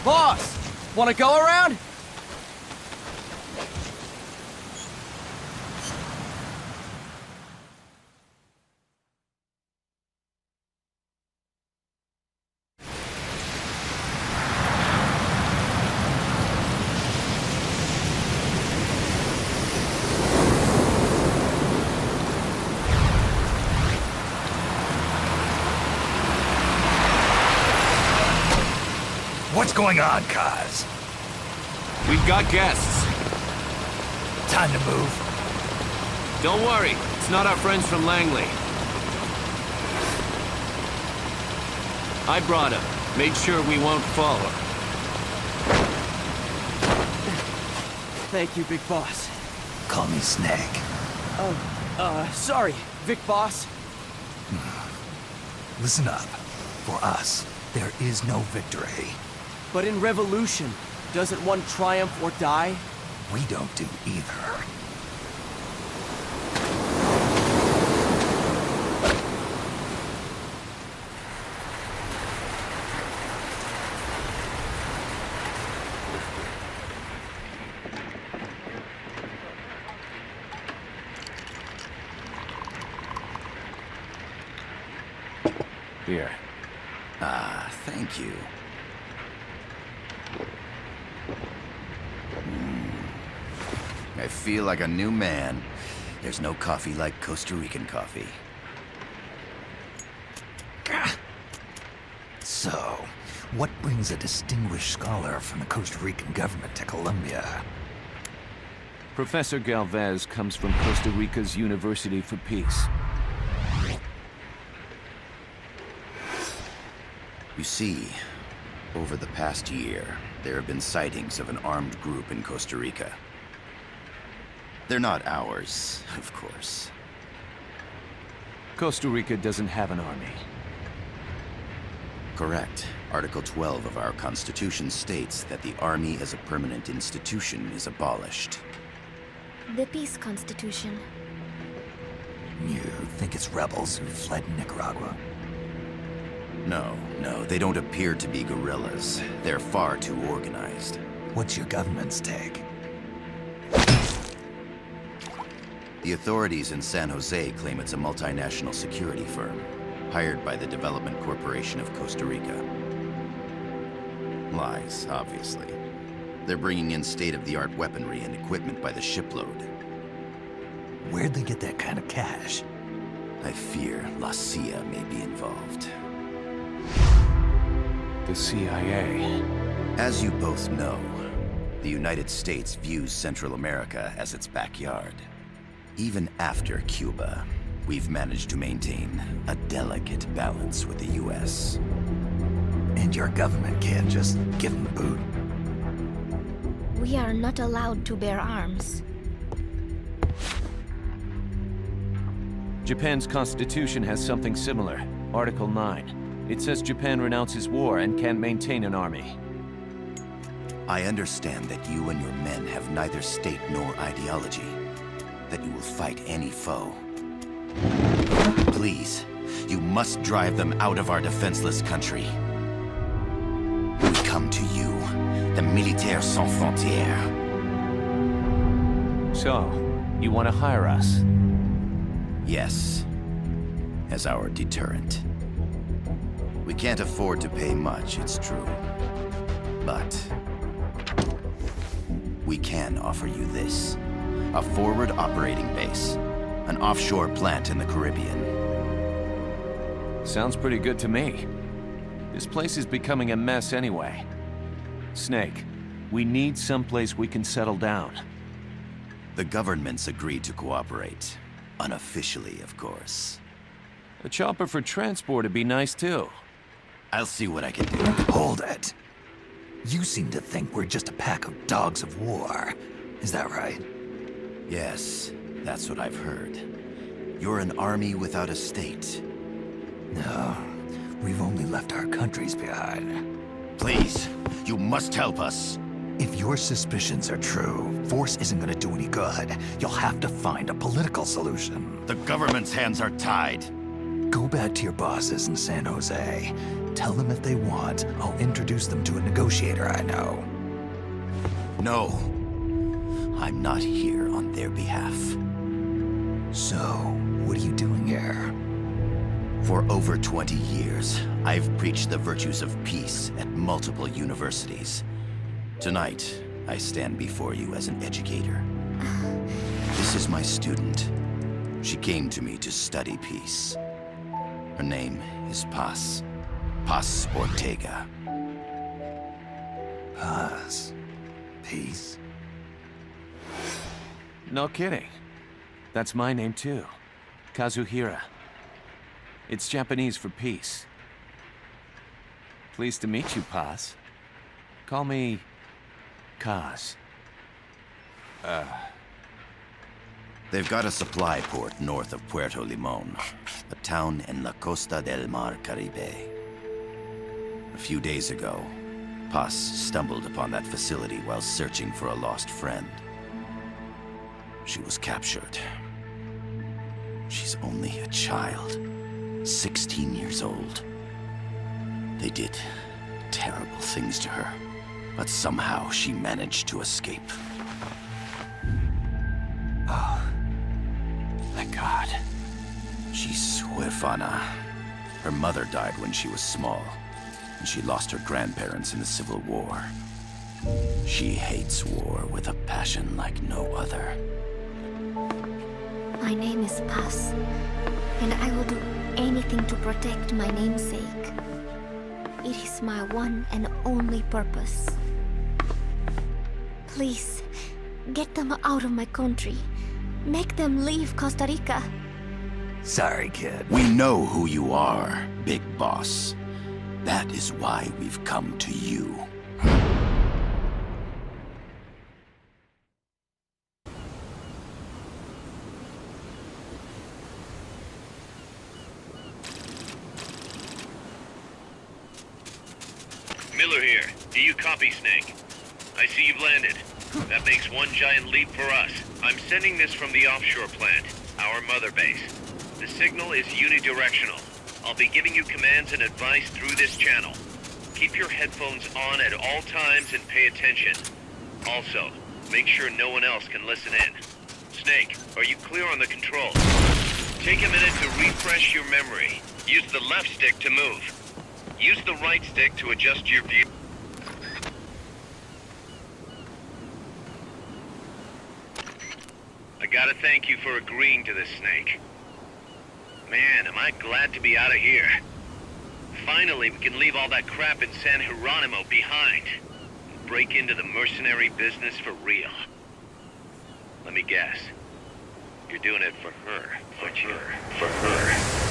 Boss! Wanna go around? What's going on, Kaz? We've got guests. Time to move. Don't worry, it's not our friends from Langley. I brought him. Made sure we won't fall. Thank you, Big Boss. Call me Snake. Sorry, Vic Boss. Listen up. For us, there is no victory. But in Revolution, doesn't one triumph or die? We don't do either. Here. Thank you. I feel like a new man. There's no coffee like Costa Rican coffee. So, what brings a distinguished scholar from the Costa Rican government to Colombia? Professor Galvez comes from Costa Rica's University for Peace. You see, over the past year, there have been sightings of an armed group in Costa Rica. They're not ours, of course. Costa Rica doesn't have an army. Correct. Article 12 of our Constitution states that the Army as a permanent institution is abolished. The Peace Constitution. You think it's rebels who fled Nicaragua? No, they don't appear to be guerrillas. They're far too organized. What's your government's take? The authorities in San Jose claim it's a multinational security firm, hired by the Development Corporation of Costa Rica. Lies, obviously. They're bringing in state-of-the-art weaponry and equipment by the shipload. Where'd they get that kind of cash? I fear La CIA may be involved. The CIA. As you both know, the United States views Central America as its backyard. Even after Cuba, we've managed to maintain a delicate balance with the US. And your government can't just give them the boot? We are not allowed to bear arms. Japan's constitution has something similar. Article 9. It says Japan renounces war and can't maintain an army. I understand that you and your men have neither state nor ideology. That you will fight any foe. Please, you must drive them out of our defenseless country. We come to you, the Militaires Sans Frontières. So, you want to hire us? Yes, as our deterrent. We can't afford to pay much, it's true. But we can offer you this. A forward operating base. An offshore plant in the Caribbean. Sounds pretty good to me. This place is becoming a mess anyway. Snake, we need someplace we can settle down. The government's agreed to cooperate. Unofficially, of course. A chopper for transport would be nice too. I'll see what I can do. Hold it. You seem to think we're just a pack of dogs of war. Is that right? Yes, that's what I've heard. You're an army without a state. No, we've only left our countries behind. Please, you must help us. If your suspicions are true, force isn't gonna do any good. You'll have to find a political solution. The government's hands are tied. Go back to your bosses in San Jose. Tell them if they want, I'll introduce them to a negotiator I know. No. I'm not here on their behalf. So, what are you doing here? For over 20 years, I've preached the virtues of peace at multiple universities. Tonight, I stand before you as an educator. This is my student. She came to me to study peace. Her name is Paz. Paz Ortega. Paz. Peace. No kidding. That's my name too. Kazuhira. It's Japanese for peace. Pleased to meet you, Paz. Call me... Kaz. They've got a supply port north of Puerto Limon, a town in La Costa del Mar Caribe. A few days ago, Paz stumbled upon that facility while searching for a lost friend. She was captured. She's only a child, 16 years old. They did terrible things to her, but somehow she managed to escape. Oh. Thank God. She's huérfana. Her mother died when she was small, and she lost her grandparents in the Civil War. She hates war with a passion like no other. My name is Paz, and I will do anything to protect my namesake. It is my one and only purpose. Please, get them out of my country. Make them leave Costa Rica. Sorry, kid. We know who you are, Big Boss. That is why we've come to you. Miller here. Do you copy, Snake? I see you've landed. That makes one giant leap for us. I'm sending this from the offshore plant, our mother base. The signal is unidirectional. I'll be giving you commands and advice through this channel. Keep your headphones on at all times and pay attention. Also, make sure no one else can listen in. Snake, are you clear on the controls? Take a minute to refresh your memory. Use the left stick to move. Use the right stick to adjust your view. I gotta thank you for agreeing to this, Snake. Man, am I glad to be out of here. Finally, we can leave all that crap in San Geronimo behind. And break into the mercenary business for real. Let me guess. You're doing it for her, aren't you? For her.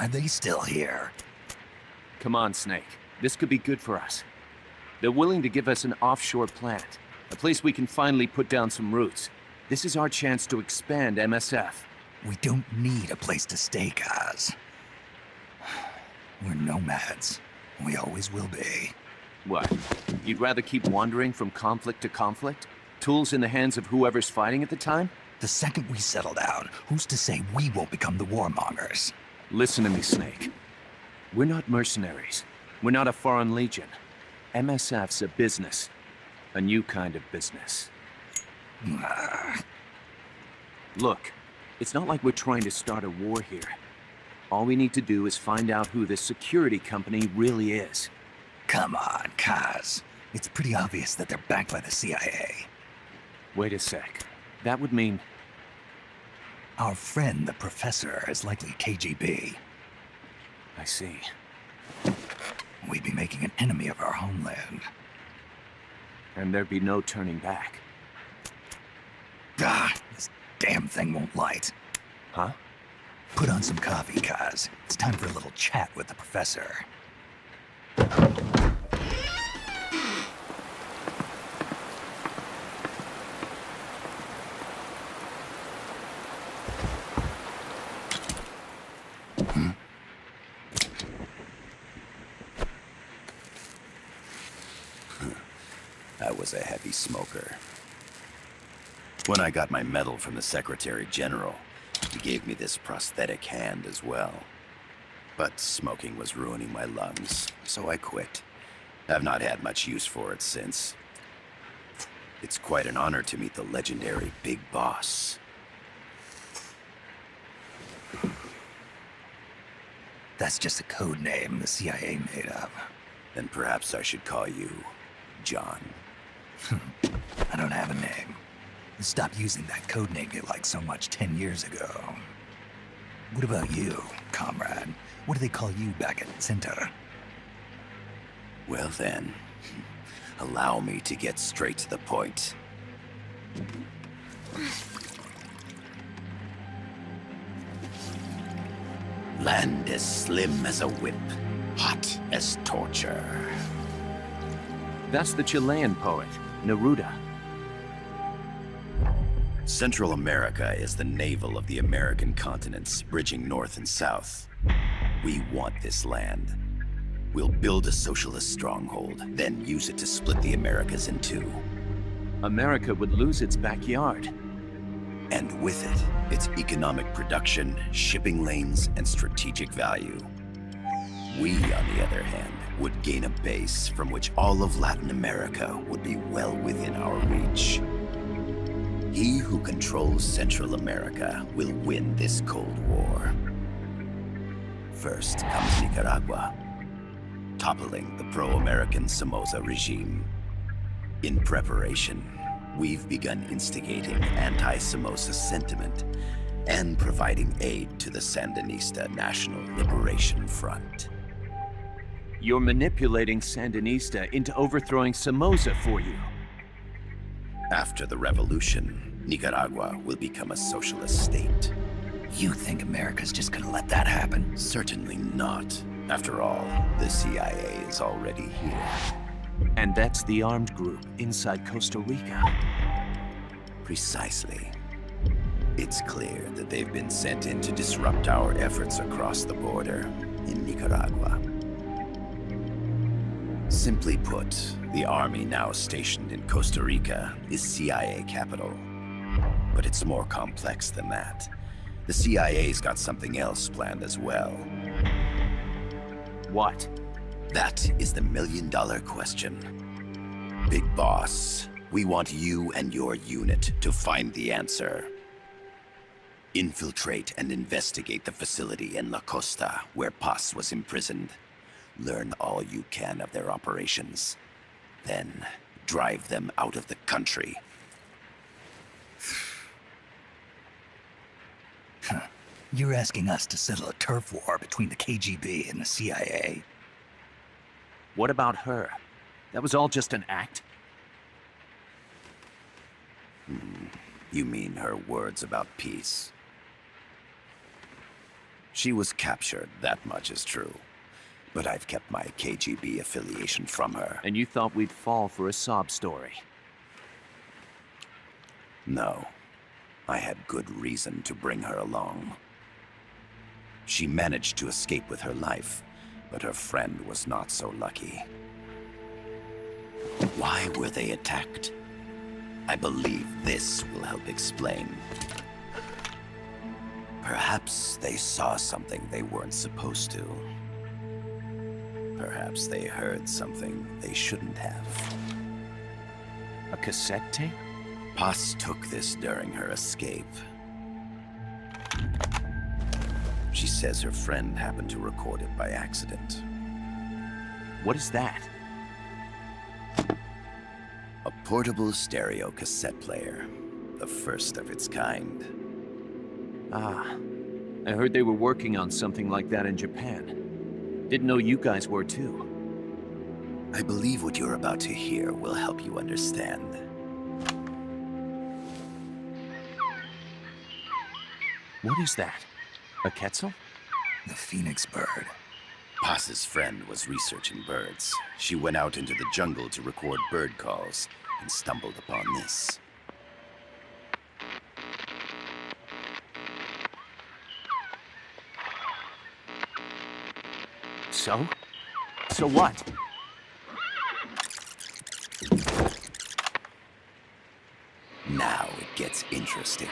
Are they still here? Come on, Snake. This could be good for us. They're willing to give us an offshore plant. A place we can finally put down some roots. This is our chance to expand MSF. We don't need a place to stay, Kaz. We're nomads. We always will be. What? You'd rather keep wandering from conflict to conflict? Tools in the hands of whoever's fighting at the time? The second we settle down, who's to say we won't become the warmongers? Listen to me, Snake. We're not mercenaries. We're not a foreign legion. MSF's a business. A new kind of business. Look, it's not like we're trying to start a war here. All we need to do is find out who this security company really is. Come on, Kaz. It's pretty obvious that they're backed by the CIA. Wait a sec. That would mean... Our friend, the Professor, is likely KGB. I see. We'd be making an enemy of our homeland. And there'd be no turning back. This damn thing won't light. Huh? Put on some coffee, Kaz. It's time for a little chat with the Professor. was a heavy smoker. When I got my medal from the Secretary General, he gave me this prosthetic hand as well. But smoking was ruining my lungs, so I quit. I've not had much use for it since. It's quite an honor to meet the legendary Big Boss. That's just a code name the CIA made up. Then perhaps I should call you John. I don't have a name. Stop using that code name you liked so much 10 years ago. What about you, comrade? What do they call you back at Center? Well then, allow me to get straight to the point. Land as slim as a whip, hot as torture. That's the Chilean poet, Neruda. Central America is the navel of the American continents, bridging north and south. We want this land. We'll build a socialist stronghold, then use it to split the Americas in two. America would lose its backyard. And with it, its economic production, shipping lanes, and strategic value. We, on the other hand, would gain a base from which all of Latin America would be well within our reach. He who controls Central America will win this Cold War. First comes Nicaragua, toppling the pro-American Somoza regime. In preparation, we've begun instigating anti-Somoza sentiment and providing aid to the Sandinista National Liberation Front. You're manipulating Sandinista into overthrowing Somoza for you. After the revolution, Nicaragua will become a socialist state. You think America's just gonna let that happen? Certainly not. After all, the CIA is already here. And that's the armed group inside Costa Rica. Precisely. It's clear that they've been sent in to disrupt our efforts across the border in Nicaragua. Simply put, the army now stationed in Costa Rica is CIA capital. But it's more complex than that. The CIA's got something else planned as well. What? That is the million-dollar question. Big Boss, we want you and your unit to find the answer. Infiltrate and investigate the facility in La Costa, where Paz was imprisoned. Learn all you can of their operations. Then, drive them out of the country. You're asking us to settle a turf war between the KGB and the CIA? What about her? That was all just an act? You mean her words about peace? She was captured, that much is true. But I've kept my KGB affiliation from her. And you thought we'd fall for a sob story? No. I had good reason to bring her along. She managed to escape with her life, but her friend was not so lucky. Why were they attacked? I believe this will help explain. Perhaps they saw something they weren't supposed to. Perhaps they heard something they shouldn't have. A cassette tape? Paz took this during her escape. She says her friend happened to record it by accident. What is that? A portable stereo cassette player. The first of its kind. Ah, I heard they were working on something like that in Japan. Didn't know you guys were too. I believe what you're about to hear will help you understand. What is that? A Quetzal? The Phoenix bird. Paz's friend was researching birds. She went out into the jungle to record bird calls and stumbled upon this. So? So what? gets interesting.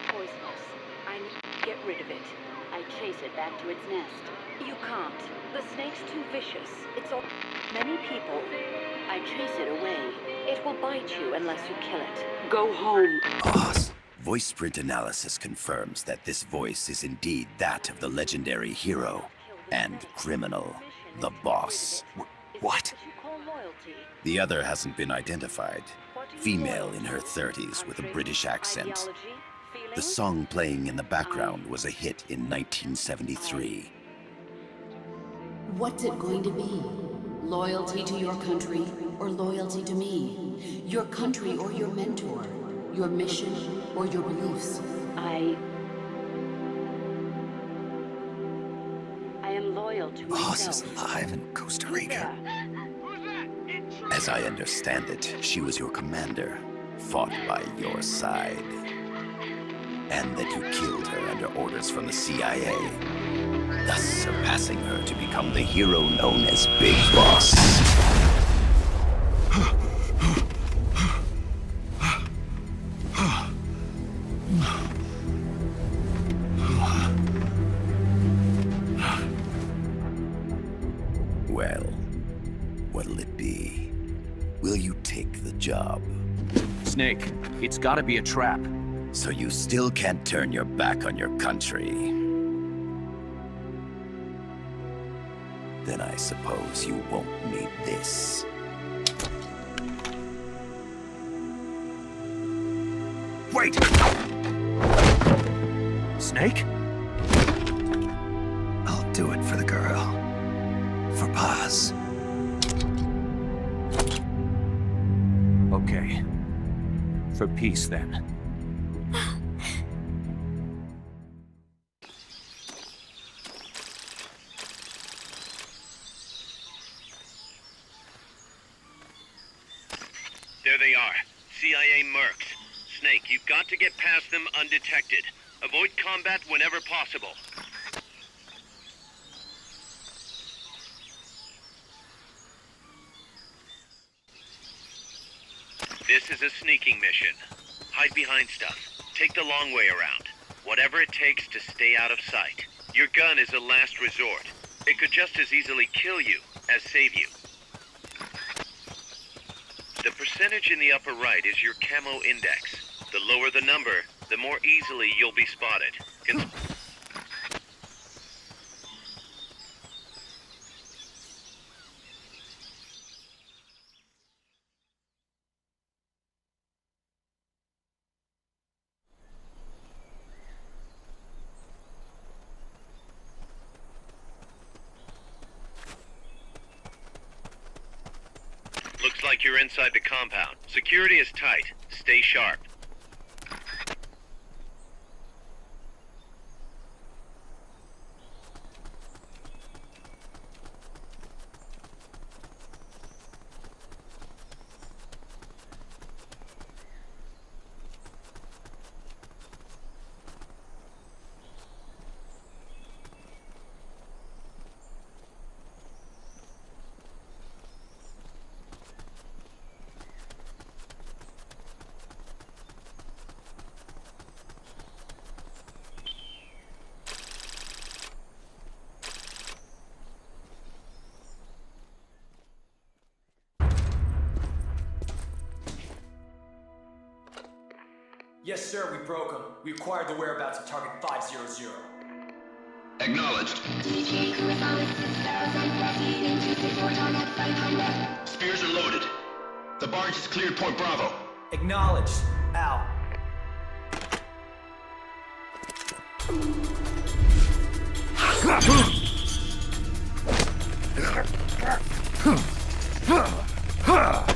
Poisonous. I need to get rid of it. I chase it back to its nest. You can't. The snake's too vicious. It's all many people. I chase it away. It will bite you unless you kill it. Go home. Boss. Voice print analysis confirms that this voice is indeed that of the legendary hero and criminal, the boss. What? The other hasn't been identified. Female in her 30s with a British accent. The song playing in the background was a hit in 1973. What's it going to be? Loyalty to your country or loyalty to me? Your country or your mentor? Your mission or your beliefs? I am loyal to Boss myself. is alive in Costa Rica. As I understand it, she was your commander, fought by your side. And that you killed her under orders from the CIA, thus surpassing her to become the hero known as Big Boss. Well, what'll it be? Will you take the job? Snake, it's gotta be a trap. So you still can't turn your back on your country? Then I suppose you won't need this. Wait! Snake? I'll do it for the girl. For Paz. Okay. For peace, then. There they are. CIA mercs. Snake, you've got to get past them undetected. Avoid combat whenever possible. This is a sneaking mission. Hide behind stuff. Take the long way around. Whatever it takes to stay out of sight. Your gun is a last resort. It could just as easily kill you as save you. The percentage in the upper right is your camo index. The lower the number, the more easily you'll be spotted. Looks like you're inside the compound. Security is tight. Stay sharp. Yes, sir, we broke him. We acquired the whereabouts of target 500. Acknowledged. Spears are loaded. The barge has cleared Point Bravo. Acknowledged. Out.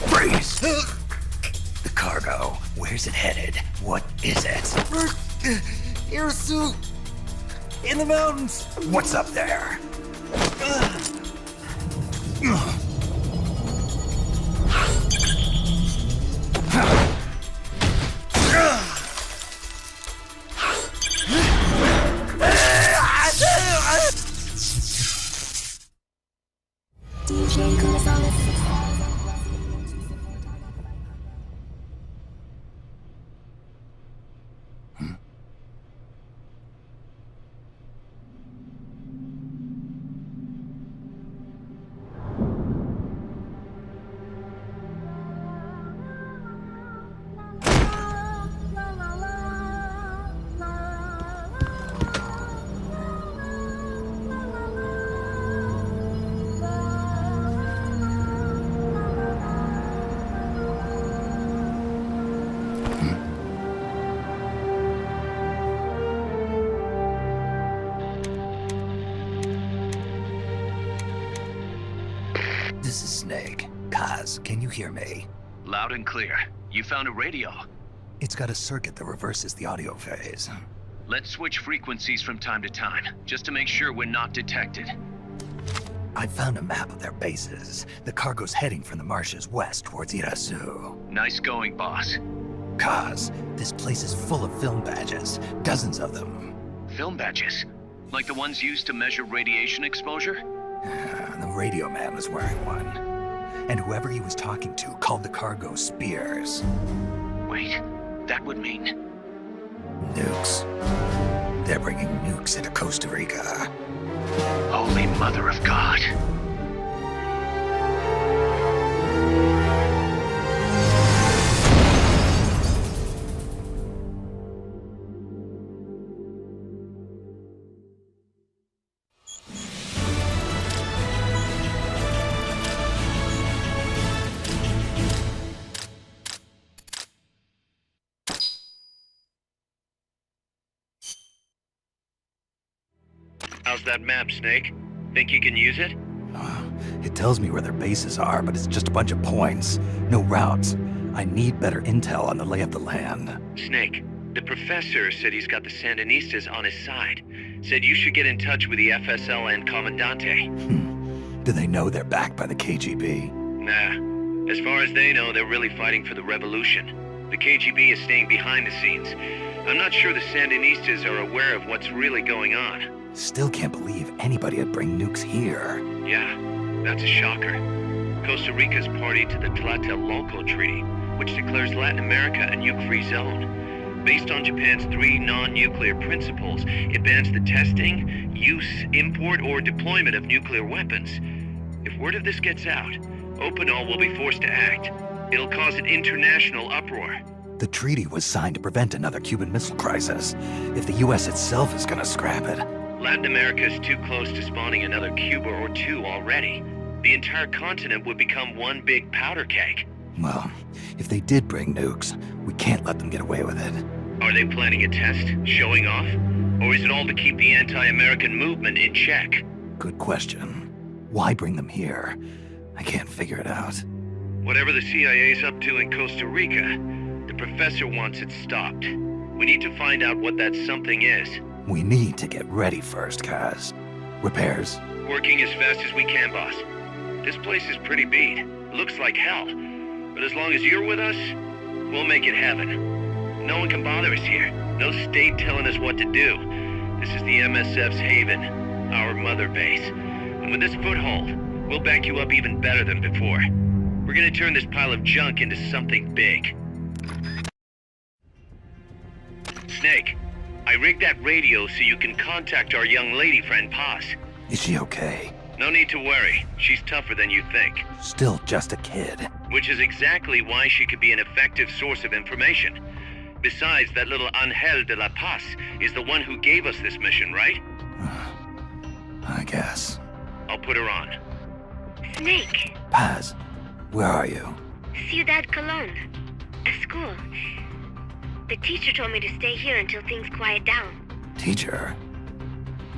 Freeze! The cargo. Where's it headed? What is it? Irasu! In the mountains! What's up there? Paz, can you hear me? Loud and clear. You found a radio. It's got a circuit that reverses the audio phase. Let's switch frequencies from time to time, just to make sure we're not detected. I found a map of their bases. The cargo's heading from the marshes west towards Irasu. Nice going, boss. Kaz, this place is full of film badges. Dozens of them. Film badges? Like the ones used to measure radiation exposure? The radio man was wearing one. And whoever he was talking to called the cargo Spears. Wait, that would mean... Nukes. They're bringing nukes into Costa Rica. Holy Mother of God. How's that map, Snake? Think you can use it? It tells me where their bases are, but it's just a bunch of points. No routes. I need better intel on the lay of the land. Snake, the professor said he's got the Sandinistas on his side. Said you should get in touch with the FSL and Comandante. Do they know they're backed by the KGB? Nah. As far as they know, they're really fighting for the revolution. The KGB is staying behind the scenes. I'm not sure the Sandinistas are aware of what's really going on. Still can't believe anybody'd bring nukes here. Yeah, that's a shocker. Costa Rica's party to the Tlatelolco Treaty, which declares Latin America a nuke-free zone. Based on Japan's 3 non-nuclear principles, it bans the testing, use, import, or deployment of nuclear weapons. If word of this gets out, Opinol will be forced to act. It'll cause an international uproar. The treaty was signed to prevent another Cuban Missile Crisis. If the US itself is gonna scrap it... Latin America is too close to spawning another Cuba or two already. The entire continent would become one big powder keg. Well, if they did bring nukes, we can't let them get away with it. Are they planning a test? Showing off? Or is it all to keep the anti-American movement in check? Good question. Why bring them here? I can't figure it out. Whatever the CIA's up to in Costa Rica, the professor wants it stopped. We need to find out what that something is. We need to get ready first, Kaz. Repairs? Working as fast as we can, boss. This place is pretty beat. Looks like hell. But as long as you're with us, we'll make it heaven. No one can bother us here. No state telling us what to do. This is the MSF's haven, our mother base. And with this foothold, we'll back you up even better than before. We're gonna turn this pile of junk into something big. Snake, I rigged that radio so you can contact our young lady friend Paz. Is she okay? No need to worry. She's tougher than you think. Still just a kid. Which is exactly why she could be an effective source of information. Besides, that little Angel de la Paz is the one who gave us this mission, right? I guess. I'll put her on. Snake. Paz, where are you? Ciudad Colon. At school. The teacher told me to stay here until things quiet down. Teacher?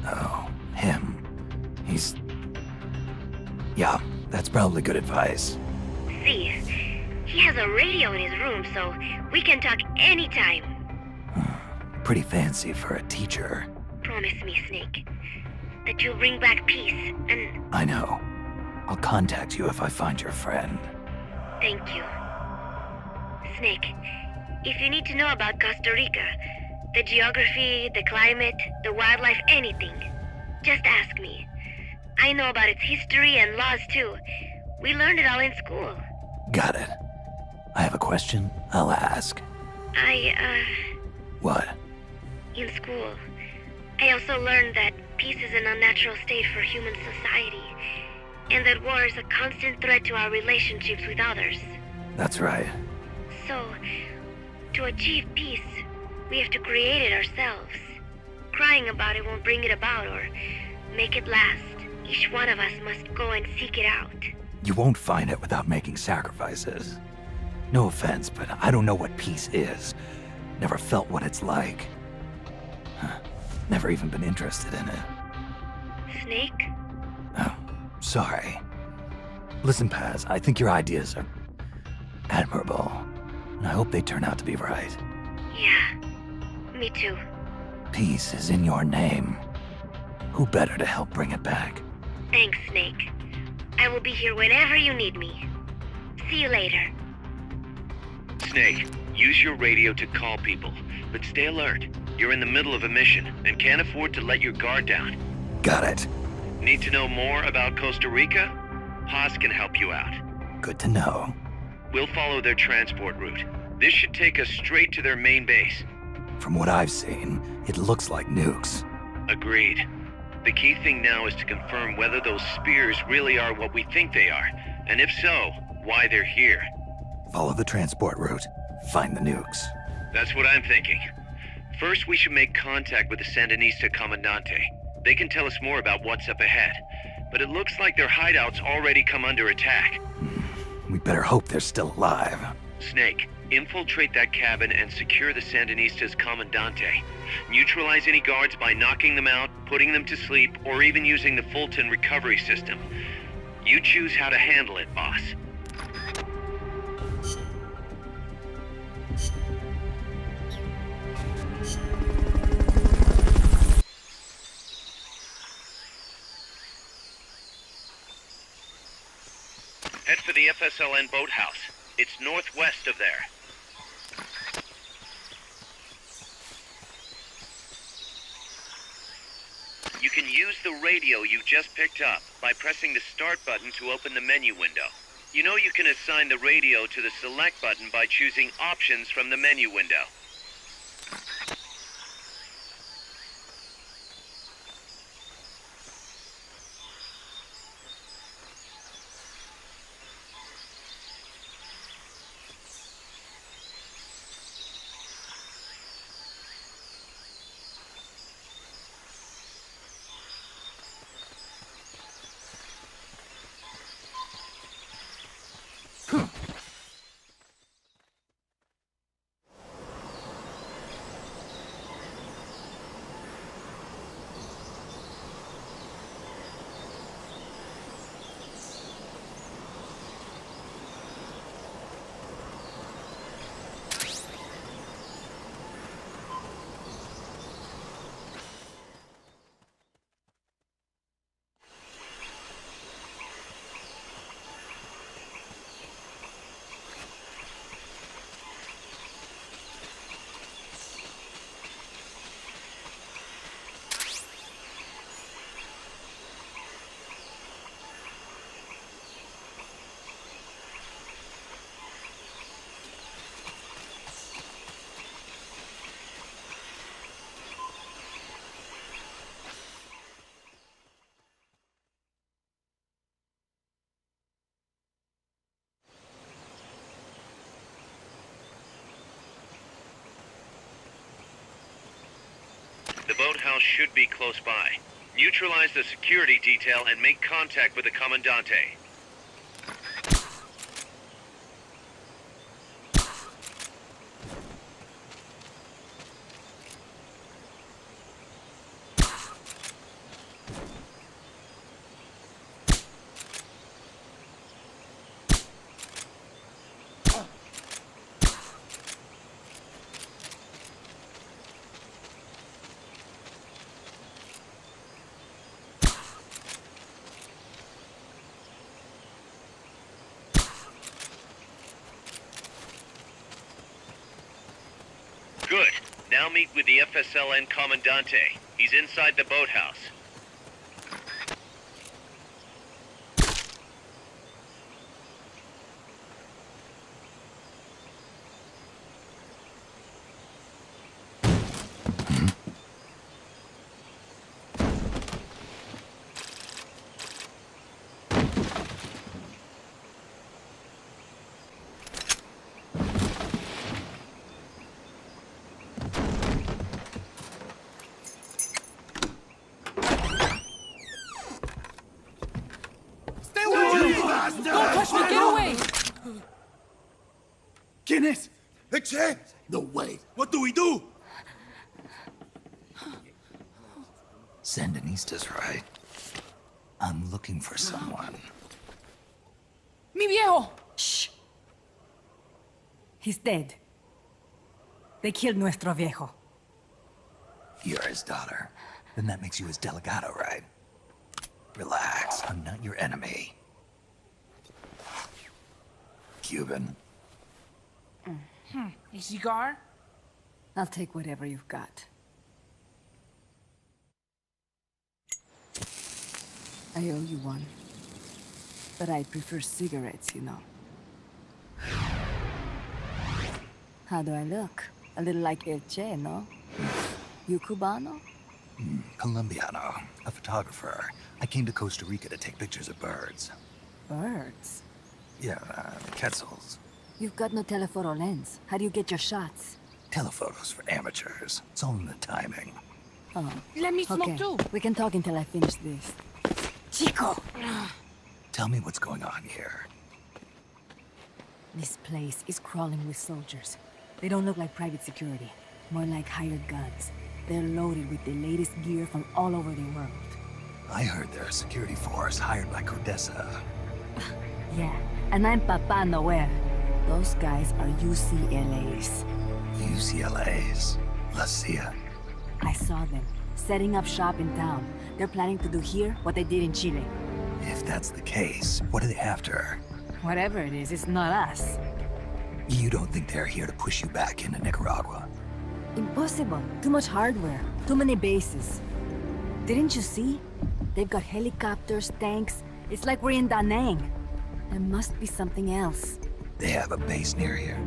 Oh, him. He's... Yeah, that's probably good advice. See, he has a radio in his room, so we can talk anytime. Pretty fancy for a teacher. Promise me, Snake, that you'll bring back peace, and... I know. I'll contact you if I find your friend. Thank you. Snake, if you need to know about Costa Rica, the geography, the climate, the wildlife, anything, just ask me. I know about its history and laws too. We learned it all in school. Got it. I have a question. I'll ask. What? In school, I also learned that peace is an unnatural state for human society, and that war is a constant threat to our relationships with others. That's right. So, to achieve peace, we have to create it ourselves. Crying about it won't bring it about or make it last. Each one of us must go and seek it out. You won't find it without making sacrifices. No offense, but I don't know what peace is. Never felt what it's like. Never even been interested in it. Snake? Oh, sorry. Listen, Paz, I think your ideas are admirable, and I hope they turn out to be right. Yeah, me too. Peace is in your name. Who better to help bring it back? Thanks, Snake. I will be here whenever you need me. See you later. Snake, use your radio to call people, but stay alert. You're in the middle of a mission and can't afford to let your guard down. Got it. Need to know more about Costa Rica? Paz can help you out. Good to know. We'll follow their transport route. This should take us straight to their main base. From what I've seen, it looks like nukes. Agreed. The key thing now is to confirm whether those spears really are what we think they are, and if so, why they're here. Follow the transport route. Find the nukes. That's what I'm thinking. First, we should make contact with the Sandinista Comandante. They can tell us more about what's up ahead. But it looks like their hideout's already come under attack. We better hope they're still alive. Snake, infiltrate that cabin and secure the Sandinista's Comandante. Neutralize any guards by knocking them out, putting them to sleep, or even using the Fulton recovery system. You choose how to handle it, boss. Head for the FSLN boathouse. It's northwest of there. You can use the radio you just picked up by pressing the start button to open the menu window. You know you can assign the radio to the select button by choosing options from the menu window. The boathouse should be close by. Neutralize the security detail and make contact with the Comandante. Good. Now meet with the FSLN Comandante. He's inside the boathouse. Don't touch me! Get away! ¿Quién es? Eche! No way. What do we do? Sandinista's right. I'm looking for someone. Mi viejo! Shh. He's dead. They killed nuestro viejo. You're his daughter. Then that makes you his delegado, right? Relax, I'm not your enemy. Cuban. A cigar? I'll take whatever you've got. I owe you one. But I prefer cigarettes, you know. How do I look? A little like El Che, no? You Cubano? Colombiano, a photographer. I came to Costa Rica to take pictures of birds. Birds? Yeah, quetzals. You've got no telephoto lens. How do you get your shots? Telephotos for amateurs. It's all in the timing. Oh. Let me smoke Okay, too. we can talk until I finish this. Chico! Tell me what's going on here. This place is crawling with soldiers. They don't look like private security, more like hired guns. They're loaded with the latest gear from all over the world. I heard they're a security force hired by Codesa. Yeah, and I'm Papa Noel. Those guys are UCLA's. UCLA's? La CIA. I saw them, setting up shop in town. They're planning to do here what they did in Chile. If that's the case, what are they after? Whatever it is, it's not us. You don't think they're here to push you back into Nicaragua? Impossible. Too much hardware. Too many bases. Didn't you see? They've got helicopters, tanks. It's like we're in Da Nang. There must be something else. They have a base near here.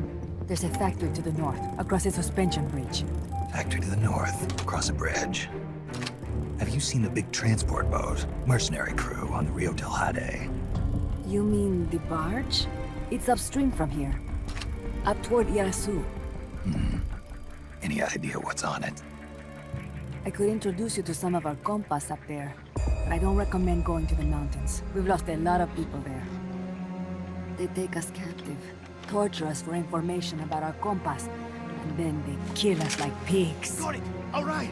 There's a factory to the north, across a suspension bridge. Factory to the north, across a bridge. Have you seen the big transport boat, mercenary crew on the Rio del Jade? You mean the barge? It's upstream from here. Up toward Irasu. Any idea what's on it? I could introduce you to some of our compas up there, but I don't recommend going to the mountains. We've lost a lot of people there. They take us captive, torture us for information about our compas, and then they kill us like pigs. Got it! All right!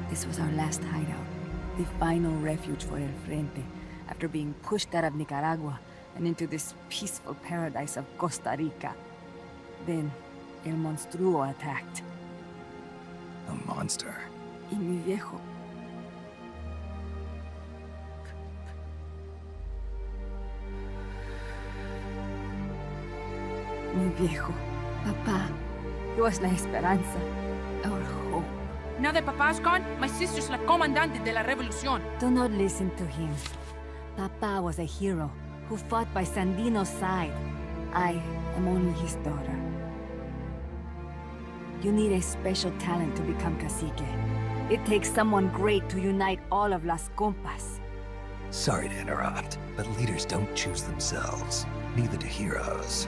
This was our last hideout, the final refuge for El Frente, after being pushed out of Nicaragua and into this peaceful paradise of Costa Rica. Then, El Monstruo attacked. A monster. Y mi viejo. Mi viejo. Papá. He was la esperanza. Our hope. Now that Papa's gone, my sister's la comandante de la revolución. Do not listen to him. Papa was a hero who fought by Sandino's side. I am only his daughter. You need a special talent to become cacique. It takes someone great to unite all of Las Compas. Sorry to interrupt, but leaders don't choose themselves. Neither do heroes.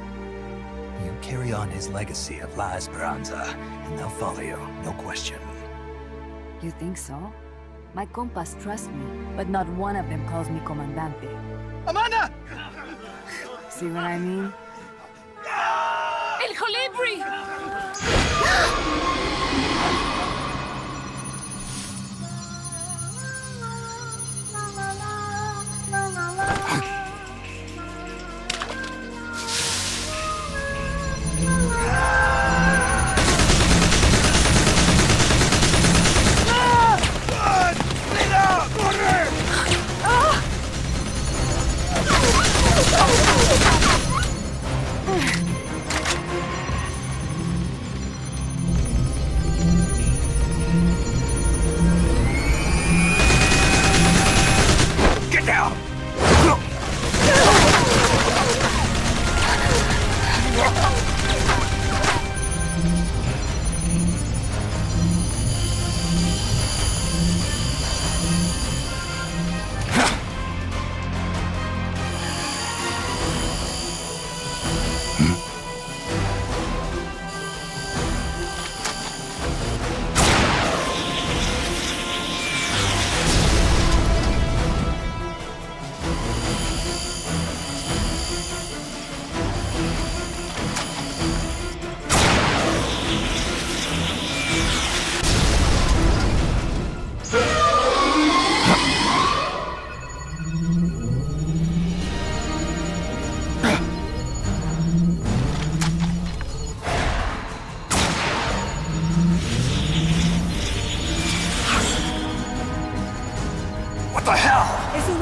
You carry on his legacy of La Esperanza, and they'll follow you, no question. You think so? My compas trust me, but not one of them calls me Comandante. Amanda! See what I mean? El Colibri! Get down!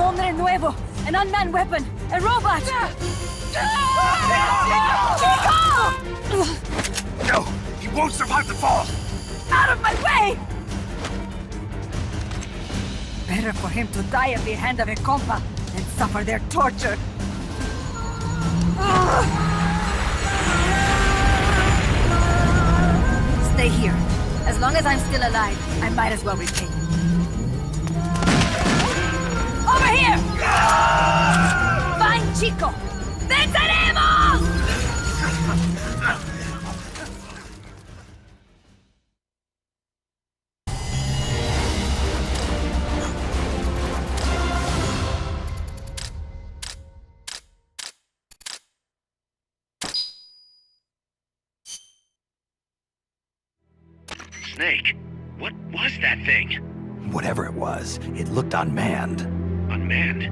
Hombre Nuevo! An unmanned weapon! A robot! No! He won't survive the fall! Out of my way! Better for him to die at the hand of a compa than suffer their torture. Stay here. As long as I'm still alive, I might as well repay you. Over here! Fine, Chico! ¡Venceremos! Snake, what was that thing? Whatever it was, it looked unmanned. Unmanned?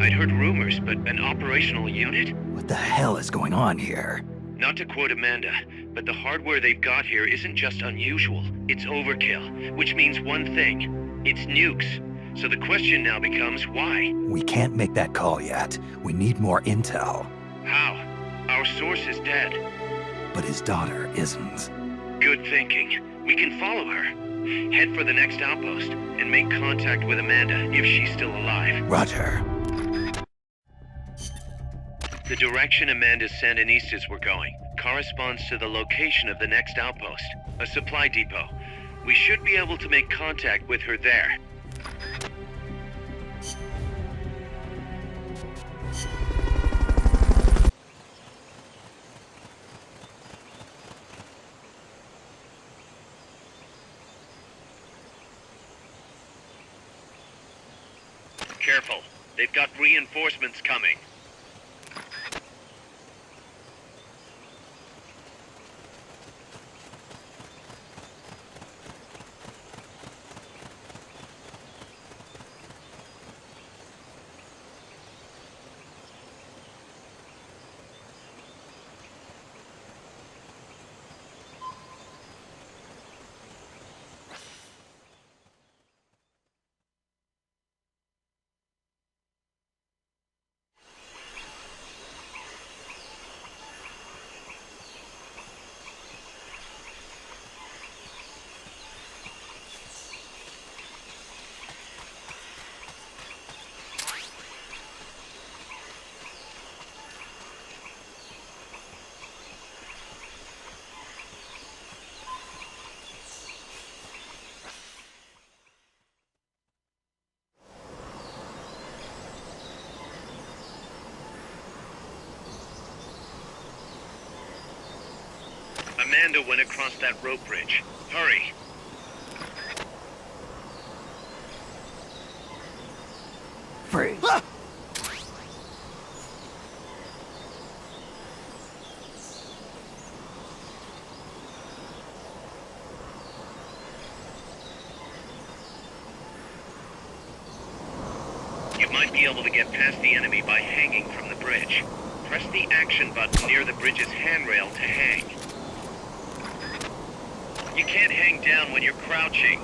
I'd heard rumors, but an operational unit? What the hell is going on here? Not to quote Amanda, but the hardware they've got here isn't just unusual, it's overkill, which means one thing. It's nukes. So the question now becomes why? We can't make that call yet. We need more intel. How? Our source is dead. But his daughter isn't. Good thinking. We can follow her. Head for the next outpost and make contact with Amanda if she's still alive. Roger. The direction Amanda's Sandinistas were going corresponds to the location of the next outpost, a supply depot. We should be able to make contact with her there. Careful. They've got reinforcements coming. Amanda went across that rope bridge. Hurry! Freeze. You might be able to get past the enemy by hanging from the bridge. Press the action button near the bridge's handrail to hang. You can't hang down when you're crouching.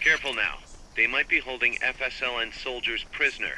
Careful now. They might be holding FSLN soldiers prisoner.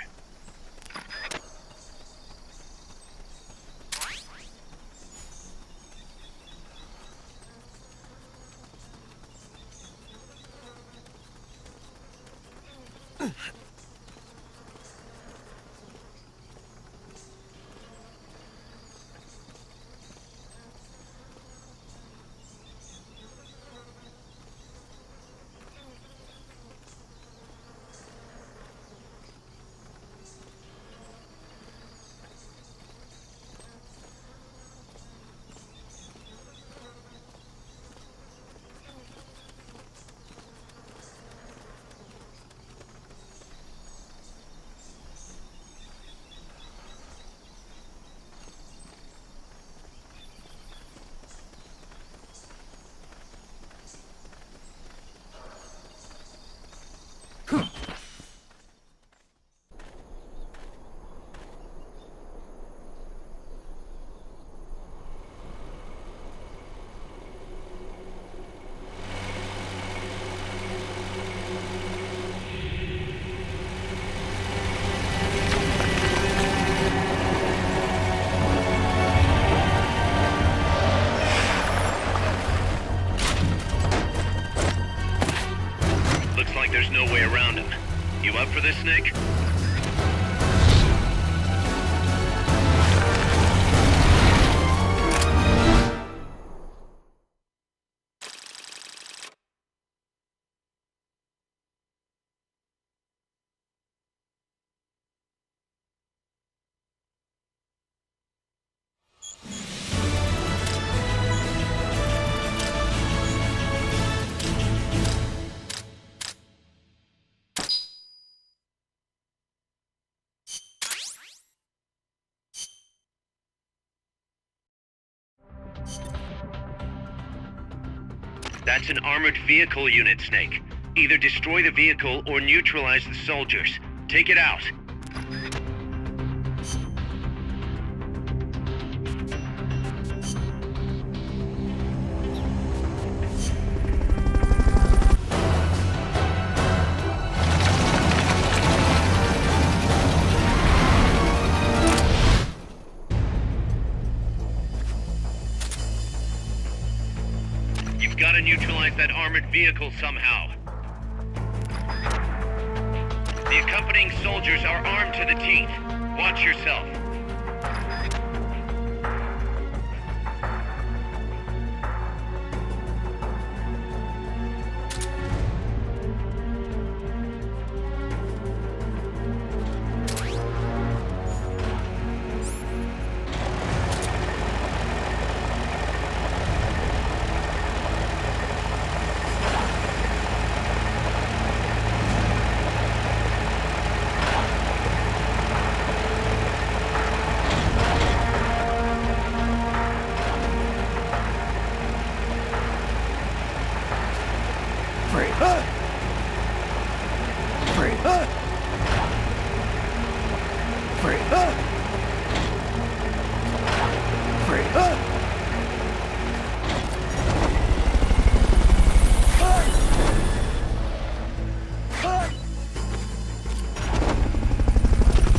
Looks like there's no way around him. You up for this, Snake? That's an armored vehicle unit, Snake. Either destroy the vehicle or neutralize the soldiers. Take it out. Gotta neutralize that armored vehicle somehow. The accompanying soldiers are armed to the teeth. Watch yourself.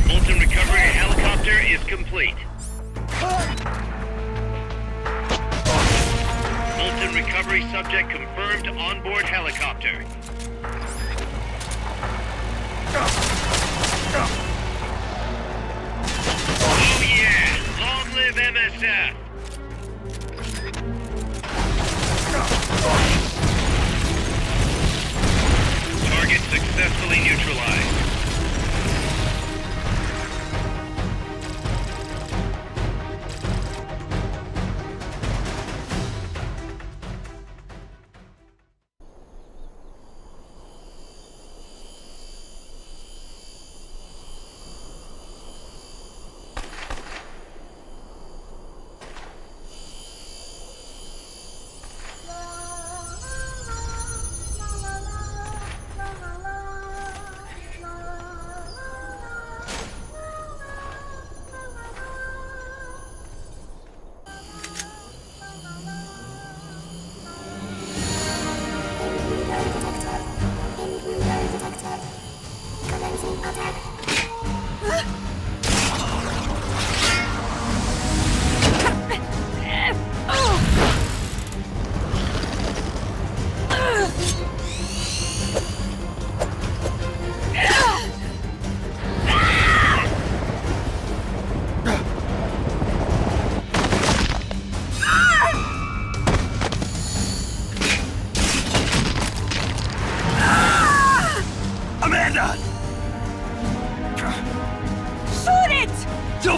Molten recovery helicopter is complete. Molten recovery subject confirmed onboard helicopter. Oh yeah! Long live MSF! Target successfully neutralized.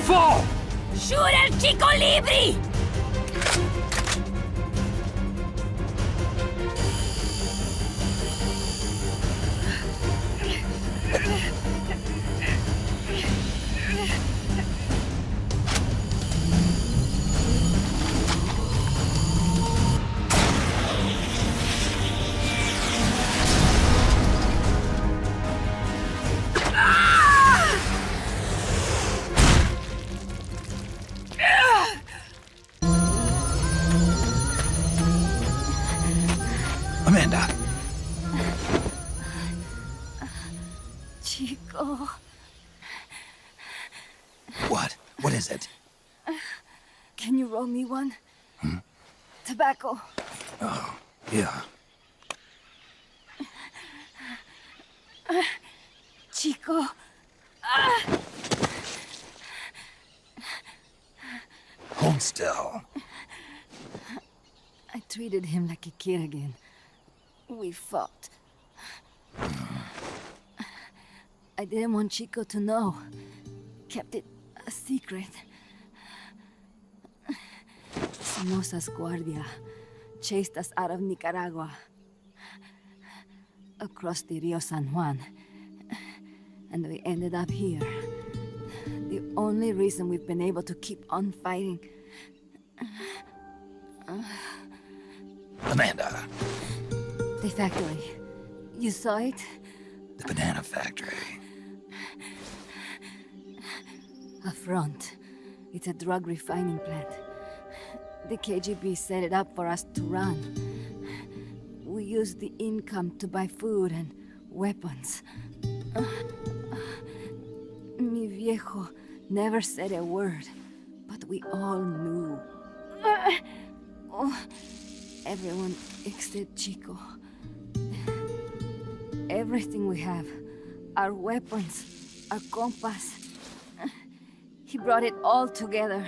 fall! Shoot El Chico Libri! Amanda! Chico. What? What is it? Can you roll me one? Tobacco. Oh, yeah. Chico. Hold still. I treated him like a kid again. We fought. I didn't want Chico to know. Kept it a secret. Somoza's Guardia chased us out of Nicaragua. Across the Rio San Juan. And we ended up here. The only reason we've been able to keep on fighting. Amanda. The factory. You saw it? The banana factory. A front. It's a drug refining plant. The KGB set it up for us to run. We used the income to buy food and weapons. Mi viejo never said a word, but we all knew. Everyone except Chico. Everything we have. Our weapons, our compass. He brought it all together.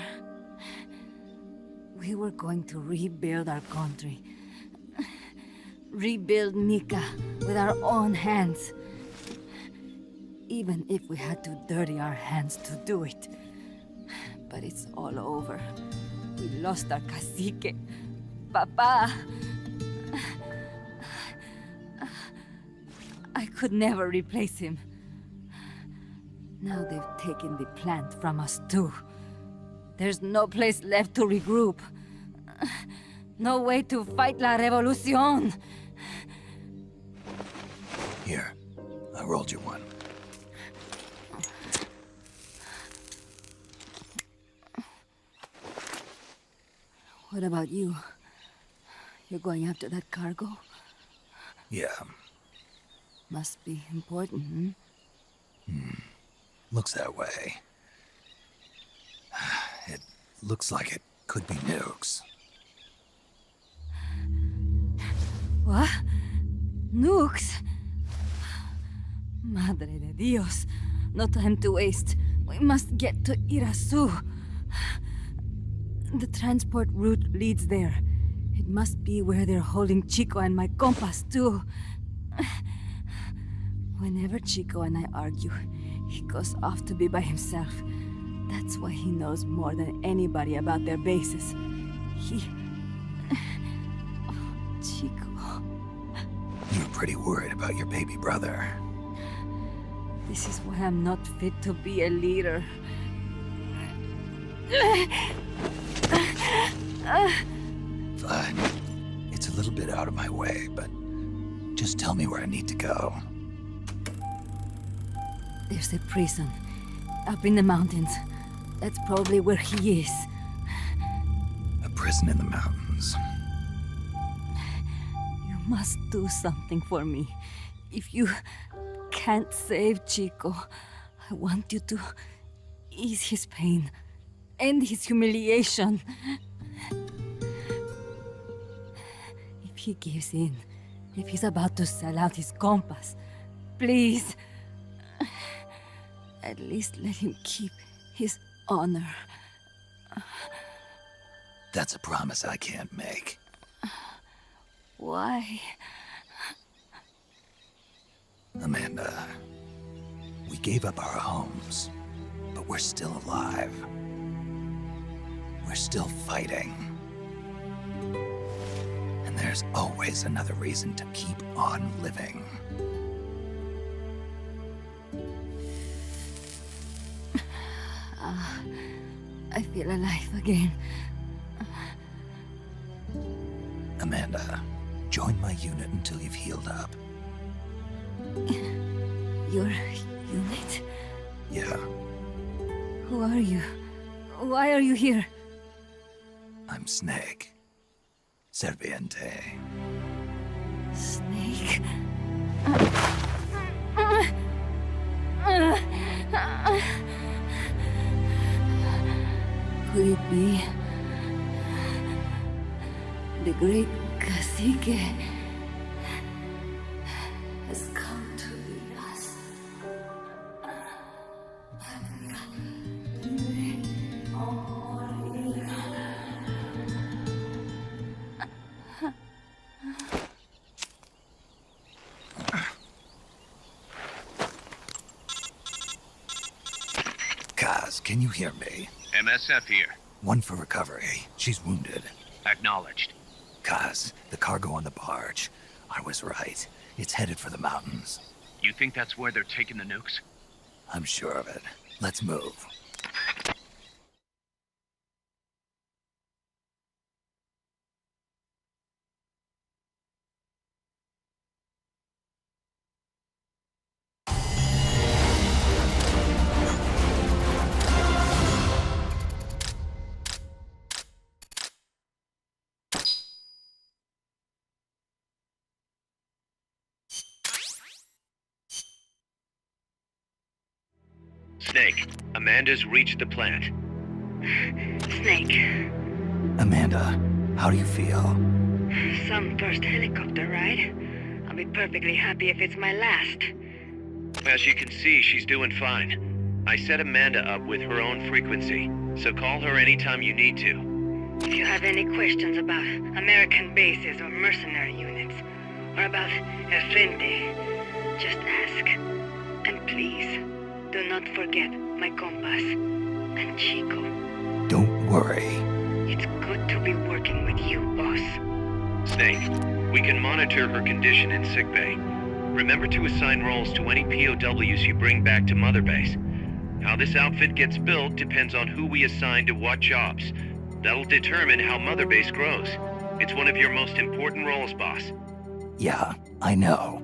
We were going to rebuild our country. Rebuild Nika with our own hands. Even if we had to dirty our hands to do it. But it's all over. We lost our cacique. Papa! I could never replace him. Now they've taken the plant from us too. There's no place left to regroup. No way to fight la revolución. Here, I rolled you one. What about you? You're going after that cargo? Yeah. Must be important, Looks that way. It looks like it could be nukes. What? Nukes? Madre de Dios. No time to waste. We must get to Irasu. The transport route leads there. It must be where they're holding Chico and my compas, too. Whenever Chico and I argue, he goes off to be by himself. That's why he knows more than anybody about their bases. Chico. You're pretty worried about your baby brother. This is why I'm not fit to be a leader. Fine. It's a little bit out of my way, but just tell me where I need to go. There's a prison up in the mountains. That's probably where he is. A prison in the mountains. You must do something for me. If you can't save Chico, I want you to ease his pain, end his humiliation. If he gives in, if he's about to sell out his compass, please, at least let him keep his honor. That's a promise I can't make. Why? Amanda, we gave up our homes, but But we're still alive. We're still fighting. And there's always another reason to keep on living. I feel alive again. Amanda, join my unit until you've healed up. Your unit? Yeah, Who are you? Why are you here? I'm Snake. Serviente. Snake? Could it be the great cacique has come to lead us? Kaz, can you hear me? MSF here. One for recovery. She's wounded. Acknowledged. Kaz, the cargo on the barge. I was right. It's headed for the mountains. You think that's where they're taking the nukes? I'm sure of it. Let's move. Snake, Amanda's reached the plant. Snake, Amanda, how do you feel? some first helicopter ride. I'll be perfectly happy if it's my last. As you can see, she's doing fine. I set Amanda up with her own frequency, so call her anytime you need to. If you have any questions about American bases or mercenary units, or about El Frente, just ask. And please, do not forget my compass and Chico. Don't worry. It's good to be working with you, boss. Snake, we can monitor her condition in sickbay. Remember to assign roles to any POWs you bring back to Mother Base. How this outfit gets built depends on who we assign to what jobs. That'll determine how Mother Base grows. It's one of your most important roles, boss. Yeah, I know.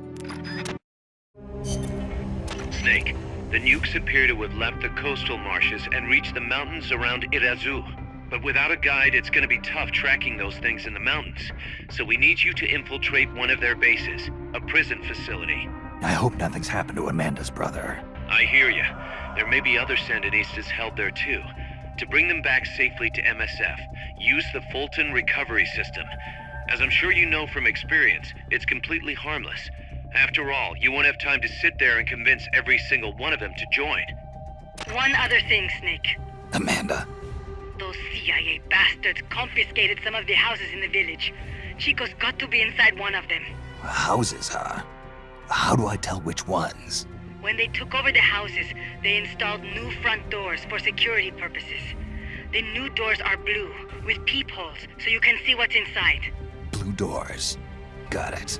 Snake, the nukes appear to have left the coastal marshes and reached the mountains around Irazu. But without a guide, it's gonna be tough tracking those things in the mountains. So we need you to infiltrate one of their bases, a prison facility. I hope nothing's happened to Amanda's brother. I hear ya. There may be other Sandinistas held there too. To bring them back safely to MSF, use the Fulton recovery system. As I'm sure you know from experience, it's completely harmless. After all, you won't have time to sit there and convince every single one of them to join. One other thing, Snake. Amanda. Those CIA bastards confiscated some of the houses in the village. Chico's got to be inside one of them. Houses, huh? How do I tell which ones? When they took over the houses, they installed new front doors for security purposes. The new doors are blue, with peepholes, so you can see what's inside. Blue doors. Got it.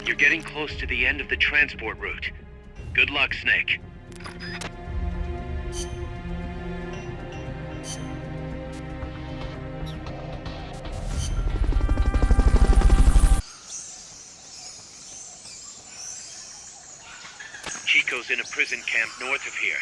You're getting close to the end of the transport route. Good luck, Snake. Chico's in a prison camp north of here.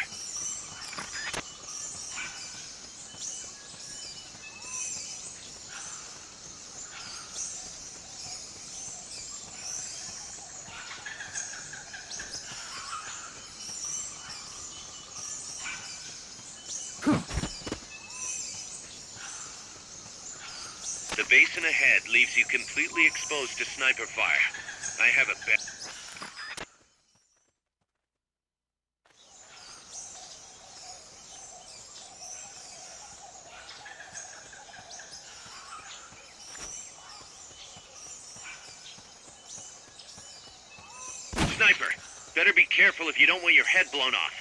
The basin ahead leaves you completely exposed to sniper fire. I have a bet. Sniper, better be careful if you don't want your head blown off.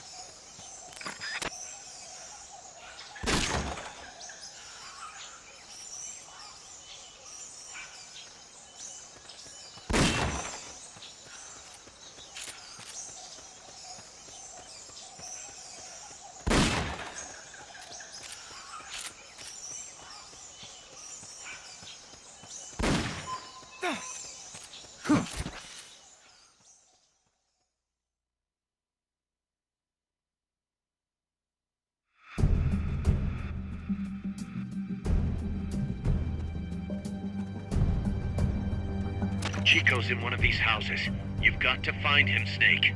Chico's in one of these houses. You've got to find him, Snake.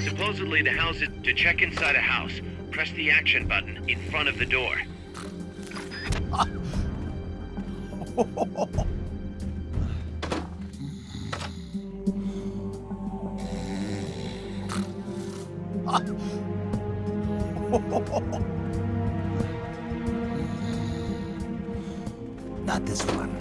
Supposedly the house is to check inside a house. Press the action button in front of the door. Not this one.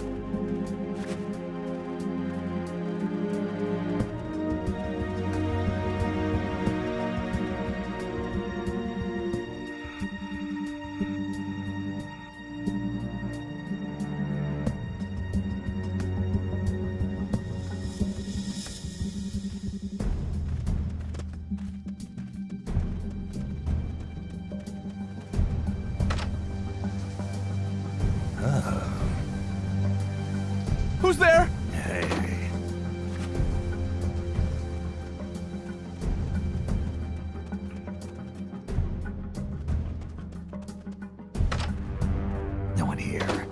Who's there? Hey. No one here.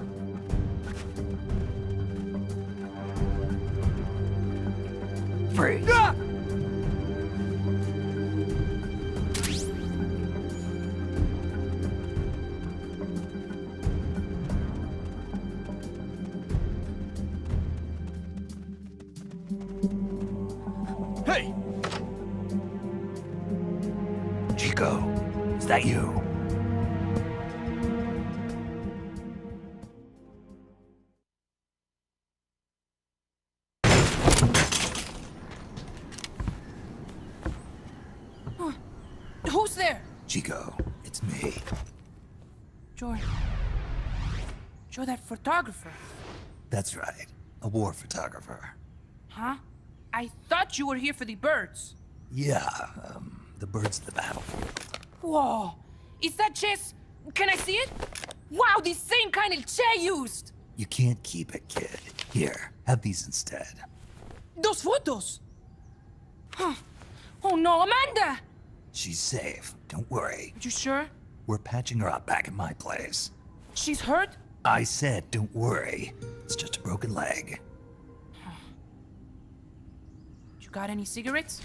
Freeze. Ah! Hey! Chico, is that you? Who's there? Chico, it's me. You're that photographer. That's right. A war photographer. Huh? I thought you were here for the birds. Yeah, the birds of the battlefield. Whoa. Is that chess? Can I see it? Wow, the same kind of Che used. You can't keep it, kid. Here, have these instead. Those photos. Huh. Oh no, Amanda! She's safe. Don't worry. You sure? We're patching her up back at my place. She's hurt? I said, don't worry. It's just a broken leg. You got any cigarettes?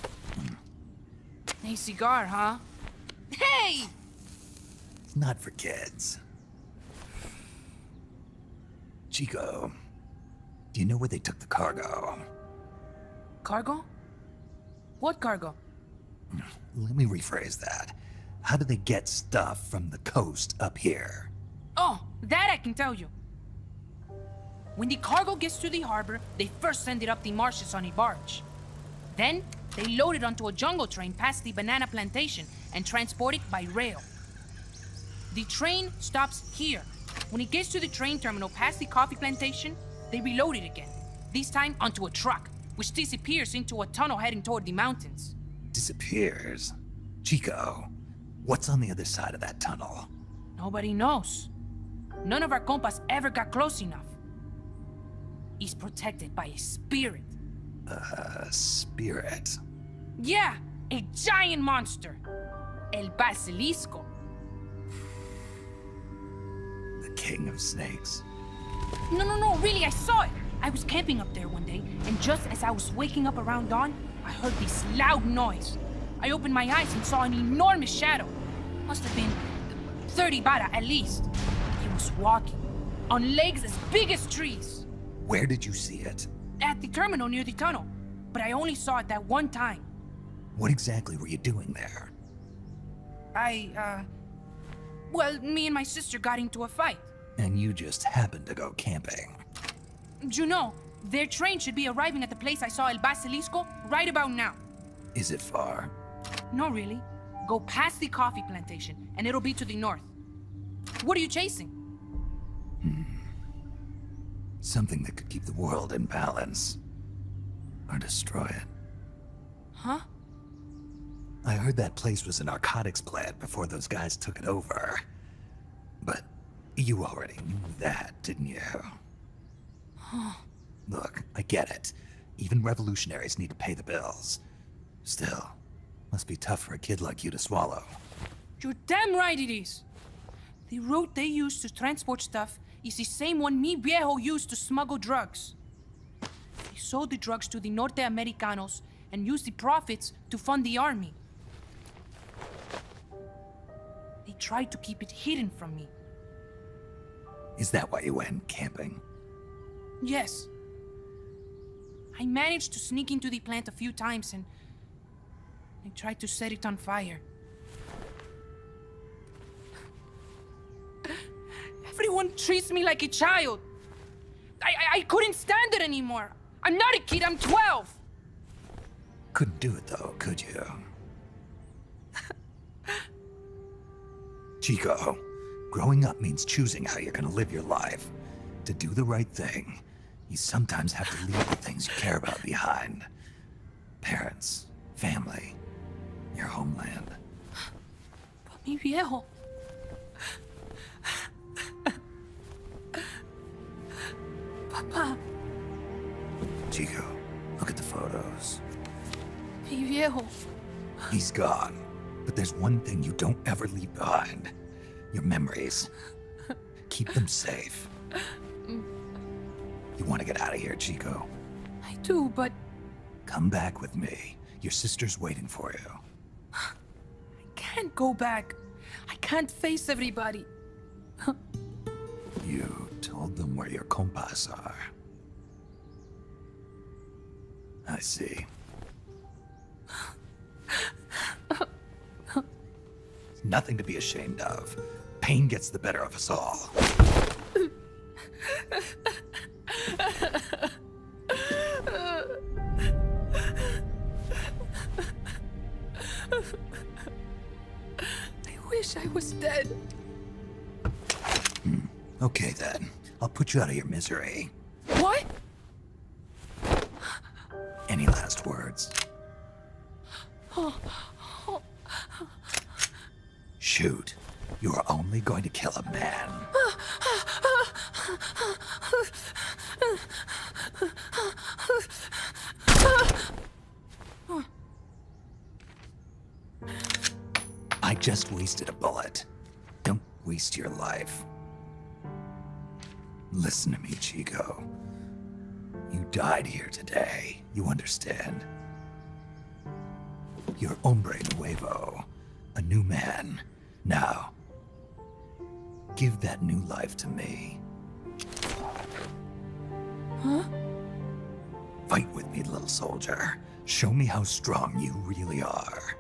A cigar, huh? Hey! It's not for kids. Chico, do you know where they took the cargo? Cargo? What cargo? Let me rephrase that. How do they get stuff from the coast up here? Oh, that I can tell you. When the cargo gets to the harbor, they first send it up the marshes on a barge. Then, they load it onto a jungle train past the banana plantation and transport it by rail. The train stops here. When it gets to the train terminal past the coffee plantation, they reload it again. This time onto a truck, which disappears into a tunnel heading toward the mountains. Disappears? Chico, what's on the other side of that tunnel? Nobody knows. None of our compas ever got close enough. He's protected by a spirit. Spirit? Yeah, a giant monster. El Basilisco. The king of snakes. No, really, I saw it. I was camping up there one day, and just as I was waking up around dawn, I heard this loud noise. I opened my eyes and saw an enormous shadow. Must have been 30 bara at least. He was walking, on legs as big as trees. Where did you see it? At the terminal near the tunnel, but I only saw it that one time. What exactly were you doing there? Well, me and my sister got into a fight. And you just happened to go camping. You know, their train should be arriving at the place I saw El Basilisco right about now. Is it far? No, really. Go past the coffee plantation, and it'll be to the north. What are you chasing? Something that could keep the world in balance. Or destroy it. Huh? I heard that place was a narcotics plant before those guys took it over. But You already knew that, didn't you? Look, I get it. Even revolutionaries need to pay the bills. Still, must be tough for a kid like you to swallow. You're damn right it is. The route they use to transport stuff is the same one mi viejo used to smuggle drugs. He sold the drugs to the Norte Americanos and used the profits to fund the army. They tried to keep it hidden from me. Is that why you went camping? Yes. I managed to sneak into the plant a few times and I tried to set it on fire. Everyone treats me like a child. I couldn't stand it anymore. I'm not a kid, I'm 12. Couldn't do it though, could you? Chico, growing up means choosing how you're gonna live your life. To do the right thing, you sometimes have to leave the things you care about behind. Parents, family, your homeland. But mi viejo... Papa... Chico, look at the photos. Mi viejo... He's gone. But there's one thing you don't ever leave behind. Your memories. Keep them safe. You want to get out of here, Chico? I do, but... Come back with me. Your sister's waiting for you. I can't go back. I can't face everybody. You told them where your compas are. I see. Nothing to be ashamed of. Pain gets the better of us all. I wish I was dead. Okay then. I'll put you out of your misery. What? Any last words? Shoot. You are only going to kill a man. I just wasted a bullet. Don't waste your life. Listen to me, Chico. You died here today. You understand? You're hombre nuevo. A new man. Now, give that new life to me. Huh? Fight with me, little soldier. Show me how strong you really are.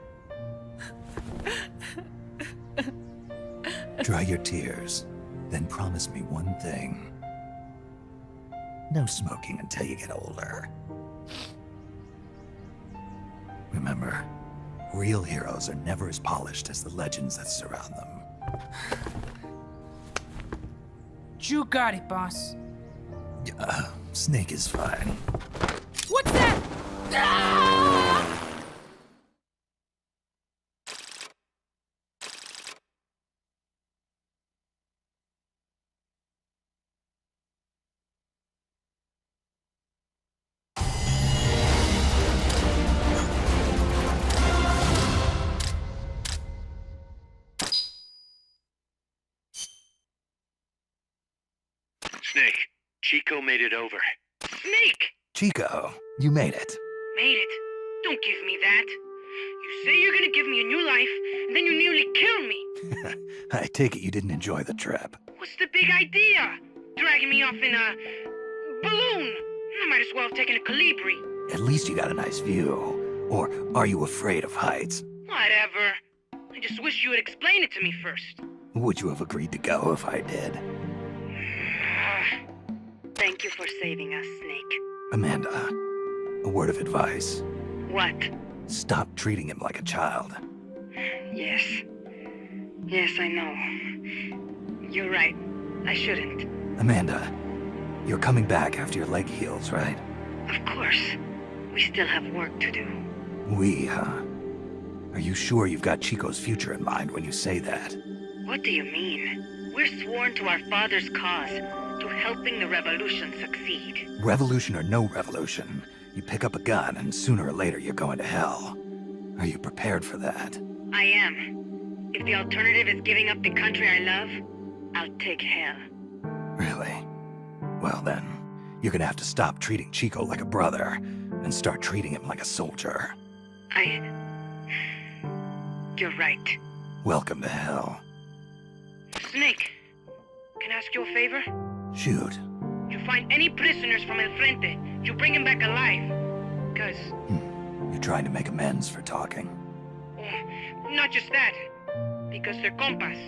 Dry your tears, then promise me one thing. No smoking until you get older. Remember, real heroes are never as polished as the legends that surround them. You got it, boss. Snake is fine. What's that? Ah! Snake, Chico made it over. Snake! Chico, you made it. Made it. Don't give me that. You say you're gonna give me a new life, and then you nearly kill me. I take it you didn't enjoy the trip. What's the big idea? Dragging me off in a balloon. I might as well have taken a Colibri. At least you got a nice view. Or are you afraid of heights? Whatever. I just wish you would explain it to me first. Would you have agreed to go if I did? Thank you for saving us, Snake. Amanda, a word of advice. What? Stop treating him like a child. Yes. Yes, I know. You're right. I shouldn't. Amanda, you're coming back after your leg heals, right? Of course. We still have work to do. We, huh? Are you sure you've got Chico's future in mind when you say that? What do you mean? We're sworn to our father's cause, to helping the revolution succeed. Revolution or no revolution, you pick up a gun and sooner or later you're going to hell. Are you prepared for that? I am. If the alternative is giving up the country I love, I'll take hell. Really? Well then, you're gonna have to stop treating Chico like a brother and start treating him like a soldier. You're right. Welcome to hell. Snake, can I ask you a favor? Shoot. You find any prisoners from El Frente, you bring them back alive. Cause... You're trying to make amends for talking. Not just that. Because they're compas.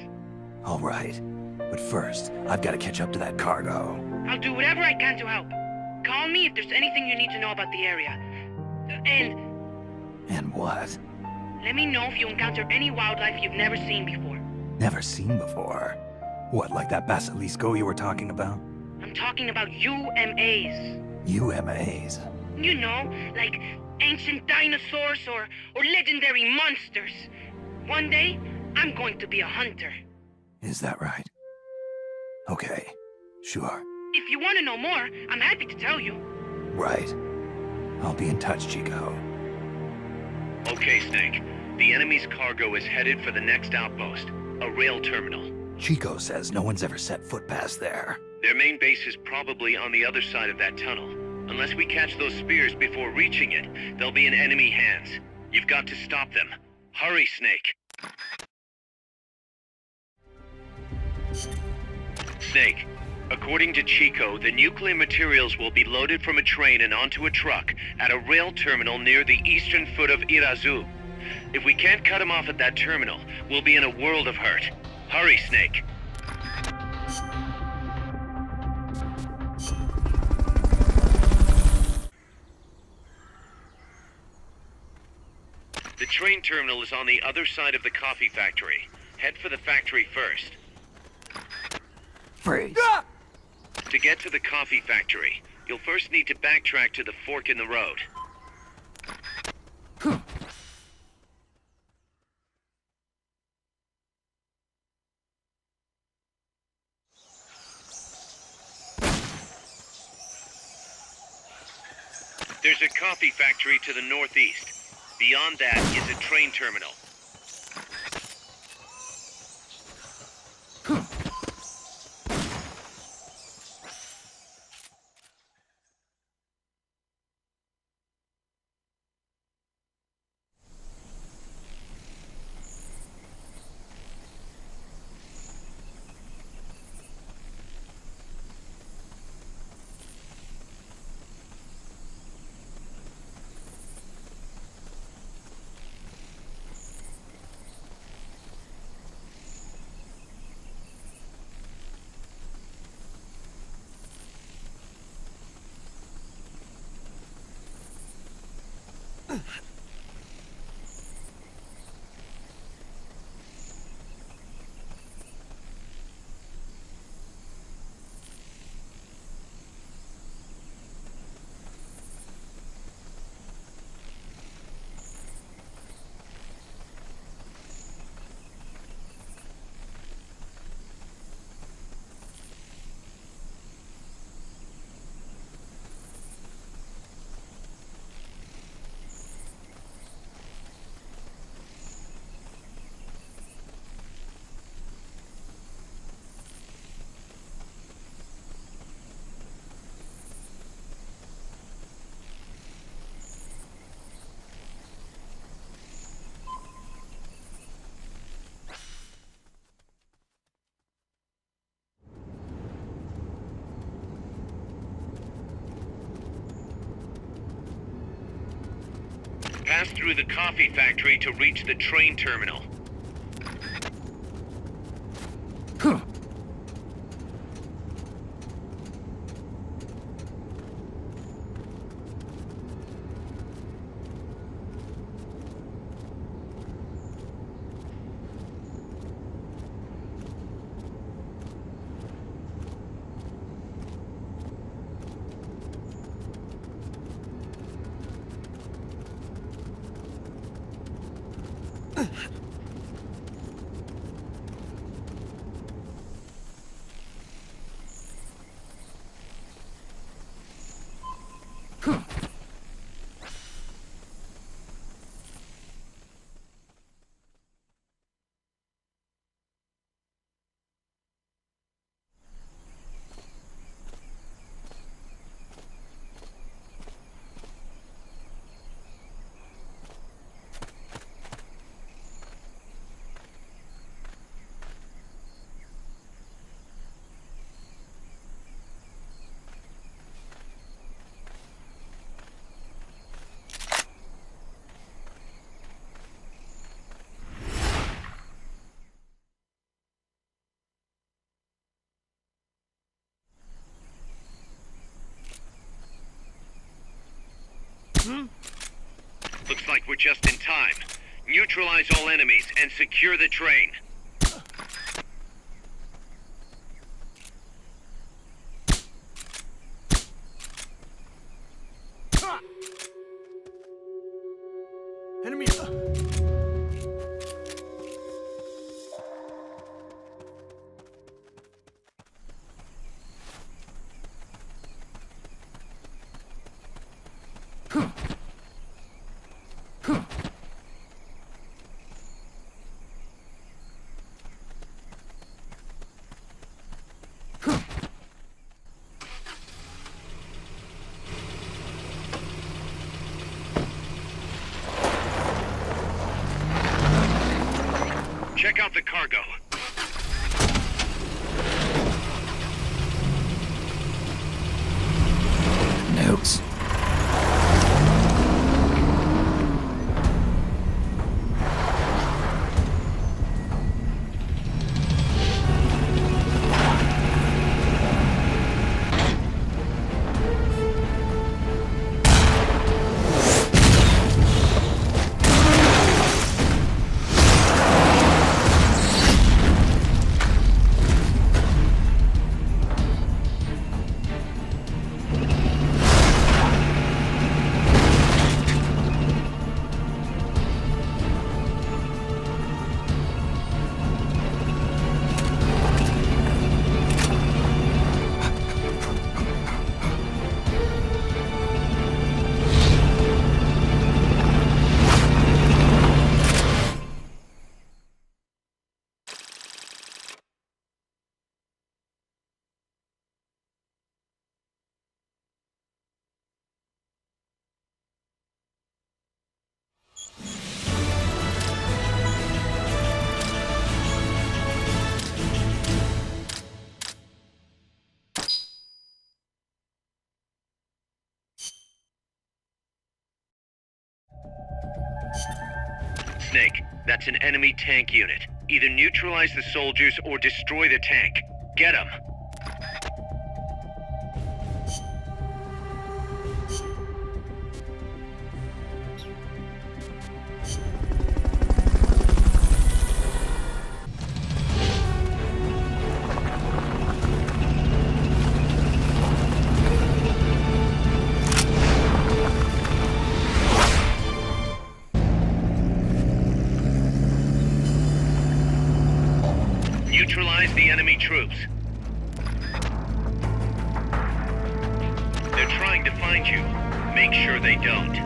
All right. But first, I've got to catch up to that cargo. I'll do whatever I can to help. Call me if there's anything you need to know about the area. And what? Let me know if you encounter any wildlife you've never seen before. Never seen before? What, like that basilisco you were talking about? I'm talking about UMAs. UMAs? You know, like ancient dinosaurs or legendary monsters. One day, I'm going to be a hunter. Is that right? Okay, sure. If you want to know more, I'm happy to tell you. Right. I'll be in touch, Chico. Okay, Snake. The enemy's cargo is headed for the next outpost, a rail terminal. Chico says no one's ever set foot past there. Their main base is probably on the other side of that tunnel. Unless we catch those spears before reaching it, they'll be in enemy hands. You've got to stop them. Hurry, Snake. Snake, according to Chico, the nuclear materials will be loaded from a train and onto a truck at a rail terminal near the eastern foot of Irazu. If we can't cut him off at that terminal, we'll be in a world of hurt. Hurry, Snake. The train terminal is on the other side of the coffee factory. Head for the factory first. Freeze. To get to the coffee factory, you'll first need to backtrack to the fork in the road. There's a coffee factory to the northeast. Beyond that is a train terminal. Pass through the coffee factory to reach the train terminal. Looks like we're just in time. Neutralize all enemies and secure the train. Enemy! Check out the cargo. Notes. Snake, that's an enemy tank unit. Either neutralize the soldiers or destroy the tank. Get them. Neutralize the enemy troops. They're trying to find you. Make sure they don't.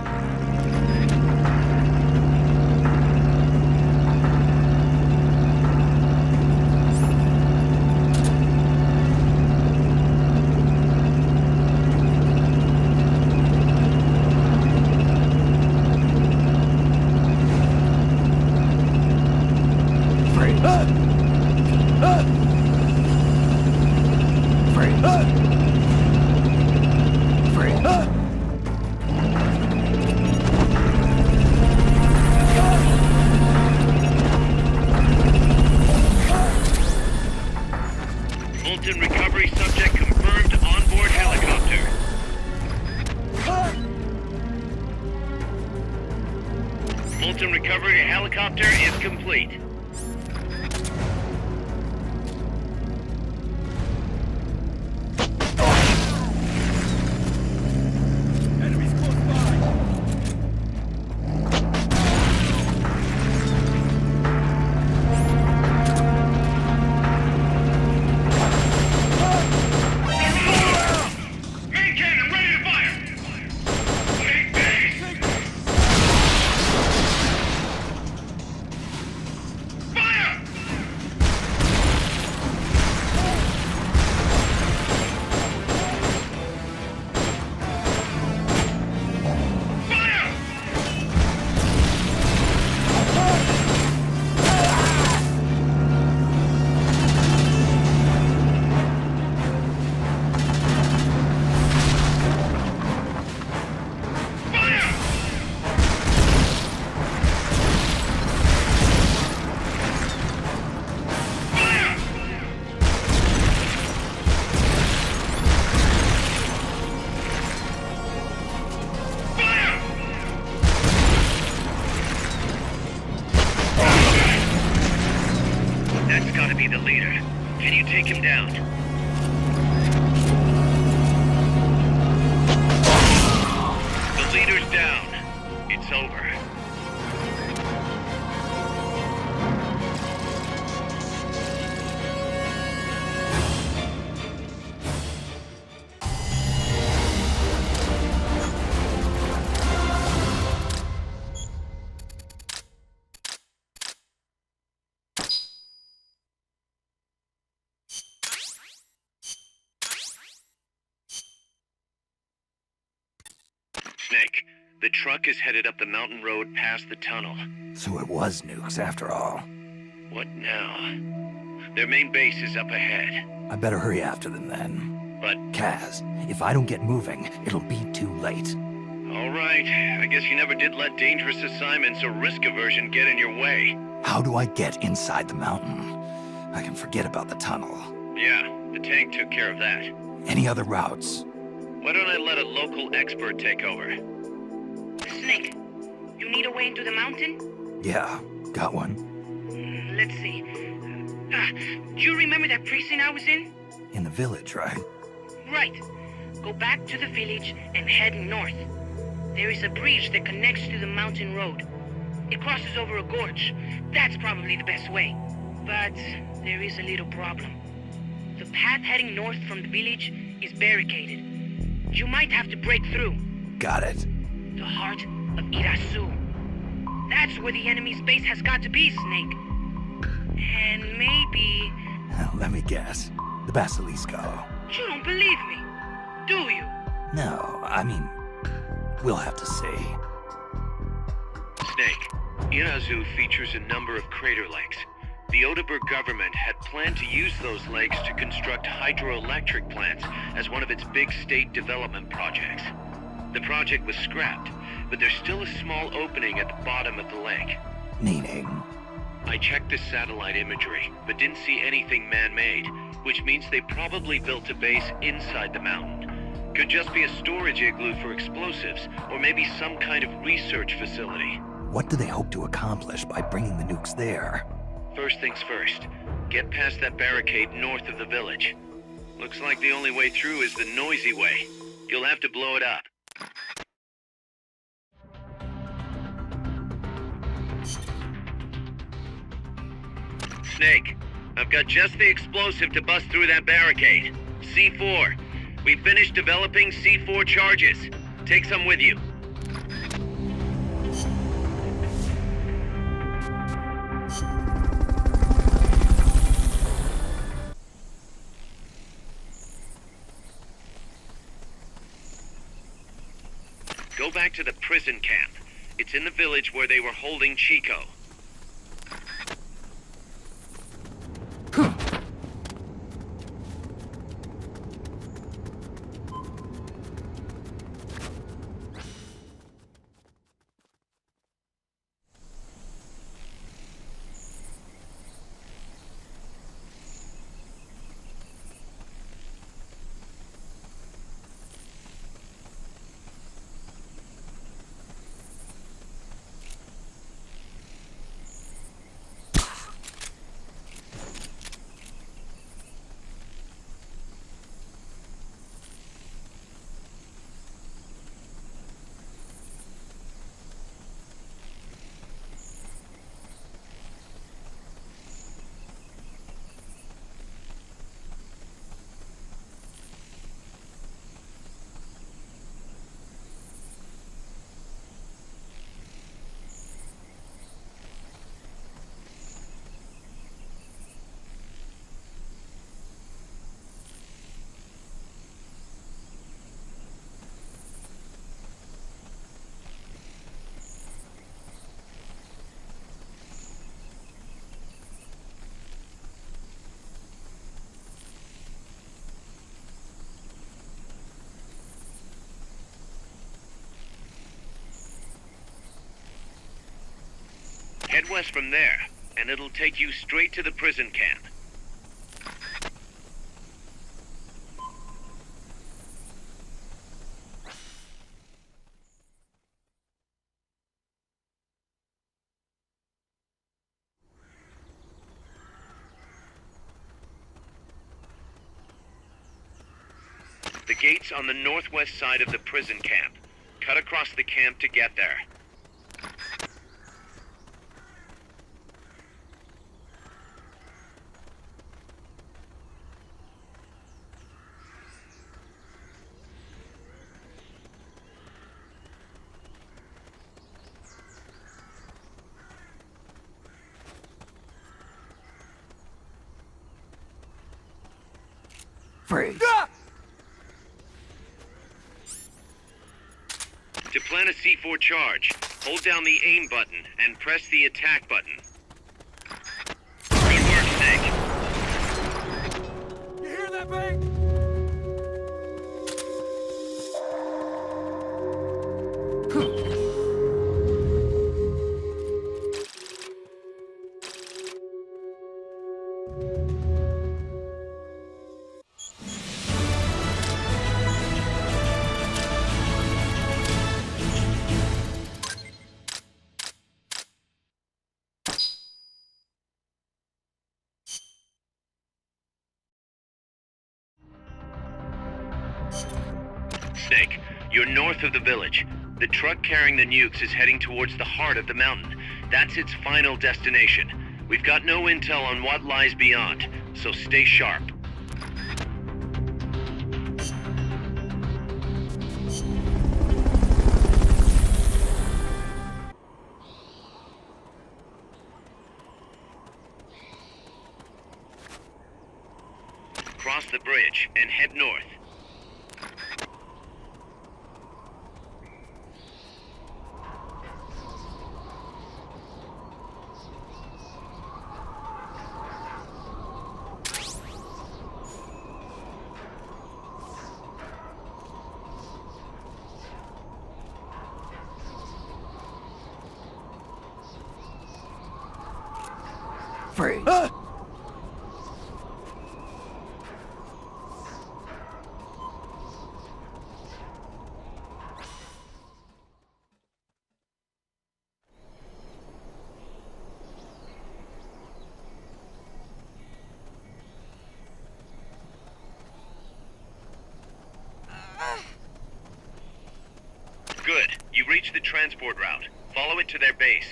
Fulton recovery subject confirmed onboard helicopter. Fulton recovery helicopter is complete. Enemies close by! Main cannon ready to fire! Snake, the truck is headed up the mountain road past the tunnel. So it was nukes after all. What now? Their main base is up ahead. I better hurry after them then. But... Kaz, if I don't get moving, it'll be too late. All right. I guess you never did let dangerous assignments or risk aversion get in your way. How do I get inside the mountain? I can forget about the tunnel. Yeah, the tank took care of that. Any other routes? Why don't I let a local expert take over? Snake, you need a way into the mountain? Yeah, got one. Let's see. Do you remember that precinct I was in? In the village, right? Right. Go back to the village and head north. There is a bridge that connects to the mountain road. It crosses over a gorge. That's probably the best way. But there is a little problem. The path heading north from the village is barricaded. You might have to break through. Got it. The heart of Irazu. That's where the enemy's base has got to be, Snake. And maybe... Let me guess. The Basilisco. You don't believe me, do you? No, I mean, we'll have to see. Snake, Irazu features a number of crater lakes. The Odeberg government had planned to use those lakes to construct hydroelectric plants as one of its big state development projects. The project was scrapped, but there's still a small opening at the bottom of the lake. Meaning? I checked the satellite imagery, but didn't see anything man-made, which means they probably built a base inside the mountain. Could just be a storage igloo for explosives, or maybe some kind of research facility. What do they hope to accomplish by bringing the nukes there? First things first, get past that barricade north of the village. Looks like the only way through is the noisy way. You'll have to blow it up. Snake, I've got just the explosive to bust through that barricade. C4. We finished developing C4 charges. Take some with you. Go back to the prison camp. It's in the village where they were holding Chico. Head west from there, and it'll take you straight to the prison camp. The gate's on the northwest side of the prison camp. Cut across the camp to get there. Freeze. To plant a C4 charge, hold down the aim button and press the attack button. Good work, Snake. You hear that bang? Snake, you're north of the village. The truck carrying the nukes is heading towards the heart of the mountain. That's its final destination. We've got no intel on what lies beyond, so stay sharp. Cross the bridge and head north. Freeze. Good. You reached the transport route. Follow it to their base.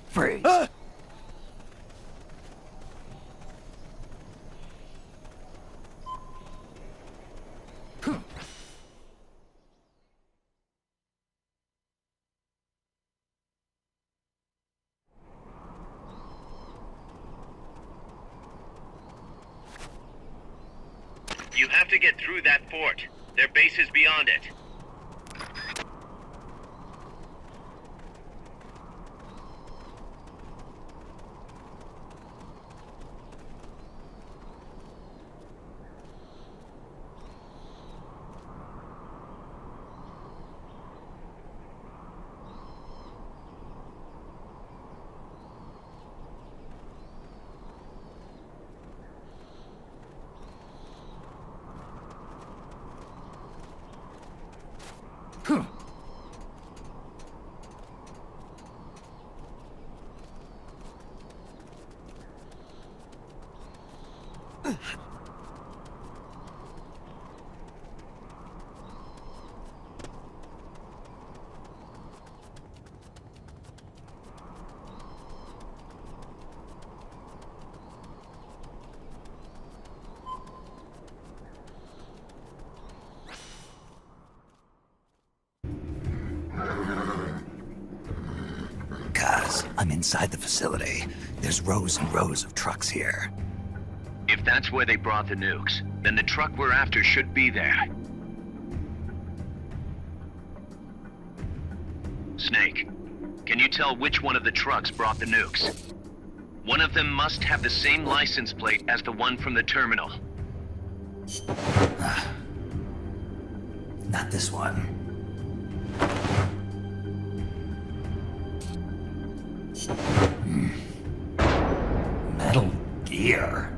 Freeze. You have to get through that fort. Their base is beyond it. Kaz, I'm inside the facility. There's rows and rows of trucks here. If that's where they brought the nukes, then the truck we're after should be there. Snake, can you tell which one of the trucks brought the nukes? One of them must have the same license plate as the one from the terminal. Not this one. Metal Gear.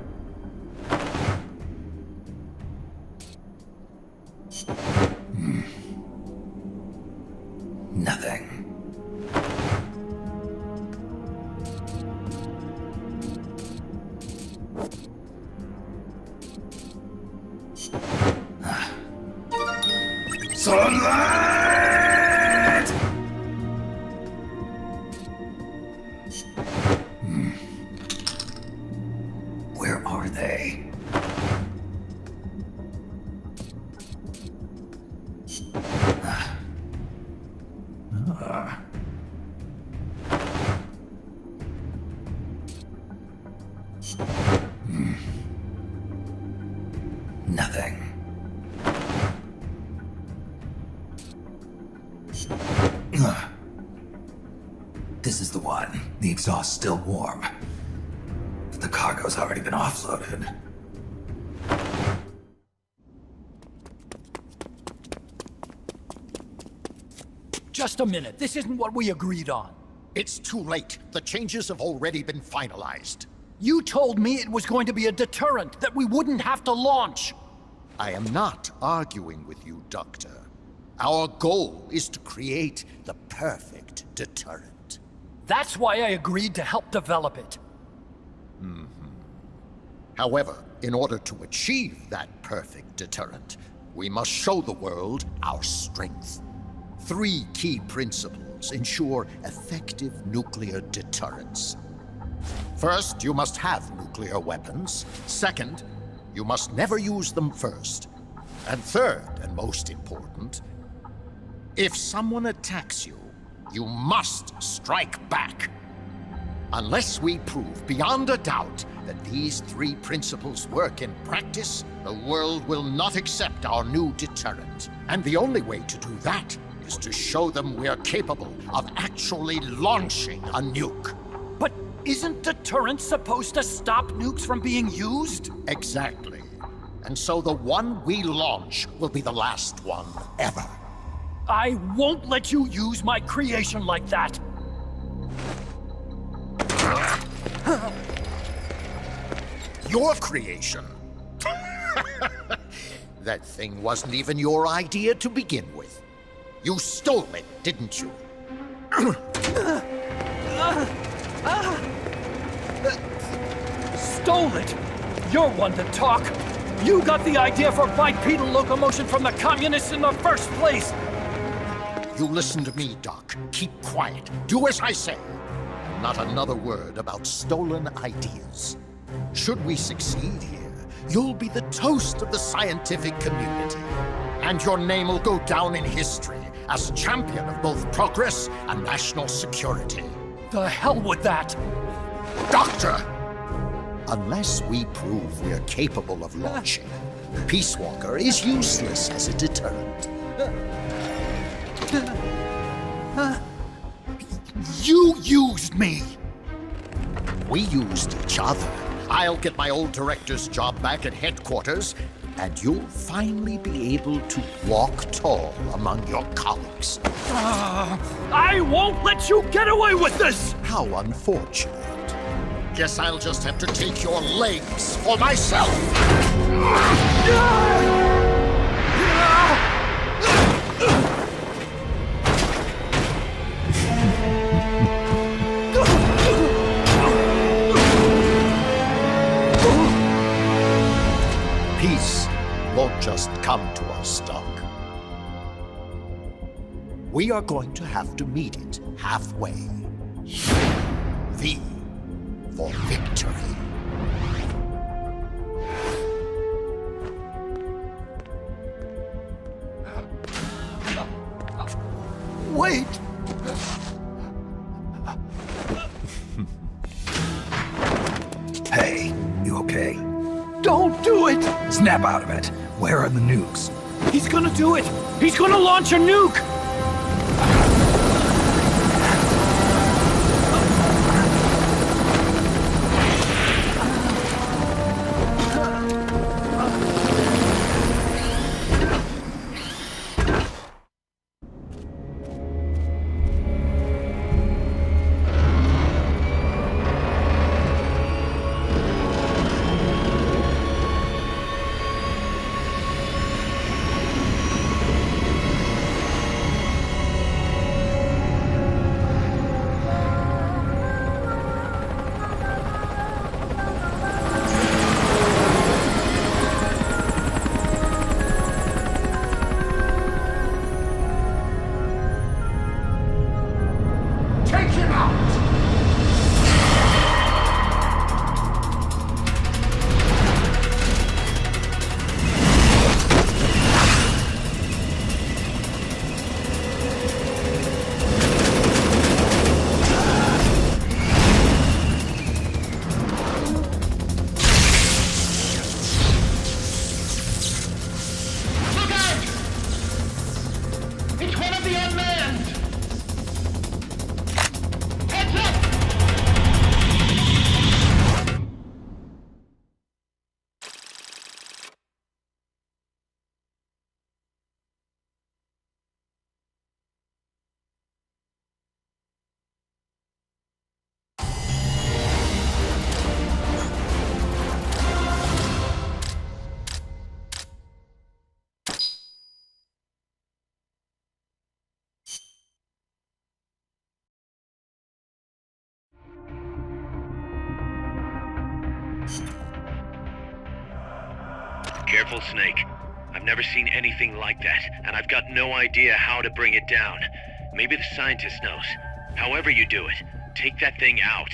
Nothing. Sunlight! Where are they? Nothing. This is the one. The exhaust's still warm. But the cargo's already been offloaded. Just a minute. This isn't what we agreed on. It's too late. The changes have already been finalized. You told me it was going to be a deterrent, that we wouldn't have to launch. I am not arguing with you, Doctor. Our goal is to create the perfect deterrent. That's why I agreed to help develop it. However, in order to achieve that perfect deterrent, we must show the world our strength. 3 key principles ensure effective nuclear deterrence. First, you must have nuclear weapons. Second, you must never use them first. And third, and most important, if someone attacks you, you must strike back. Unless we prove beyond a doubt that these 3 principles work in practice, the world will not accept our new deterrent. And the only way to do that is to show them we're capable of actually launching a nuke. But isn't deterrence supposed to stop nukes from being used? Exactly. And so the one we launch will be the last one ever. I won't let you use my creation like that! Your creation? That thing wasn't even your idea to begin with. You stole it, didn't you? Stole it? You're one to talk. You got the idea for bipedal locomotion from the communists in the first place. You listen to me, Doc. Keep quiet. Do as I say. And not another word about stolen ideas. Should we succeed here, you'll be the toast of the scientific community. And your name will go down in history as champion of both progress and national security. The hell with that! Doctor! Unless we prove we're capable of launching, Peace Walker is useless as a deterrent. You used me! We used each other. I'll get my old director's job back at headquarters, and you'll finally be able to walk tall among your colleagues. I won't let you get away with this! How unfortunate. Guess I'll just have to take your legs for myself. Peace won't just come to us, Doc. We are going to have to meet it halfway. V for victory. Wait! Hey, you okay? Don't do it! Snap out of it. Where are the nukes? He's gonna do it! He's gonna launch a nuke! Careful, Snake. I've never seen anything like that, and I've got no idea how to bring it down. Maybe the scientist knows. However you do it, take that thing out.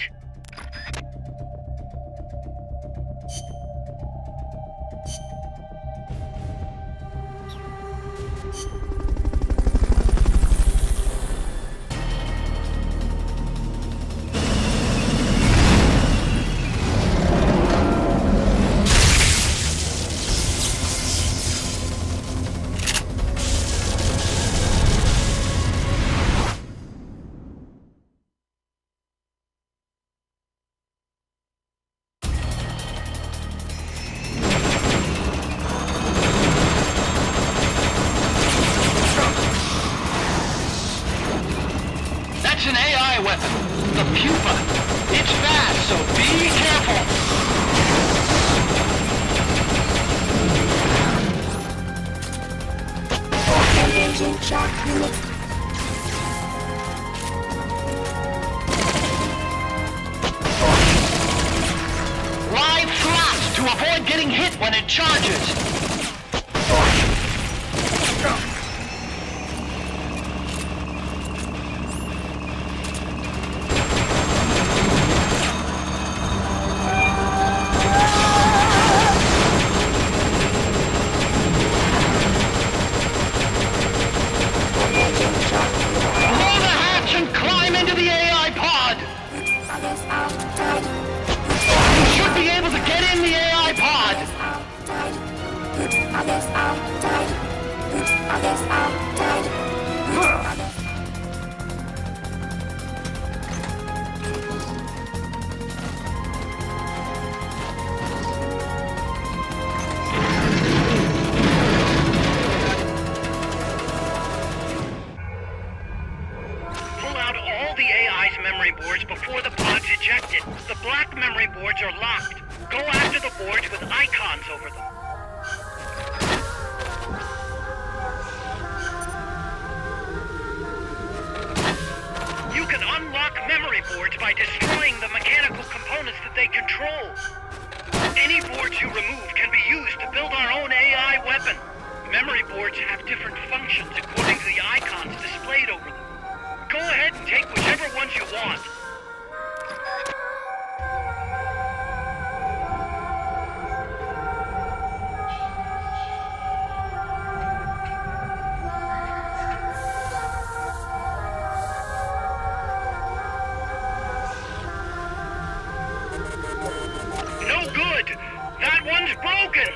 That's an AI weapon. The Pupa. It's fast, so be careful. Lie flat to avoid getting hit when it charges. Before the pod's ejected. The black memory boards are locked. Go after the boards with icons over them. You can unlock memory boards by destroying the mechanical components that they control. Any boards you remove can be used to build our own AI weapon. Memory boards have different functions according to the icons displayed over them. Go ahead and take whichever ones you want. No good! That one's broken!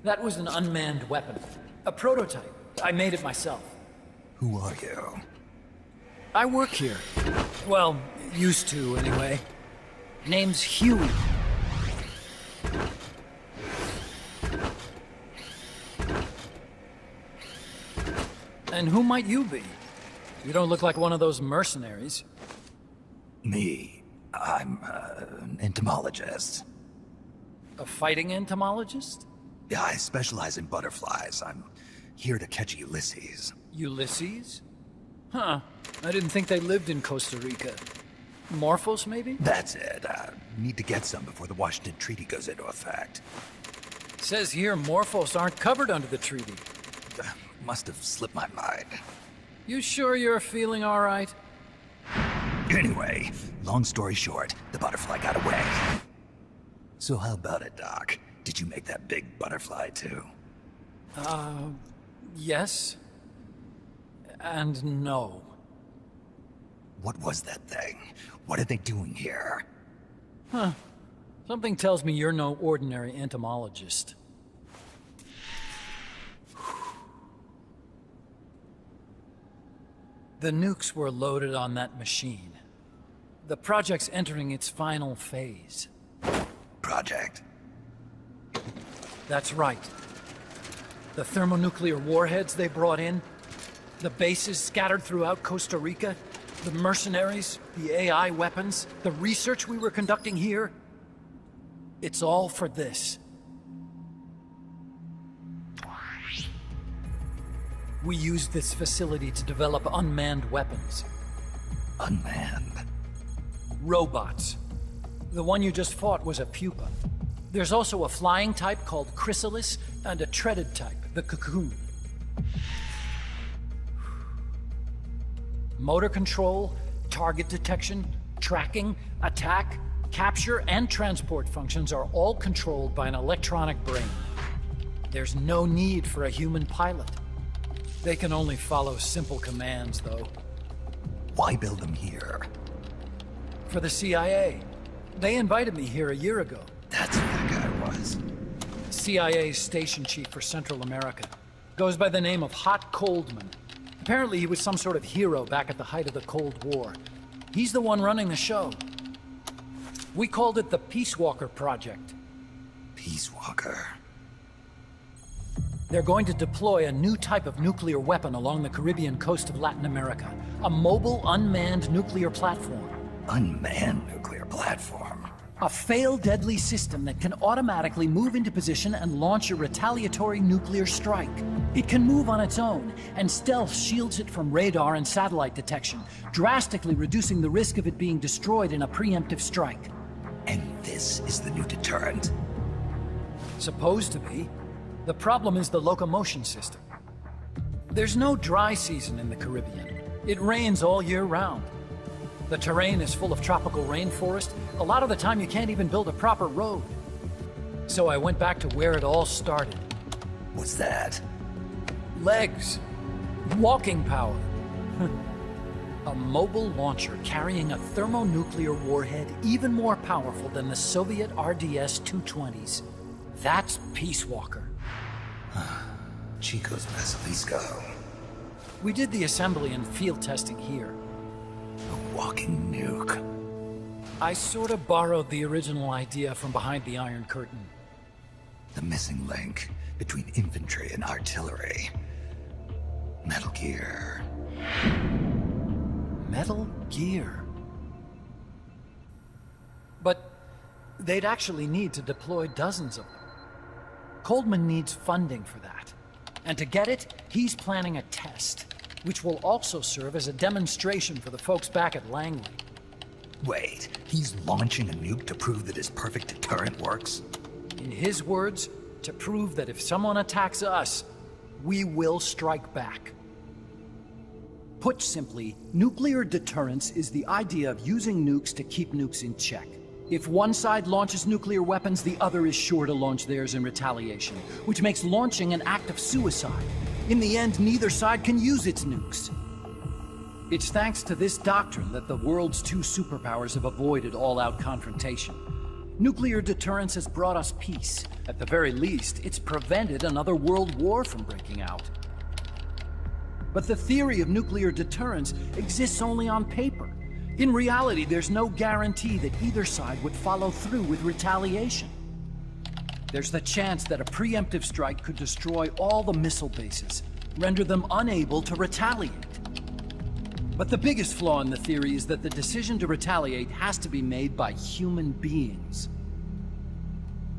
That was an unmanned weapon. A prototype. I made it myself. Who are you? I work here. Well, used to, anyway. Name's Huey. And who might you be? You don't look like one of those mercenaries. Me. I'm an entomologist. A fighting entomologist? Yeah, I specialize in butterflies. I'm here to catch Ulysses. Ulysses? Huh. I didn't think they lived in Costa Rica. Morphos, maybe? That's it. Need to get some before the Washington Treaty goes into effect. Says here Morphos aren't covered under the treaty. Must have slipped my mind. You sure you're feeling all right? Anyway, long story short, the butterfly got away. So how about it, Doc? Did you make that big butterfly too? Yes. And no. What was that thing? What are they doing here? Huh. Something tells me you're no ordinary entomologist. The nukes were loaded on that machine. The project's entering its final phase. project. That's right. The thermonuclear warheads they brought in, the bases scattered throughout Costa Rica, the mercenaries, the AI weapons, the research we were conducting here. It's all for this. We used this facility to develop unmanned weapons. Unmanned? Robots. The one you just fought was a pupa. There's also a flying type called Chrysalis and a treaded type, the Cocoon. Motor control, target detection, tracking, attack, capture, and transport functions are all controlled by an electronic brain. There's no need for a human pilot. They can only follow simple commands, though. Why build them here? For the CIA. They invited me here a year ago. That's who that guy was. CIA's station chief for Central America. Goes by the name of Hot Coldman. Apparently he was some sort of hero back at the height of the Cold War. He's the one running the show. We called it the Peace Walker Project. Peace Walker? They're going to deploy a new type of nuclear weapon along the Caribbean coast of Latin America. A mobile, unmanned nuclear platform. Unmanned nuclear platform? A fail-deadly system that can automatically move into position and launch a retaliatory nuclear strike. It can move on its own, and stealth shields it from radar and satellite detection, drastically reducing the risk of it being destroyed in a preemptive strike. And this is the new deterrent? Supposed to be. The problem is the locomotion system. There's no dry season in the Caribbean. It rains all year round. The terrain is full of tropical rainforest. A lot of the time you can't even build a proper road. So I went back to where it all started. What's that? Legs. Walking power. A mobile launcher carrying a thermonuclear warhead even more powerful than the Soviet RDS-220s. That's Peace Walker. Chico's Basilisco. We did the assembly and field testing here. A walking nuke. I sort of borrowed the original idea from behind the Iron Curtain. The missing link between infantry and artillery. Metal Gear. Metal Gear. But they'd actually need to deploy dozens of them. Coldman needs funding for that. And to get it, he's planning a test, which will also serve as a demonstration for the folks back at Langley. Wait, he's launching a nuke to prove that his perfect deterrent works? In his words, to prove that if someone attacks us, we will strike back. Put simply, nuclear deterrence is the idea of using nukes to keep nukes in check. If one side launches nuclear weapons, the other is sure to launch theirs in retaliation, which makes launching an act of suicide. In the end, neither side can use its nukes. It's thanks to this doctrine that the world's two superpowers have avoided all-out confrontation. Nuclear deterrence has brought us peace. At the very least, it's prevented another world war from breaking out. But the theory of nuclear deterrence exists only on paper. In reality, there's no guarantee that either side would follow through with retaliation. There's the chance that a preemptive strike could destroy all the missile bases, render them unable to retaliate. But the biggest flaw in the theory is that the decision to retaliate has to be made by human beings.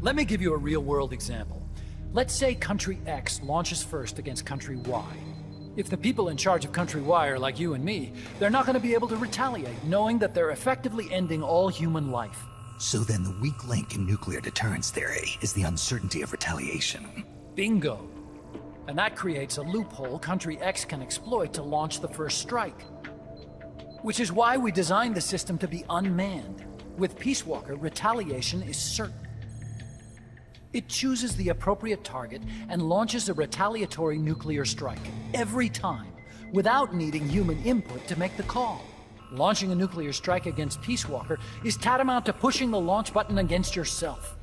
Let me give you a real-world example. Let's say Country X launches first against Country Y. If the people in charge of Country Y are like you and me, they're not going to be able to retaliate, knowing that they're effectively ending all human life. So then the weak link in nuclear deterrence theory is the uncertainty of retaliation. Bingo. And that creates a loophole Country X can exploit to launch the first strike. Which is why we designed the system to be unmanned. With Peace Walker, retaliation is certain. It chooses the appropriate target and launches a retaliatory nuclear strike every time, without needing human input to make the call. Launching a nuclear strike against Peace Walker is tantamount to pushing the launch button against yourself.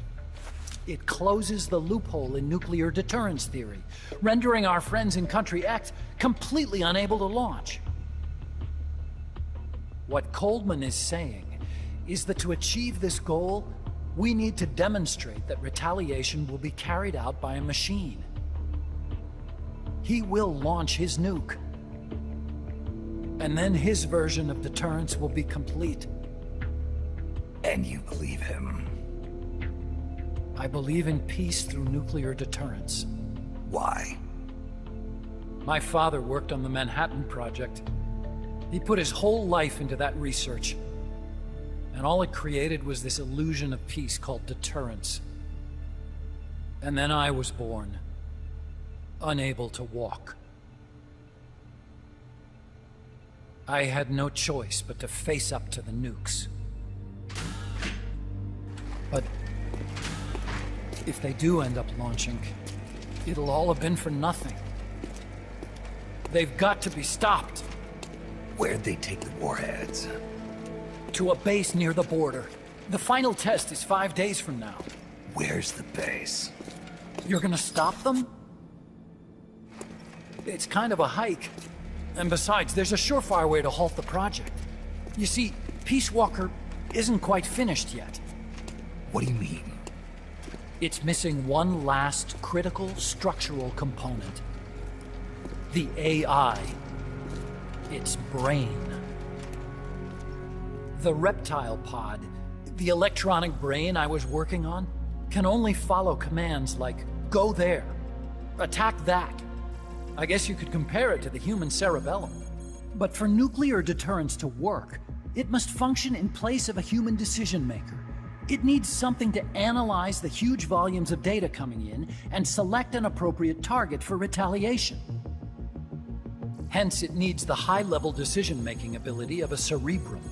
It closes the loophole in nuclear deterrence theory, rendering our friends in Country X completely unable to launch. What Coldman is saying is that to achieve this goal, We need to demonstrate that retaliation will be carried out by a machine. He will launch his nuke. And then his version of deterrence will be complete. And you believe him? I believe in peace through nuclear deterrence. Why? My father worked on the Manhattan Project. He put his whole life into that research. And all it created was this illusion of peace called deterrence. And then I was born, unable to walk. I had no choice but to face up to the nukes. But if they do end up launching, it'll all have been for nothing. They've got to be stopped. Where'd they take the warheads? To a base near the border. The final test is 5 days from now. Where's the base? You're gonna stop them? It's kind of a hike. And besides, there's a surefire way to halt the project. You see, Peace Walker isn't quite finished yet. What do you mean? It's missing one last critical structural component. The AI. Its brain. The reptile pod, the electronic brain I was working on, can only follow commands like, go there, attack that. I guess you could compare it to the human cerebellum. But for nuclear deterrence to work, it must function in place of a human decision maker. It needs something to analyze the huge volumes of data coming in and select an appropriate target for retaliation. Hence, it needs the high-level decision-making ability of a cerebrum.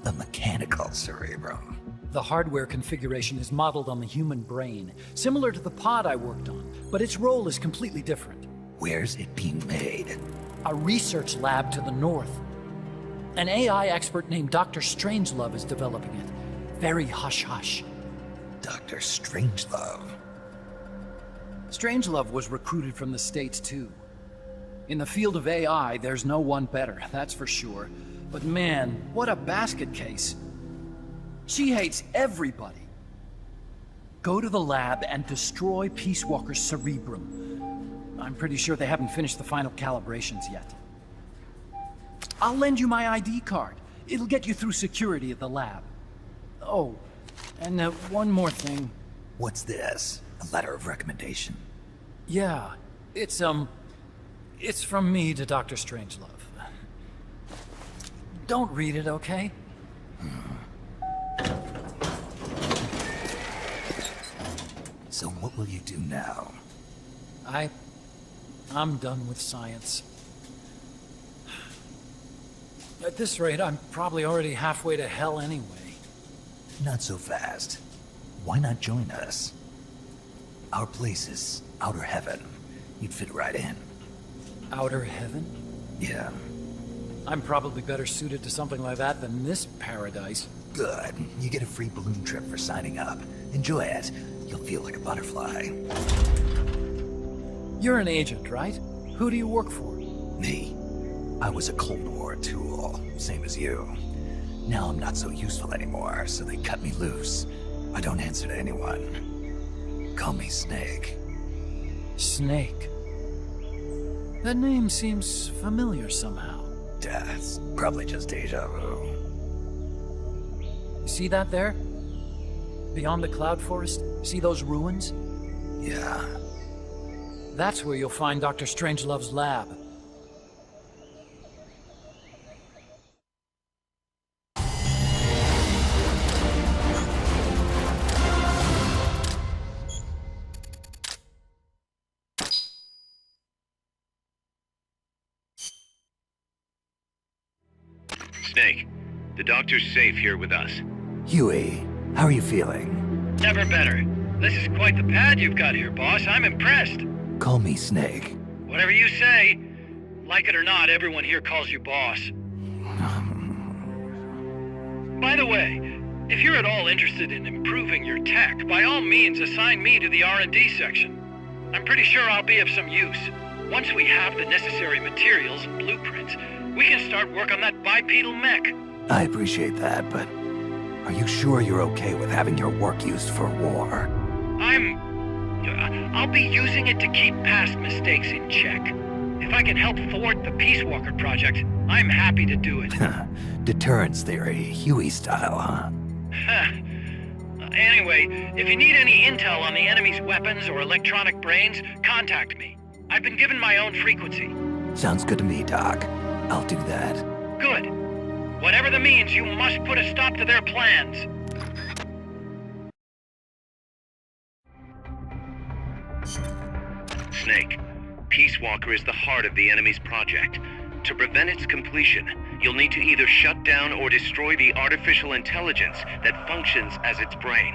A mechanical cerebrum. The hardware configuration is modeled on the human brain, similar to the pod I worked on, but its role is completely different. Where's it being made? A research lab to the north. An AI expert named Dr. Strangelove is developing it. Very hush-hush. Dr. Strangelove? Strangelove was recruited from the States, too. In the field of AI, there's no one better, that's for sure. But man, what a basket case. She hates everybody. Go to the lab and destroy Peace Walker's cerebrum. I'm pretty sure they haven't finished the final calibrations yet. I'll lend you my ID card. It'll get you through security at the lab. Oh, and one more thing. What's this? A letter of recommendation? Yeah, it's from me to Dr. Strangelove. Don't read it, okay? So what will you do now? I'm done with science. At this rate, I'm probably already halfway to hell anyway. Not so fast. Why not join us? Our place is outer heaven. You'd fit right in. Outer heaven? Yeah. I'm probably better suited to something like that than this paradise. Good. You get a free balloon trip for signing up. Enjoy it. You'll feel like a butterfly. You're an agent, right? Who do you work for? Me. I was a Cold War tool, same as you. Now I'm not so useful anymore, so they cut me loose. I don't answer to anyone. Call me Snake. Snake? That name seems familiar somehow. It's probably just deja vu. You see that there? Beyond the cloud forest? See those ruins? Yeah. That's where you'll find Dr. Strangelove's lab. Snake, the doctor's safe here with us. Huey, how are you feeling? Never better. This is quite the pad you've got here, boss. I'm impressed. Call me Snake. Whatever you say. Like it or not, everyone here calls you boss. By the way, if you're at all interested in improving your tech, by all means assign me to the R&D section. I'm pretty sure I'll be of some use. Once we have the necessary materials and blueprints, we can start work on that bipedal mech. I appreciate that, but Are you sure you're okay with having your work used for war? I'll be using it to keep past mistakes in check. If I can help thwart the Peace Walker project, I'm happy to do it. Deterrence theory, Huey style, huh? Anyway, if you need any intel on the enemy's weapons or electronic brains, contact me. I've been given my own frequency. Sounds good to me, Doc. I'll do that. Good. Whatever the means, you must put a stop to their plans. Snake, Peace Walker is the heart of the enemy's project. To prevent its completion, you'll need to either shut down or destroy the artificial intelligence that functions as its brain.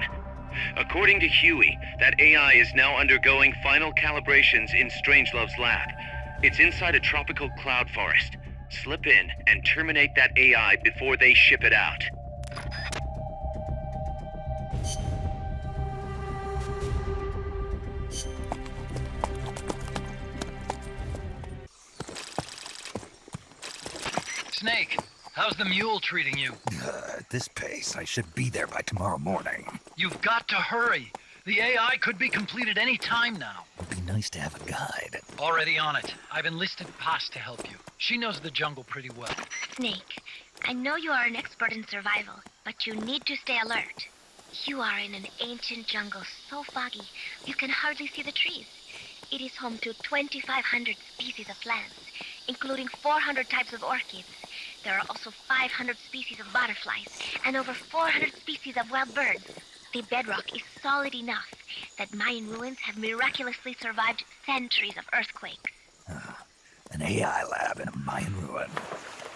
According to Huey, that AI is now undergoing final calibrations in Strangelove's lab. It's inside a tropical cloud forest. Slip in and terminate that AI before they ship it out. Snake, how's the mule treating you? At this pace, I should be there by tomorrow morning. You've got to hurry. The AI could be completed any time now. It'd be nice to have a guide. Already on it. I've enlisted Paz to help you. She knows the jungle pretty well. Snake, I know you are an expert in survival, but you need to stay alert. You are in an ancient jungle so foggy, you can hardly see the trees. It is home to 2,500 species of plants, including 400 types of orchids. There are also 500 species of butterflies and over 400 species of wild birds. The bedrock is solid enough that Mayan ruins have miraculously survived centuries of earthquakes. An AI lab in a Mayan ruin.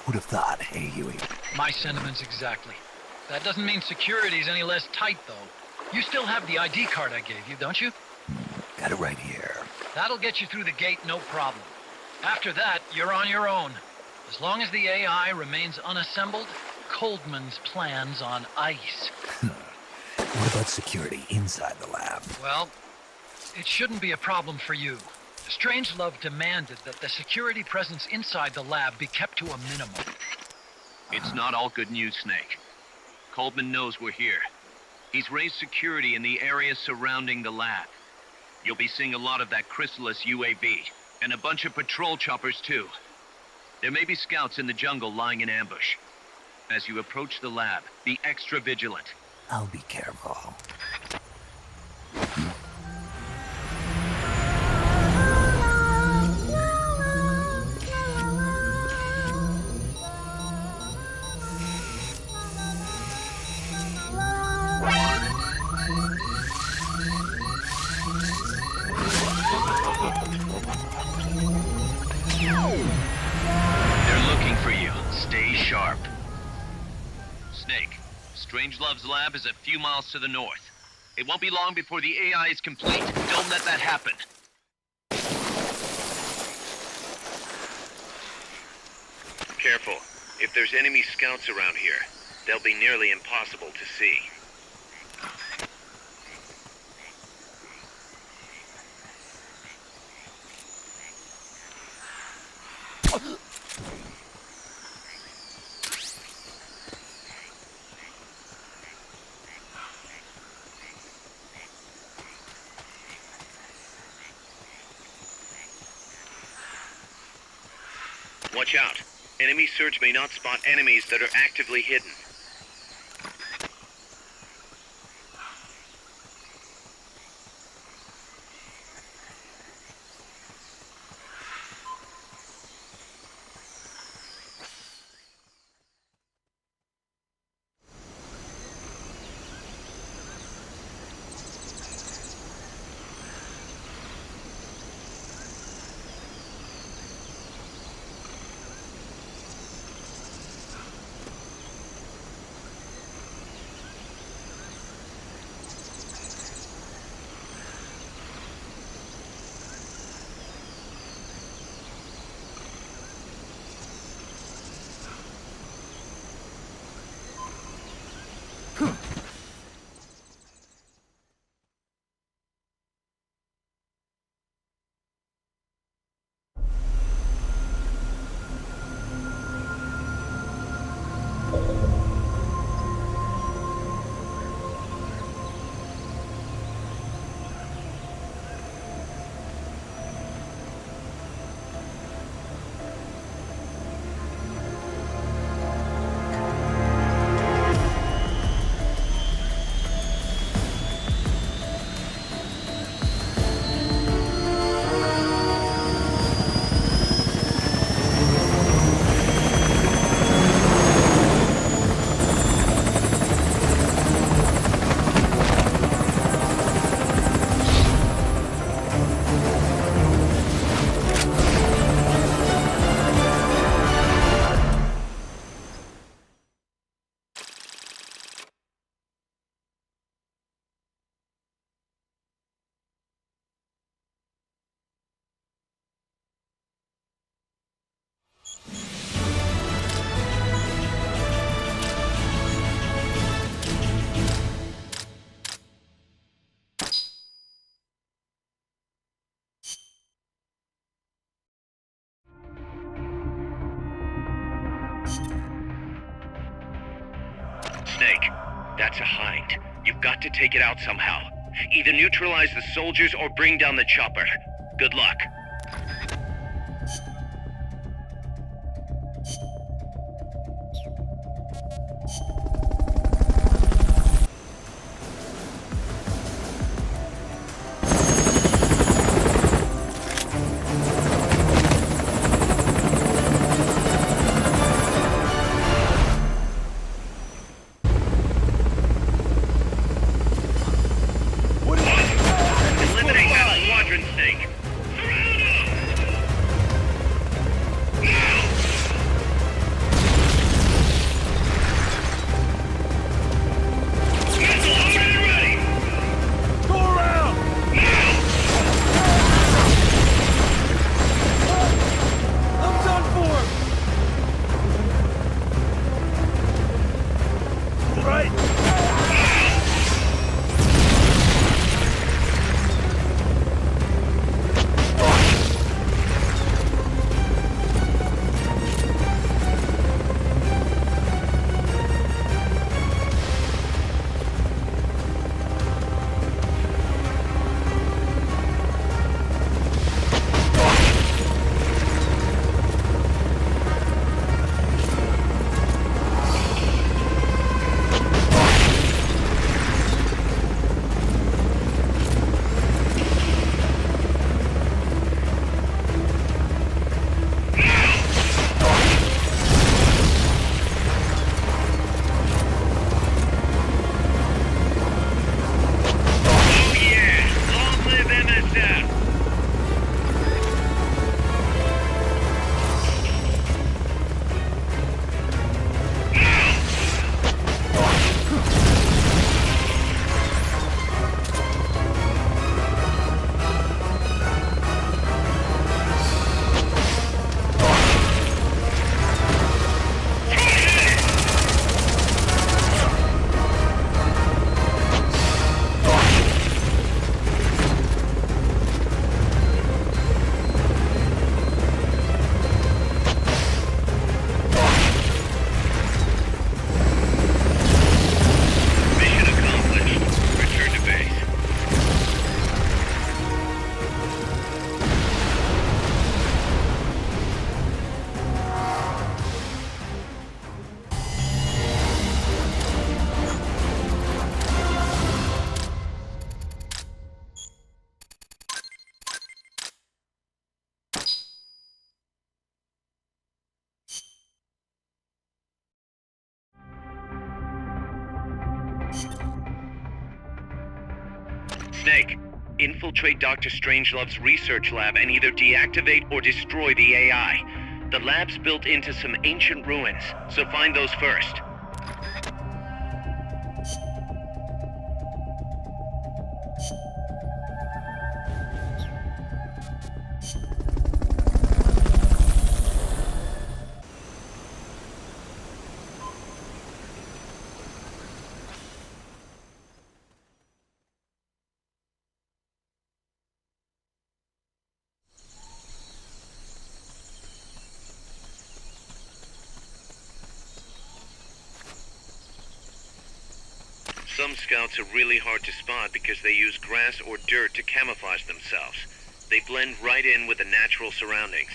Who'd have thought, hey, Huey? My sentiments exactly. That doesn't mean security's any less tight, though. You still have the ID card I gave you, don't you? Got it right here. That'll get you through the gate, no problem. After that, you're on your own. As long as the AI remains unassembled, Coldman's plan's on ice. What about security inside the lab? Well, it shouldn't be a problem for you. Strangelove demanded that the security presence inside the lab be kept to a minimum. It's not all good news, Snake. Coldman knows we're here. He's raised security in the area surrounding the lab. You'll be seeing a lot of that Chrysalis UAV, and a bunch of patrol choppers too. There may be scouts in the jungle lying in ambush. As you approach the lab, be extra vigilant. I'll be careful. They're looking for you. Stay sharp. Snake, Strangelove's lab is a few miles to the north. It won't be long before the AI is complete. Don't let that happen. Careful. If there's enemy scouts around here, they'll be nearly impossible to see. Watch out. Enemy search may not spot enemies that are actively hidden. That's a Hind. You've got to take it out somehow. Either neutralize the soldiers or bring down the chopper. Good luck. Eliminate that squadron, Snake. Snake, infiltrate Dr. Strangelove's research lab and either deactivate or destroy the AI. The lab's built into some ancient ruins, so find those first. Some scouts are really hard to spot because they use grass or dirt to camouflage themselves. They blend right in with the natural surroundings.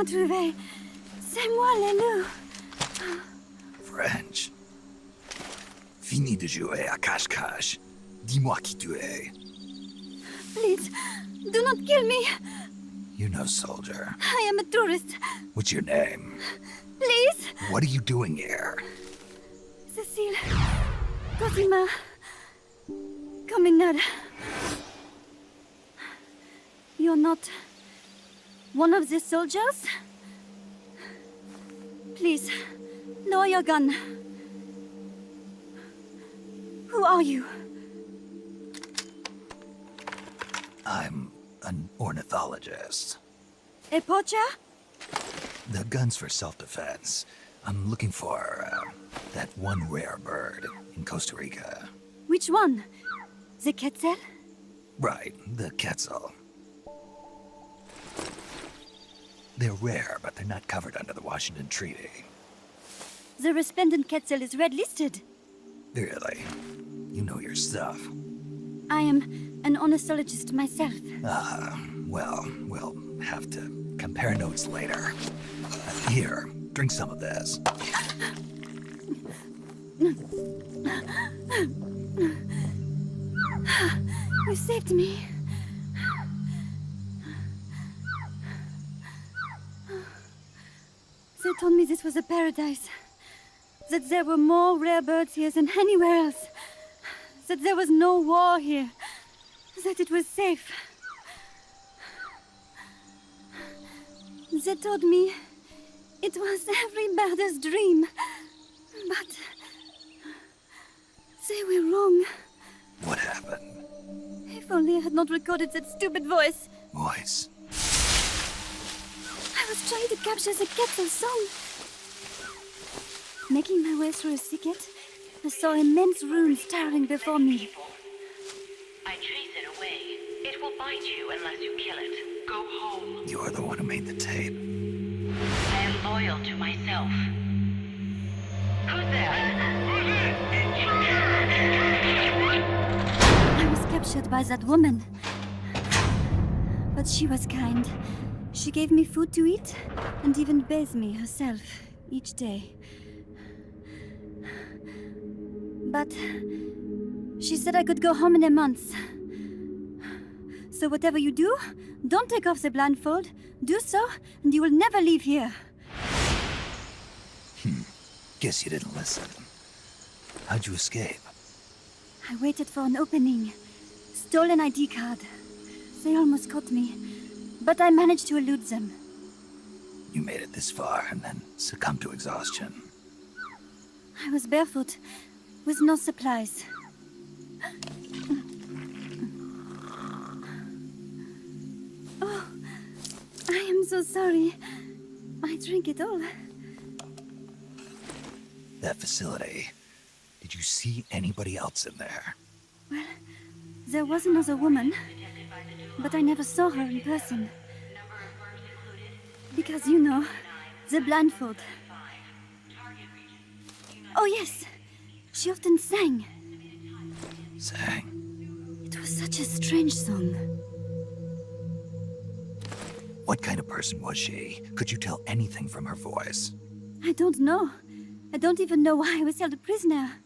enfin trouvé. C'est moi, le loup. French. Fini de jouer à cache-cache. Dis-moi qui tu es. Please, do not kill me. You know, soldier. I am a tourist. What's your name? Please. What are you doing here? Cecile. Cosima. Caminada. You're not one of the soldiers? Please, lower your gun. Who are you? I'm an ornithologist. A poacher? The gun's for self-defense. I'm looking for that one rare bird in Costa Rica. Which one? The quetzal? Right, the quetzal. They're rare, but they're not covered under the Washington Treaty. The resplendent quetzal is red-listed. Really? You know your stuff. I am an ornithologist myself. Well, we'll have to compare notes later. Here, drink some of this. You saved me. They told me this was a paradise. That there were more rare birds here than anywhere else. That there was no war here. That it was safe. They told me it was every birder's dream. But they were wrong. What happened? If only I had not recorded that stupid voice. Voice? I was trying to capture the quetzal song. Making my way through a thicket, I saw immense runes towering before me. I chase it away. It will bite you unless you kill it. Go home. You're the one who made the tape. I am loyal to myself. Who's there? I was captured by that woman. But she was kind. She gave me food to eat, and even bathed me herself each day. But she said I could go home in a month. So whatever you do, don't take off the blindfold. Do so, and you will never leave here. Guess you didn't listen. How'd you escape? I waited for an opening. Stole an ID card. They almost caught me, but I managed to elude them. You made it this far and then succumbed to exhaustion. I was barefoot, with no supplies. Oh, I am so sorry. I drank it all. That facility. Did you see anybody else in there? Well, there was another woman, but I never saw her in person. Because, you know, the blindfold. Oh, yes. She often sang. Sang? It was such a strange song. What kind of person was she? Could you tell anything from her voice? I don't know. I don't even know why I was held a prisoner.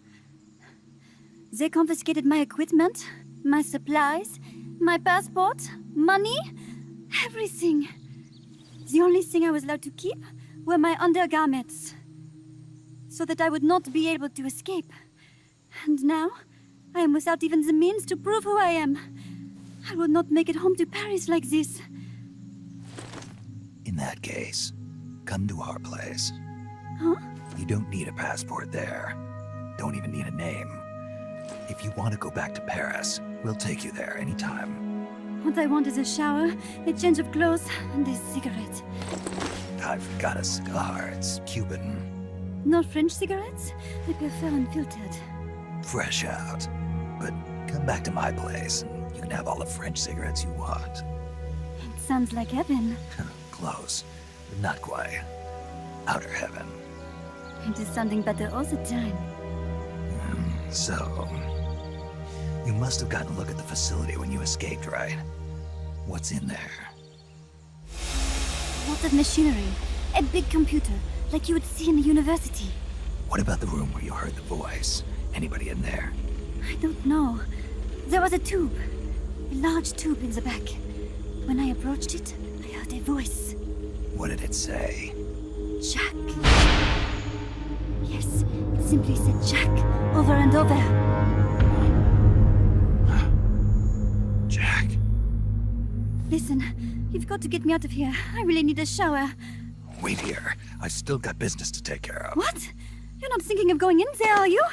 They confiscated my equipment, my supplies, my passport, money, everything. The only thing I was allowed to keep were my undergarments, so that I would not be able to escape. And now, I am without even the means to prove who I am. I will not make it home to Paris like this. In that case, come to our place. Huh? You don't need a passport there. Don't even need a name. If you want to go back to Paris, we'll take you there anytime. What I want is a shower, a change of clothes, and a cigarette. I've got a cigar. It's Cuban. No French cigarettes? I prefer unfiltered. Fresh out. But come back to my place, and you can have all the French cigarettes you want. It sounds like heaven. Close, but not quite. Outer heaven. It is sounding better all the time. So, you must have gotten a look at the facility when you escaped, right? What's in there? Lots of machinery. A big computer, like you would see in a university. What about the room where you heard the voice? Anybody in there? I don't know. There was a tube. A large tube in the back. When I approached it, I heard a voice. What did it say? Jack. Yes, it simply said Jack, over and over. Jack. Listen, you've got to get me out of here. I really need a shower. Wait here. I've still got business to take care of. What? You're not thinking of going in there, are you?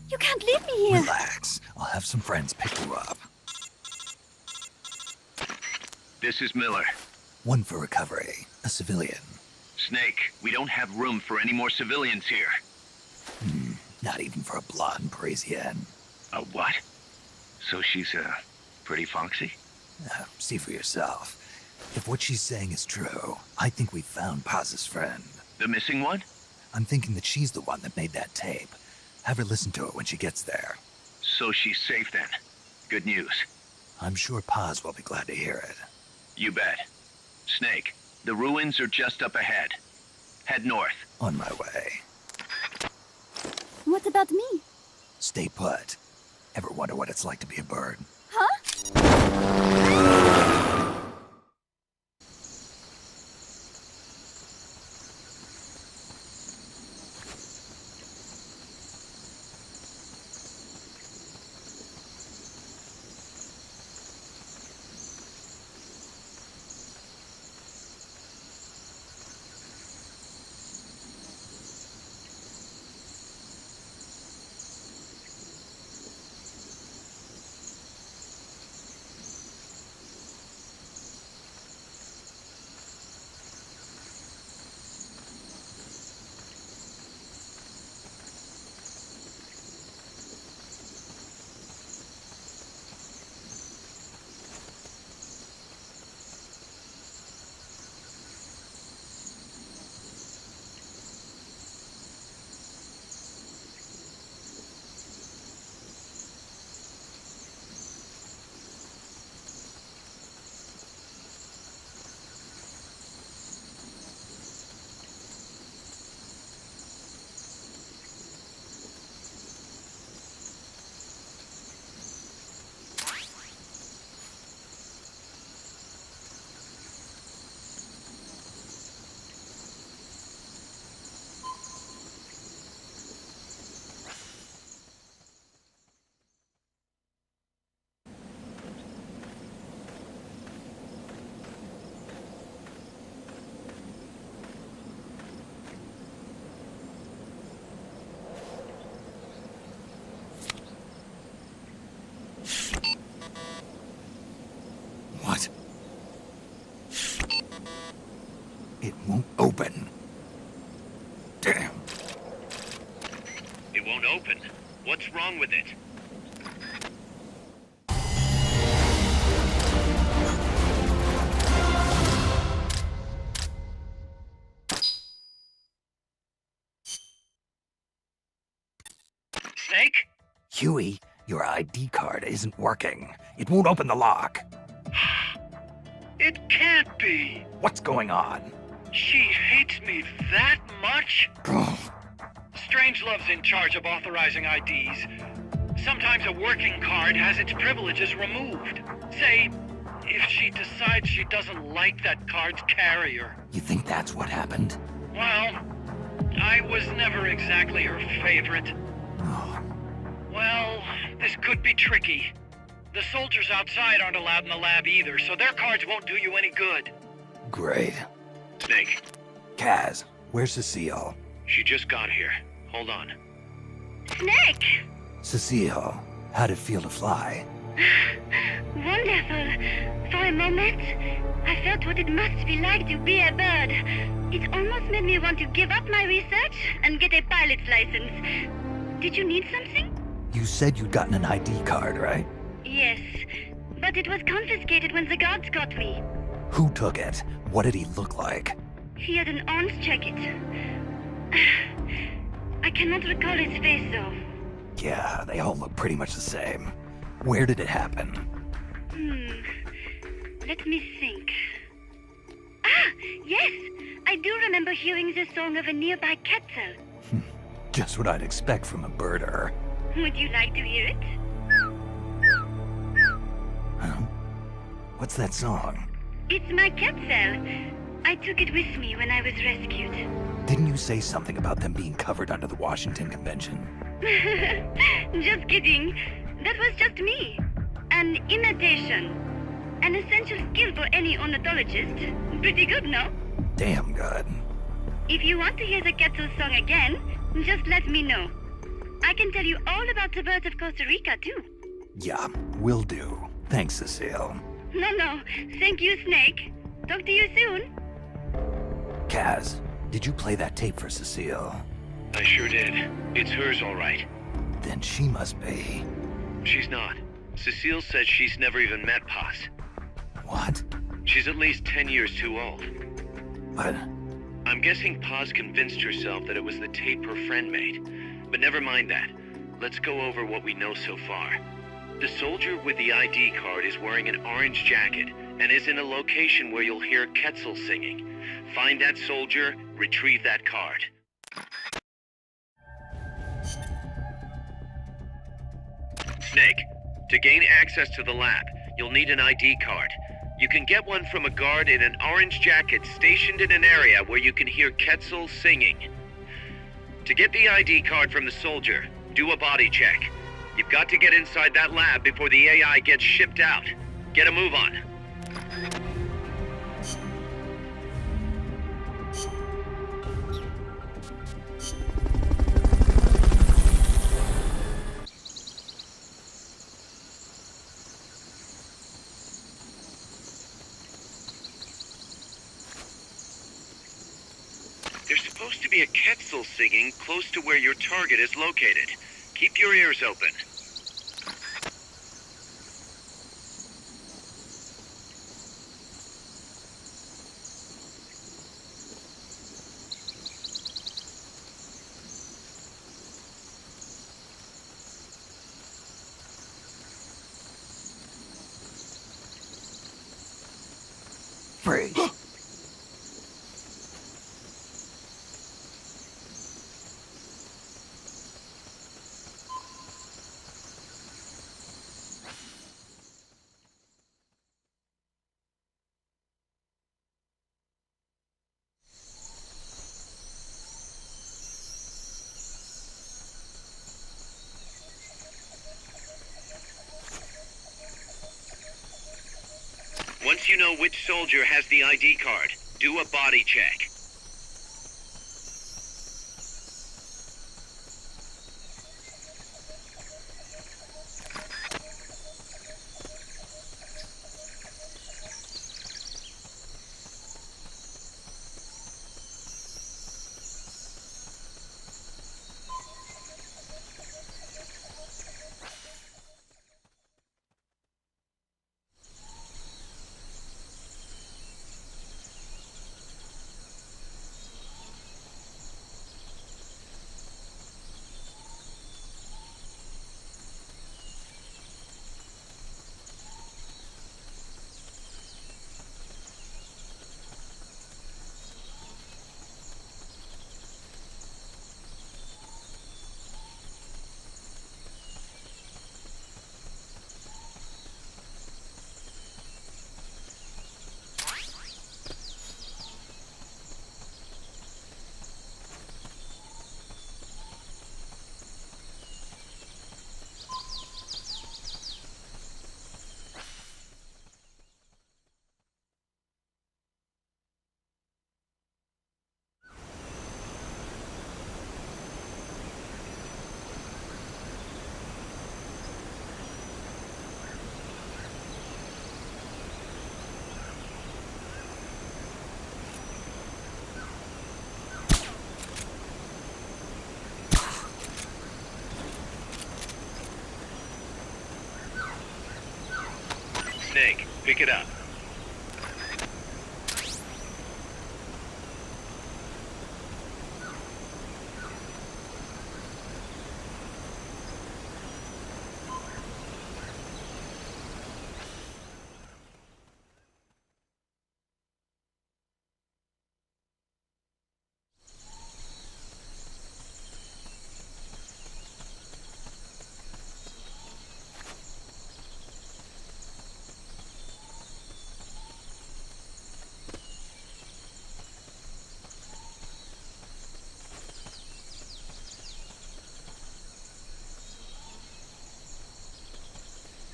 You can't leave me here. Relax. I'll have some friends pick you up. This is Miller. One for recovery. A civilian. Snake, we don't have room for any more civilians here. Not even for a blonde Parisienne. A what? So she's, pretty foxy? See for yourself. If what she's saying is true, I think we've found Paz's friend. The missing one? I'm thinking that she's the one that made that tape. Have her listen to it when she gets there. So she's safe then. Good news. I'm sure Paz will be glad to hear it. You bet. Snake, the ruins are just up ahead. Head north. On my way. What about me? Stay put. Ever wonder what it's like to be a bird? Huh? What? It won't open. Damn. It won't open. What's wrong with it? Snake? Huey, your ID card isn't working. It won't open the lock. It can't be. What's going on? She hates me that much? Strangelove's in charge of authorizing IDs. Sometimes a working card has its privileges removed. Say, if she decides she doesn't like that card's carrier. You think that's what happened? Well, I was never exactly her favorite. Well, this could be tricky. The soldiers outside aren't allowed in the lab either, so their cards won't do you any good. Great. Snake. Kaz, where's Cecile? She just got here. Hold on. Snake! Cecile, how'd it feel to fly? Wonderful. For a moment, I felt what it must be like to be a bird. It almost made me want to give up my research and get a pilot's license. Did you need something? You said you'd gotten an ID card, right? Yes, but it was confiscated when the guards got me. Who took it? What did he look like? He had an arms jacket. I cannot recall his face, though. Yeah, they all look pretty much the same. Where did it happen? Let me think. Ah! Yes, I do remember hearing the song of a nearby Quetzal. Just what I'd expect from a birder. Would you like to hear it? Huh? What's that song? It's my Quetzal. I took it with me when I was rescued. Didn't you say something about them being covered under the Washington Convention? Just kidding. That was just me. An imitation. An essential skill for any ornithologist. Pretty good, no? Damn good. If you want to hear the Quetzal song again, just let me know. I can tell you all about the birds of Costa Rica, too. Yeah, will do. Thanks, Cecile. No. Thank you, Snake. Talk to you soon. Kaz, did you play that tape for Cecile? I sure did. It's hers, all right. Then she must be... She's not. Cecile said she's never even met Paz. What? She's at least 10 years too old. But... I'm guessing Paz convinced herself that it was the tape her friend made. But never mind that. Let's go over what we know so far. The soldier with the ID card is wearing an orange jacket and is in a location where you'll hear Quetzal singing. Find that soldier, retrieve that card. Snake, to gain access to the lab, you'll need an ID card. You can get one from a guard in an orange jacket stationed in an area where you can hear Quetzal singing. To get the ID card from the soldier, do a body check. You've got to get inside that lab before the AI gets shipped out. Get a move on. There's supposed to be a Quetzal singing close to where your target is located. Keep your ears open. Freeze. Once you know which soldier has the ID card, do a body check. Snake, pick it up.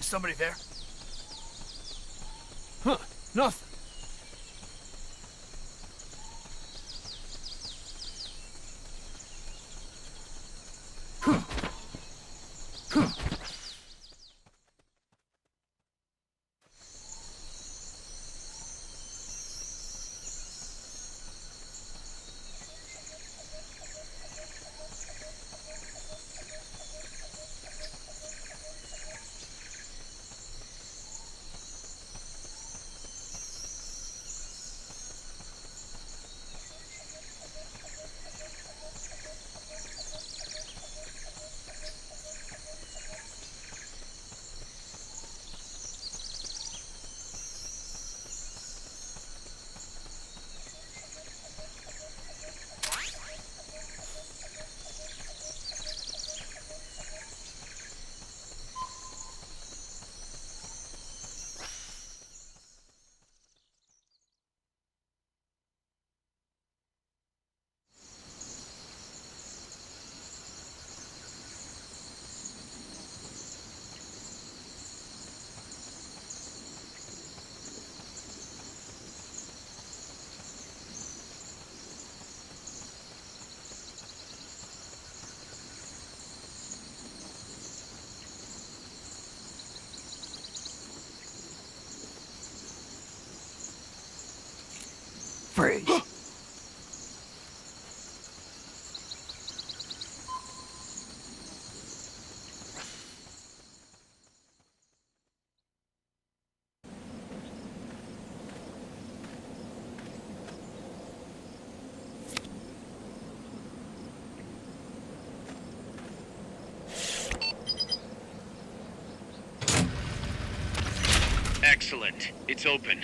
somebody there? Huh, nothing. Freeze. Excellent. It's open.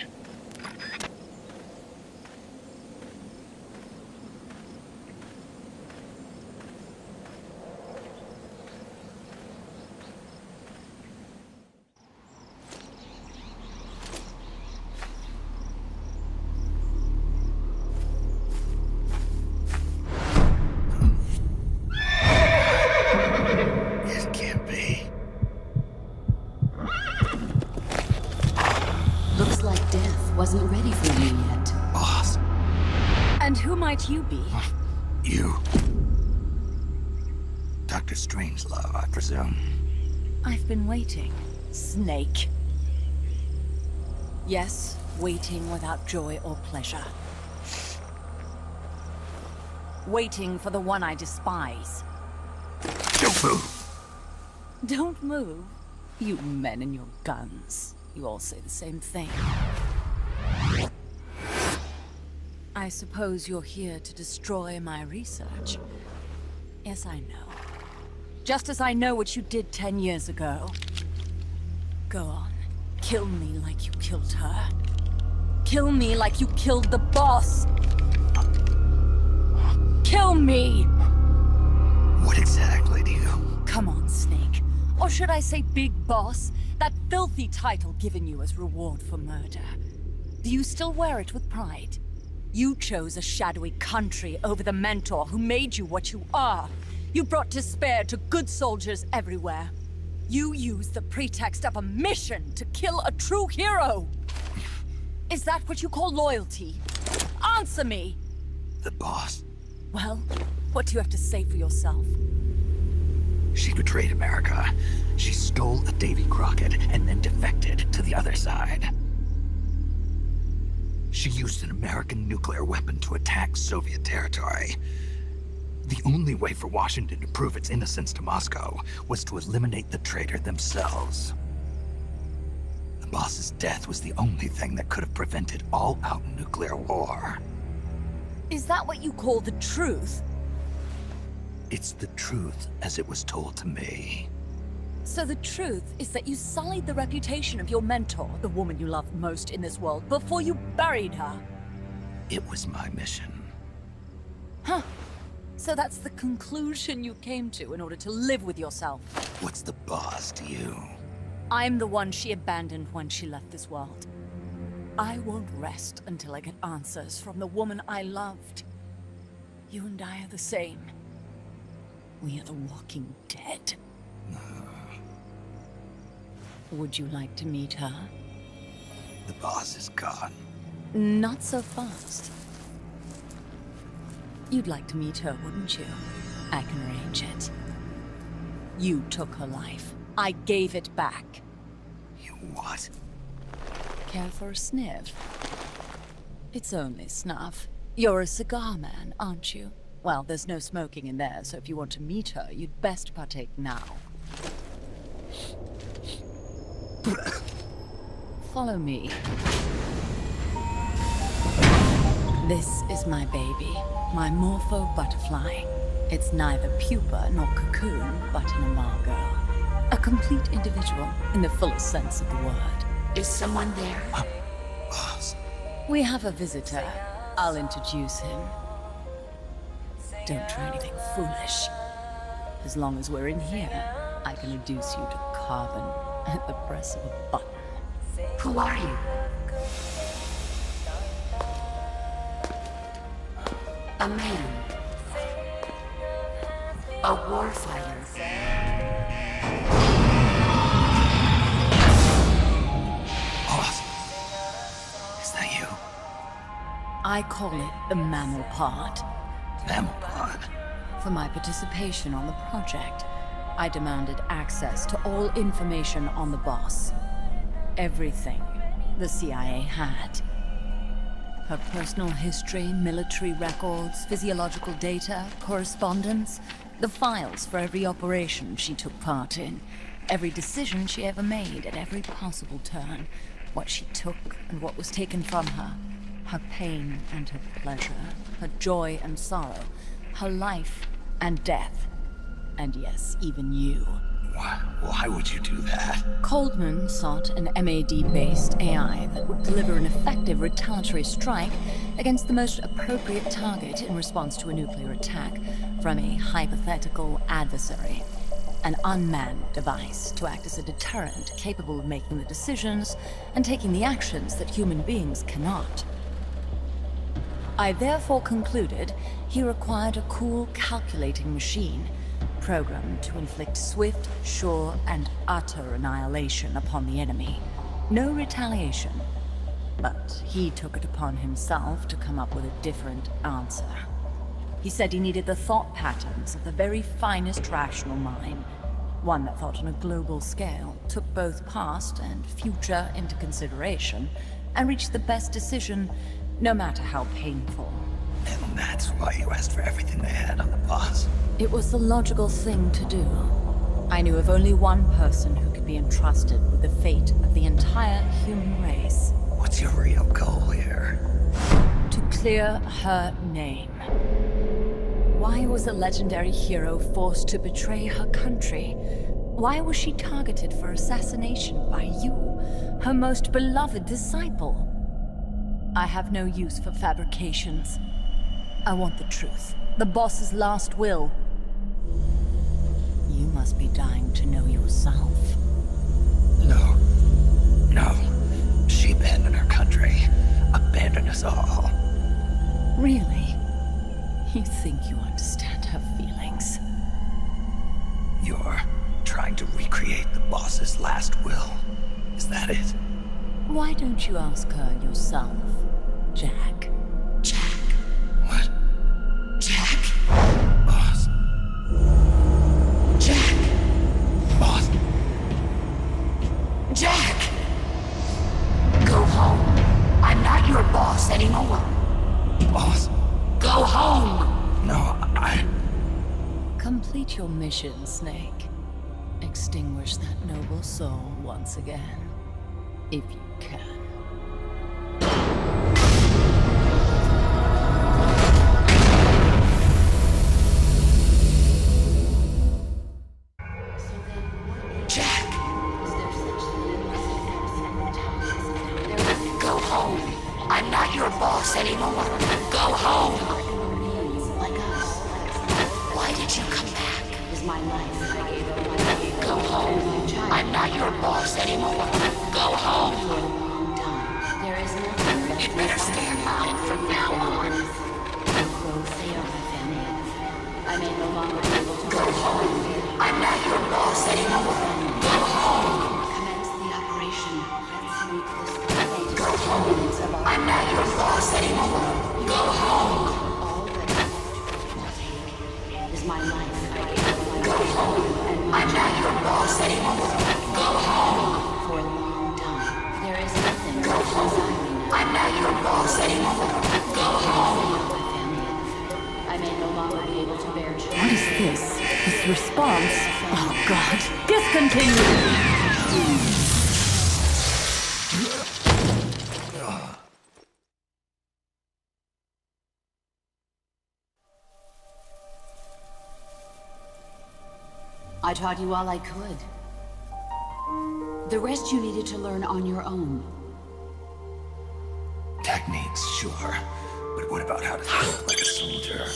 It can't be. Looks like death wasn't ready for you yet. Boss. And who might you be? You. Dr. Strangelove, I presume. I've been waiting, Snake. Yes, waiting without joy or pleasure. Waiting for the one I despise. Don't move! Don't move? You men and your guns. You all say the same thing. I suppose you're here to destroy my research. Yes, I know. Just as I know what you did 10 years ago. Go on. Kill me like you killed her. Kill me like you killed the boss. Kill me! What exactly do you... Come on, Snake. Or should I say Big Boss? That filthy title given you as reward for murder. Do you still wear it with pride? You chose a shadowy country over the mentor who made you what you are. You brought despair to good soldiers everywhere. You used the pretext of a mission to kill a true hero. Is that what you call loyalty? Answer me! The boss. Well, what do you have to say for yourself? She betrayed America. She stole a Davy Crockett and then defected to the other side. She used an American nuclear weapon to attack Soviet territory. The only way for Washington to prove its innocence to Moscow was to eliminate the traitor themselves. The boss's death was the only thing that could have prevented all-out nuclear war. Is that what you call the truth? It's the truth as it was told to me. So the truth is that you sullied the reputation of your mentor, the woman you loved most in this world, before you buried her. It was my mission. Huh. So that's the conclusion you came to in order to live with yourself. What's the boss to you? I'm the one she abandoned when she left this world. I won't rest until I get answers from the woman I loved. You and I are the same. We are the walking dead. Would you like to meet her? The boss is gone. Not so fast. You'd like to meet her, wouldn't you? I can arrange it. You took her life. I gave it back. You what? Care for a sniff? It's only snuff. You're a cigar man, aren't you? Well, there's no smoking in there, so if you want to meet her, you'd best partake now. Follow me. This is my baby, my Morpho butterfly. It's neither pupa nor cocoon, but an imago. A complete individual, in the fullest sense of the word. Is someone there? Boss. We have a visitor. I'll introduce him. Don't try anything foolish. As long as we're in here, I can reduce you to carbon at the press of a button. Who are you? A man. A warfighter. Boss. Is that you? I call it the mammal pod. Mammal pod? For my participation on the project, I demanded access to all information on the boss. Everything the CIA had. Her personal history, military records, physiological data, correspondence, the files for every operation she took part in, every decision she ever made at every possible turn, what she took and what was taken from her, her pain and her pleasure, her joy and sorrow, her life and death, and yes, even you. Why would you do that? Coldman sought an MAD-based AI that would deliver an effective retaliatory strike against the most appropriate target in response to a nuclear attack from a hypothetical adversary. An unmanned device to act as a deterrent capable of making the decisions and taking the actions that human beings cannot. I therefore concluded he required a cool, calculating machine programmed to inflict swift, sure, and utter annihilation upon the enemy. No retaliation. But he took it upon himself to come up with a different answer. He said he needed the thought patterns of the very finest rational mind. One that thought on a global scale, took both past and future into consideration, and reached the best decision, no matter how painful. And that's why you asked for everything they had on the boss. It was the logical thing to do. I knew of only one person who could be entrusted with the fate of the entire human race. What's your real goal here? To clear her name. Why was a legendary hero forced to betray her country? Why was she targeted for assassination by you, her most beloved disciple? I have no use for fabrications. I want the truth. The boss's last will. You must be dying to know yourself. No. She abandoned her country. Abandoned us all. Really? You think you understand her feelings? You're trying to recreate the boss's last will. Is that it? Why don't you ask her yourself, Jack? Jack. What? Jack. Boss. Jack. Boss. Jack! Go home. I'm not your boss anymore. Boss. Go home! No, Complete your mission, Snake. Extinguish that noble soul once again. If you can. Jack! Go home. I'm not your boss anymore. Go home! Why did you come back? Go home. I'm not your boss anymore. Go home! You better stay alive from now on. Go home. I'm not your boss anymore. Go home. God. Discontinue. I taught you all I could. The rest you needed to learn on your own. Techniques, sure. But what about how to think like a soldier?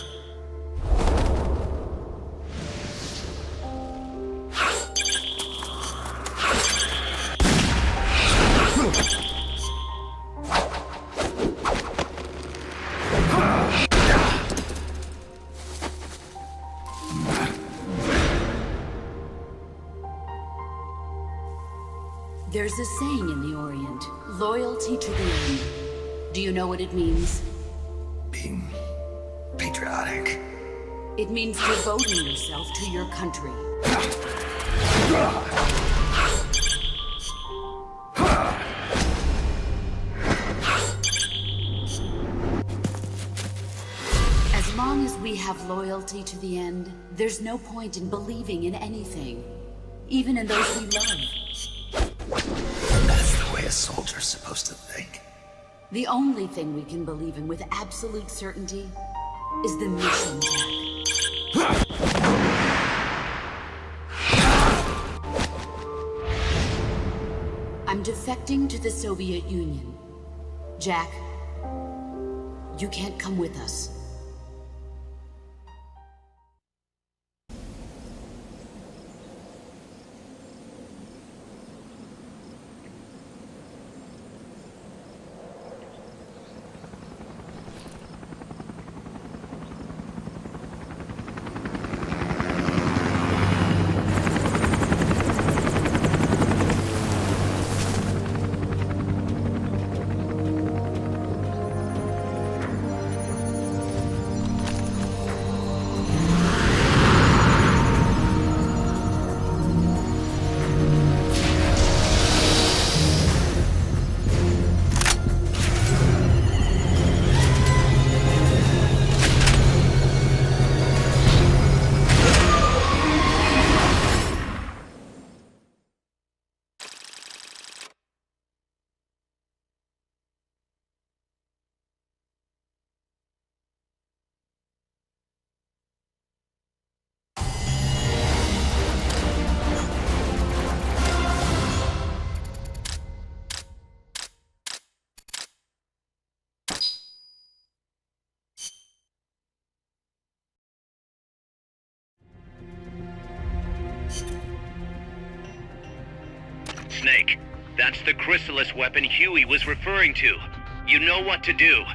There's a saying in the Orient, loyalty to the end. Do you know what it means? Being patriotic. It means devoting yourself to your country. As long as we have loyalty to the end, there's no point in believing in anything, even in those we love. And that's the way a soldier's supposed to think. The only thing we can believe in with absolute certainty is the mission, Jack. I'm defecting to the Soviet Union. Jack, you can't come with us. Snake, that's the chrysalis weapon Huey was referring to. You know what to do.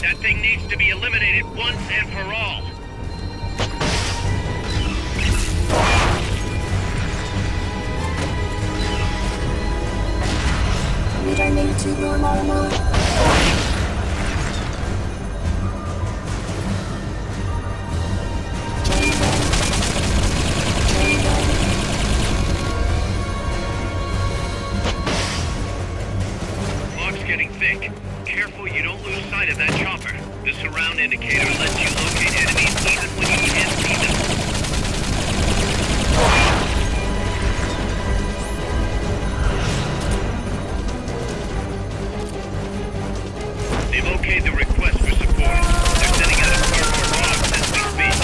That thing needs to be eliminated once and for all. Fog's getting thick. Careful you don't lose sight of that chopper. The surround indicator lets you locate enemies even when you can't see them. They've okayed the request for support. They're sending out a cardboard box as we speak.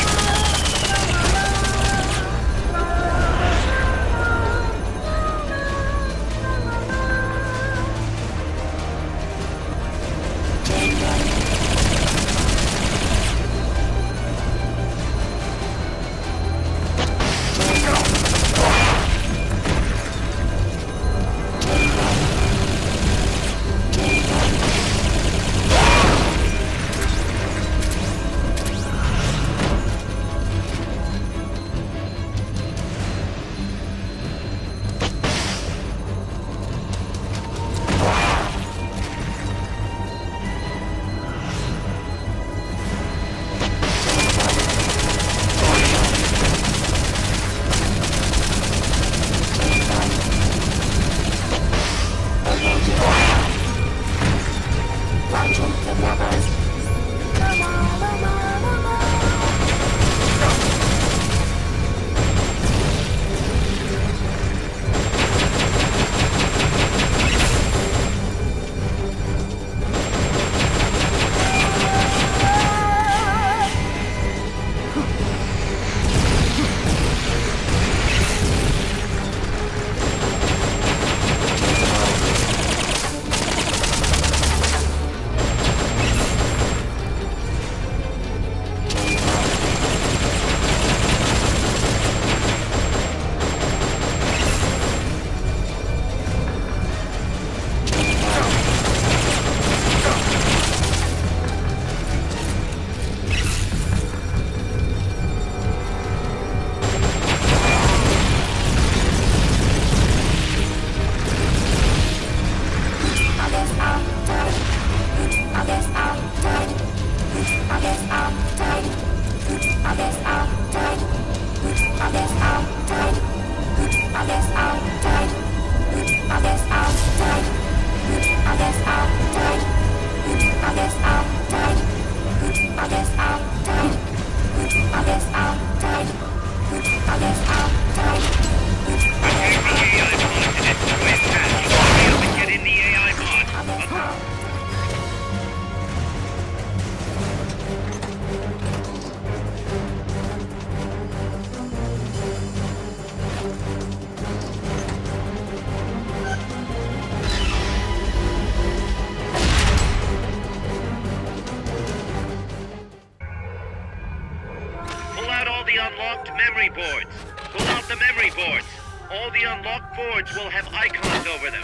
Memory boards. Pull out the memory boards. All the unlocked boards will have icons over them.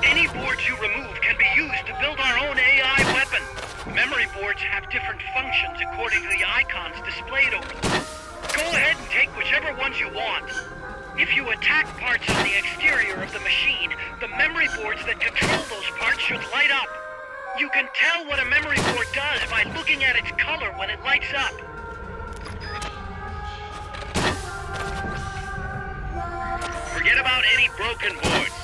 Any boards you remove can be used to build our own AI weapon. Memory boards have different functions according to the icons displayed over them. Go ahead and take whichever ones you want. If you attack parts on the exterior of the machine, the memory boards that control those parts should light up. You can tell what a memory board does by looking at its color when it lights up. Forget about any broken boards.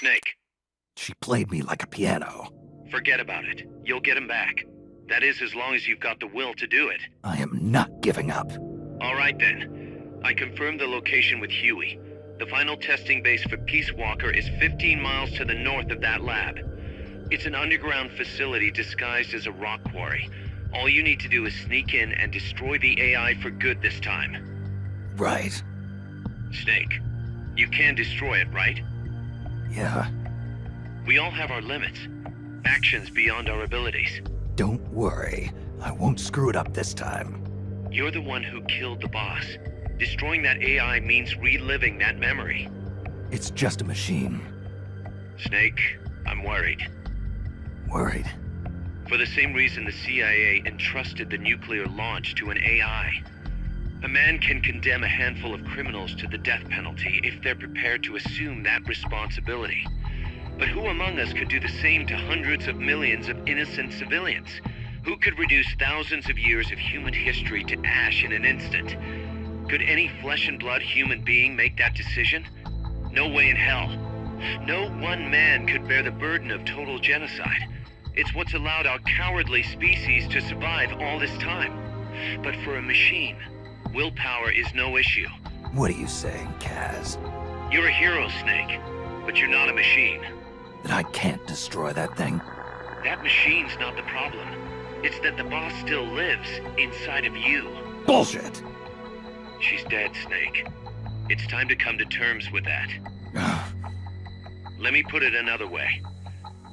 Snake. She played me like a piano. Forget about it. You'll get him back. That is, as long as you've got the will to do it. I am not giving up. All right, then. I confirmed the location with Huey. The final testing base for Peace Walker is 15 miles to the north of that lab. It's an underground facility disguised as a rock quarry. All you need to do is sneak in and destroy the AI for good this time. Right. Snake, you can destroy it, right? Yeah. We all have our limits. Actions beyond our abilities. Don't worry. I won't screw it up this time. You're the one who killed the boss. Destroying that AI means reliving that memory. It's just a machine. Snake, I'm worried. Worried? For the same reason the CIA entrusted the nuclear launch to an AI. A man can condemn a handful of criminals to the death penalty if they're prepared to assume that responsibility. But who among us could do the same to hundreds of millions of innocent civilians? Who could reduce thousands of years of human history to ash in an instant? Could any flesh and blood human being make that decision? No way in hell. No one man could bear the burden of total genocide. It's what's allowed our cowardly species to survive all this time. But for a machine, willpower is no issue. What are you saying, Kaz? You're a hero, Snake, but you're not a machine. That I can't destroy that thing? That machine's not the problem. It's that the boss still lives inside of you. Bullshit! She's dead, Snake. It's time to come to terms with that. Let me put it another way.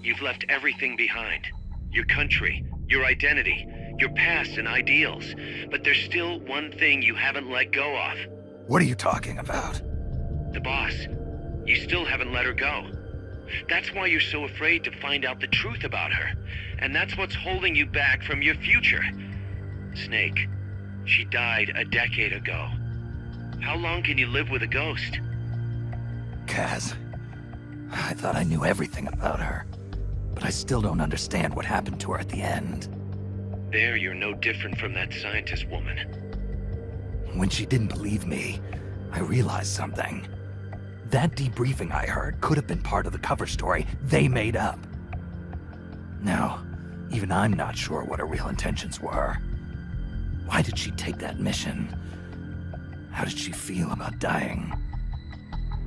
You've left everything behind. Your country, your identity, your past and ideals. But there's still one thing you haven't let go of. What are you talking about? The boss. You still haven't let her go. That's why you're so afraid to find out the truth about her. And that's what's holding you back from your future. Snake, she died a decade ago. How long can you live with a ghost? Kaz, I thought I knew everything about her. But I still don't understand what happened to her at the end. There, you're no different from that scientist woman. When she didn't believe me, I realized something. That debriefing I heard could have been part of the cover story they made up. Now, even I'm not sure what her real intentions were. Why did she take that mission? How did she feel about dying?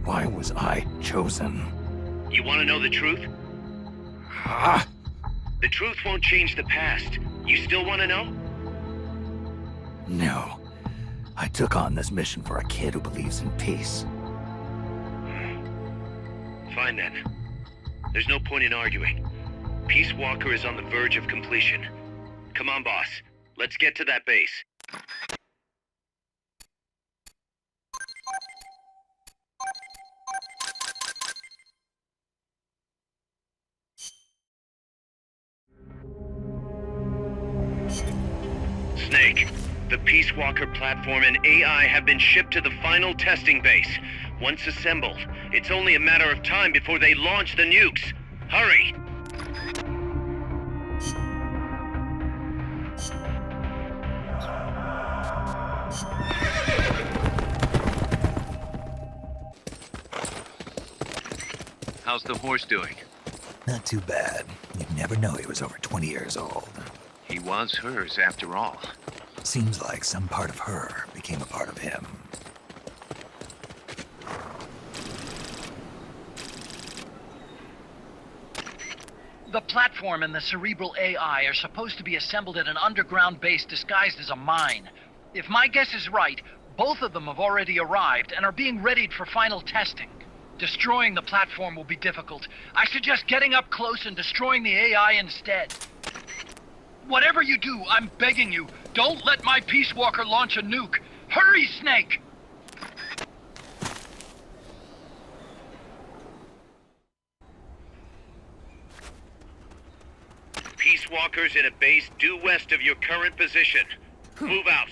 Why was I chosen? You want to know the truth? Ah! The truth won't change the past. You still want to know? No. I took on this mission for a kid who believes in peace. Fine then. There's no point in arguing. Peace Walker is on the verge of completion. Come on, boss. Let's get to that base. Snake, the Peace Walker platform and AI have been shipped to the final testing base. Once assembled, it's only a matter of time before they launch the nukes. Hurry! How's the horse doing? Not too bad. You'd never know he was over 20 years old. He was hers, after all. Seems like some part of her became a part of him. The platform and the cerebral AI are supposed to be assembled at an underground base disguised as a mine. If my guess is right, both of them have already arrived and are being readied for final testing. Destroying the platform will be difficult. I suggest getting up close and destroying the AI instead. Whatever you do, I'm begging you, don't let my Peace Walker launch a nuke. Hurry, Snake! Peace Walkers in a base due west of your current position. Move out.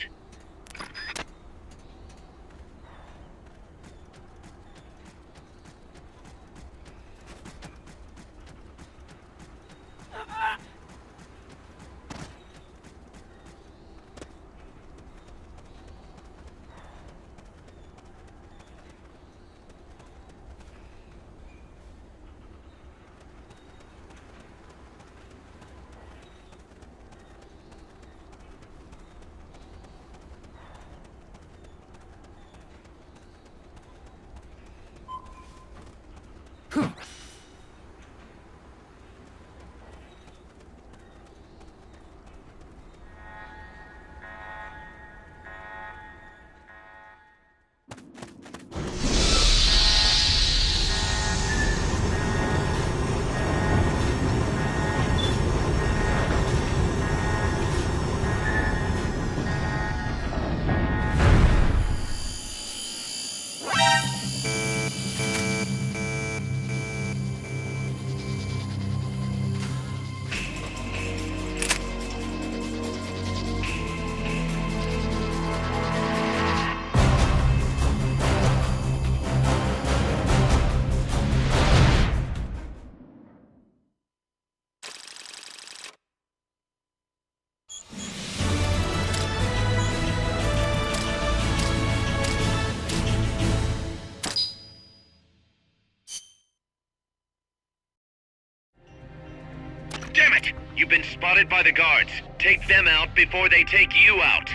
Damn it! You've been spotted by the guards. Take them out before they take you out.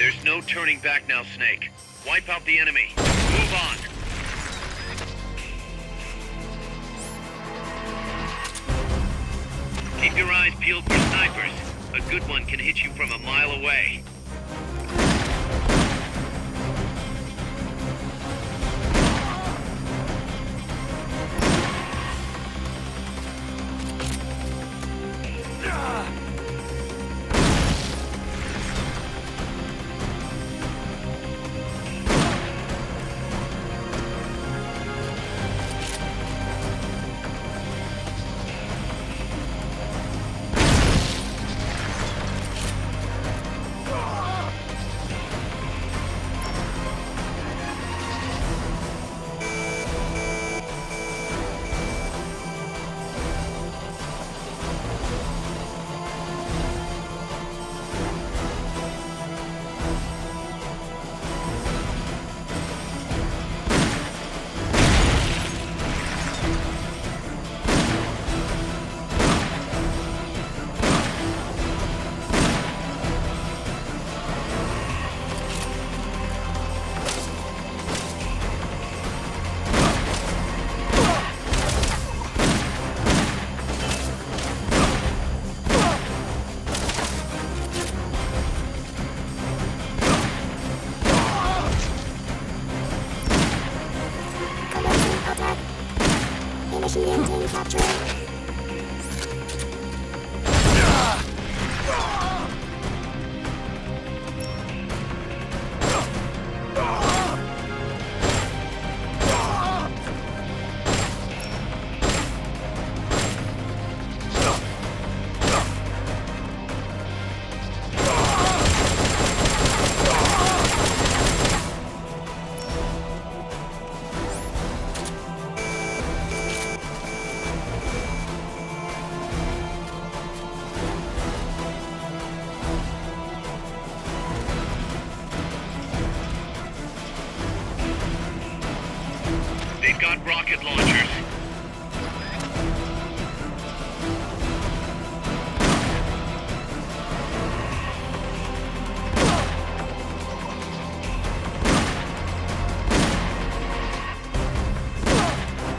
There's no turning back now, Snake. Wipe out the enemy. Move on. Keep your eyes peeled for snipers. A good one can hit you from a mile away. Initiating capture. They've got rocket launchers.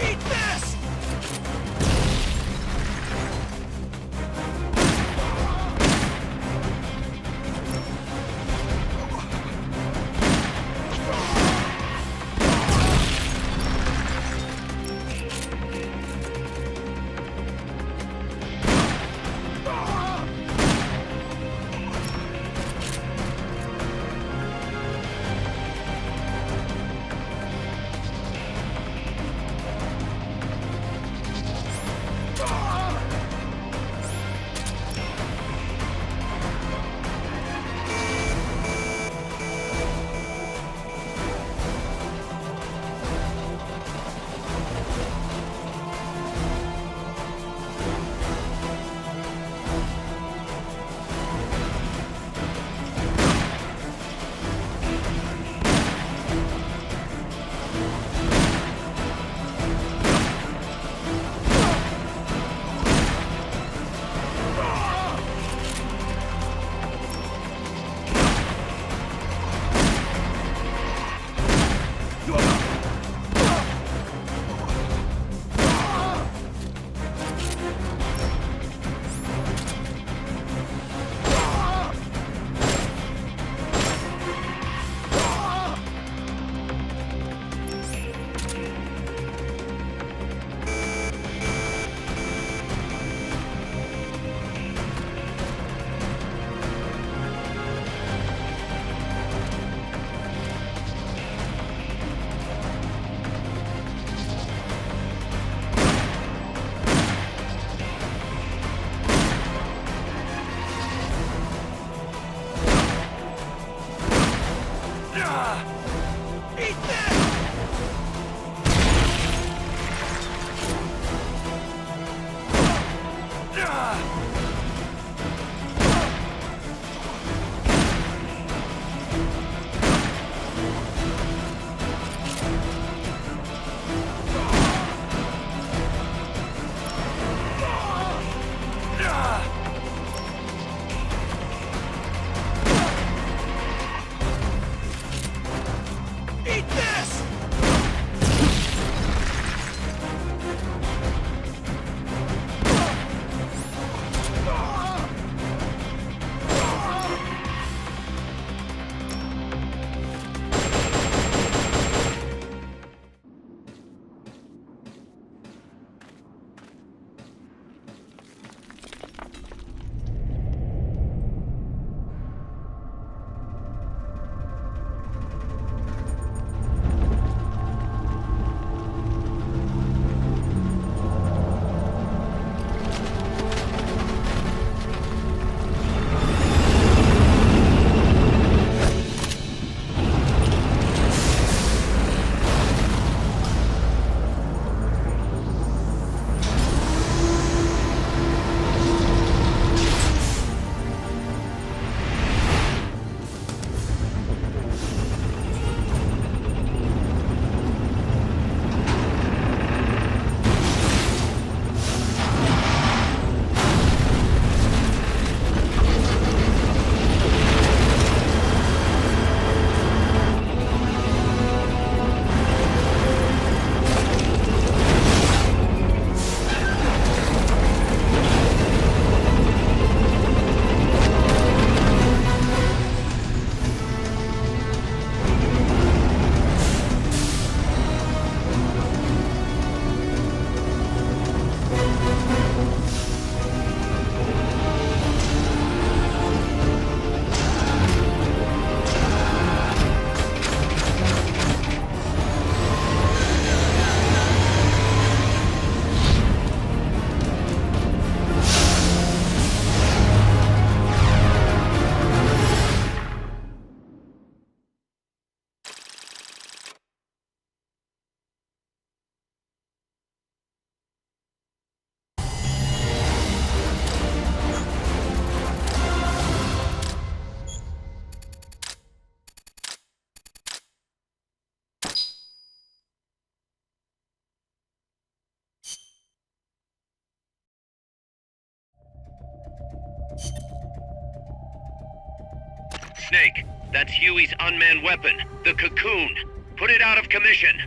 Eat this! Snake, that's Huey's unmanned weapon, the Cocoon. Put it out of commission.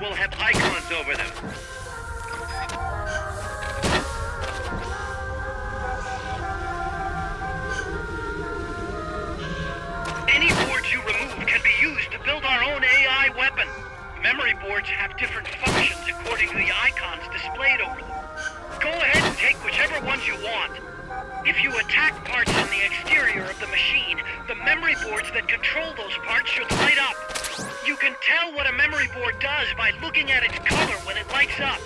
Will have icons over them. Any boards you remove can be used to build our own AI weapon. Memory boards have different functions according to the icons displayed over them. Go ahead and take whichever ones you want. If you attack parts on the exterior of the machine, the memory boards that control those parts should light up. You can tell what a memory board does by looking at its color when it lights up.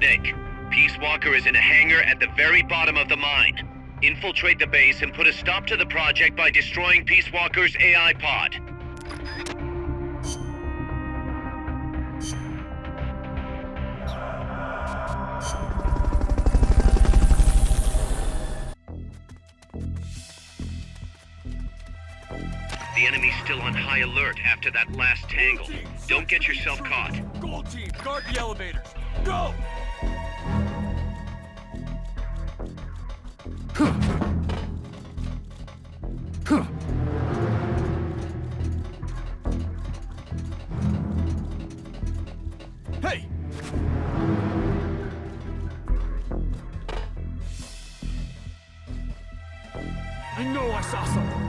Snake. Peace Walker is in a hangar at the very bottom of the mine. Infiltrate the base and put a stop to the project by destroying Peace Walker's AI pod. The enemy's still on high alert after that last tangle. Don't get yourself caught. Gold team, guard the elevators. Go! Hey! I know I saw something.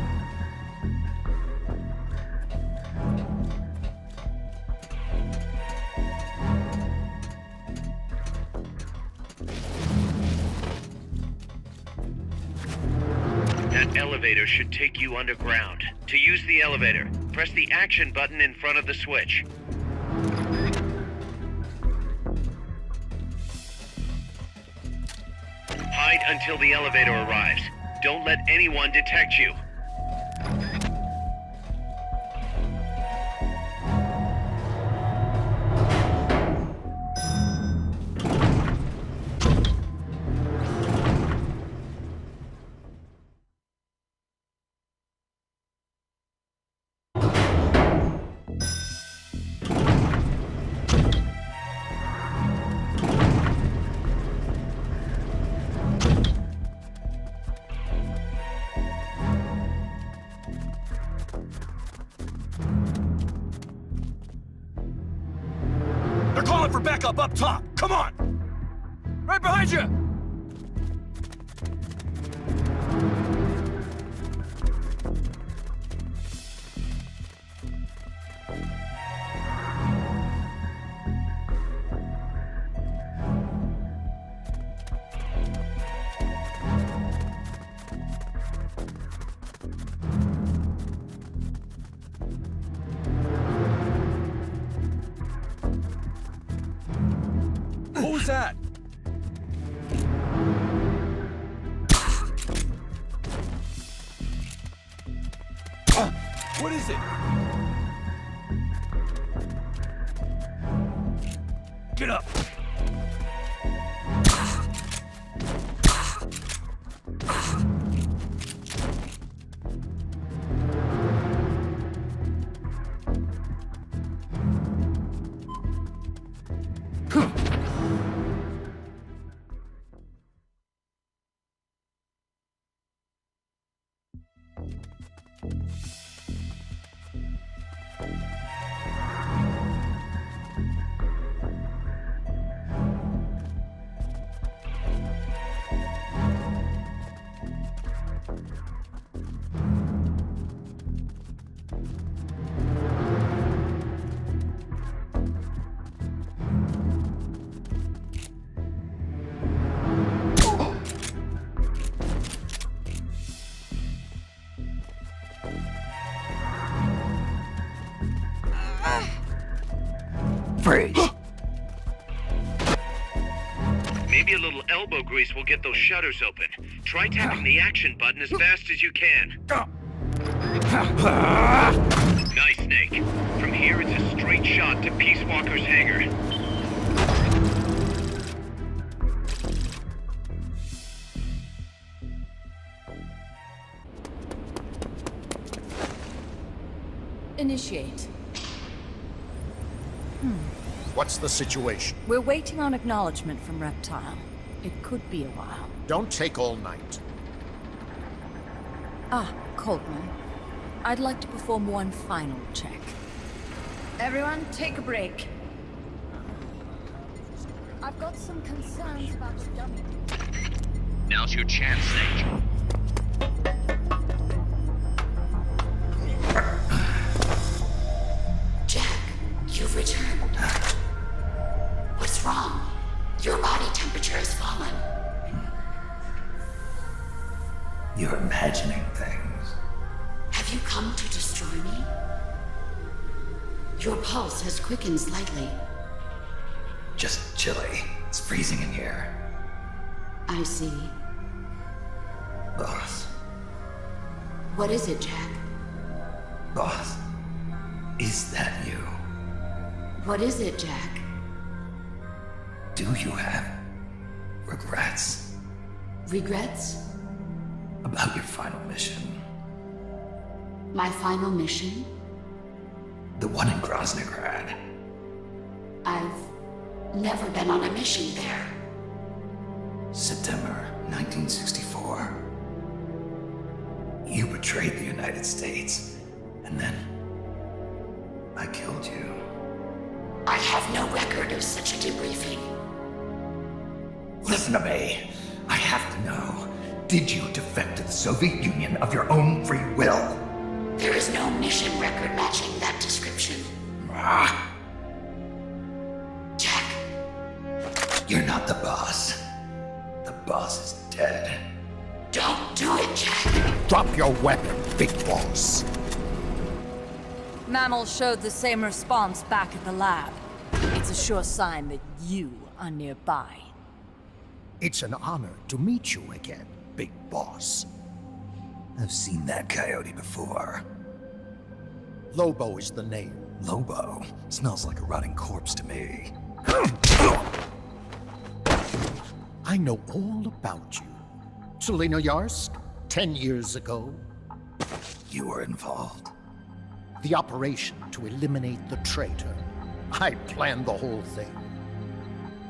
That elevator should take you underground. To use the elevator, press the action button in front of the switch. Hide until the elevator arrives. Don't let anyone detect you. They're calling for backup up top. Come on! Right behind you! Who's that? What is it? Get up! Freeze. Maybe a little elbow grease will get those shutters open. Try tapping the action button as fast as you can. Nice, Snake. From here, it's a straight shot to Peace Walker's hangar. Initiate. What's the situation? We're waiting on acknowledgement from Reptile. It could be a while. Don't take all night. Ah, Coldman. I'd like to perform one final check. Everyone, take a break. I've got some concerns about the dummy. Now's your chance, Snake. Jack, you've returned. What's wrong? Your body temperature has fallen. You're imagining things. Have you come to destroy me? Your pulse has quickened slightly. Just chilly. It's freezing in here. I see. Boss. What is it, Jack? Boss. Is that you? What is it, Jack? Do you have regrets? Regrets? About your final mission? My final mission? The one in Groznygrad. I've never been on a mission there. September 1964. You betrayed the United States, and then I killed you. I have no record of such a debriefing. Listen to me. I have to know. Did you defect to the Soviet Union of your own free will? There is no mission record matching that description. Ah. Jack. You're not the boss. The boss is dead. Don't do it, Jack. Drop your weapon, Big Boss. Mammal showed the same response back at the lab. It's a sure sign that you are nearby. It's an honor to meet you again, Big Boss. I've seen that coyote before. Lobo is the name. Lobo? Smells like a rotting corpse to me. I know all about you. Tselinoyarsk, 10 years ago. You were involved. The operation to eliminate the traitor. I planned the whole thing.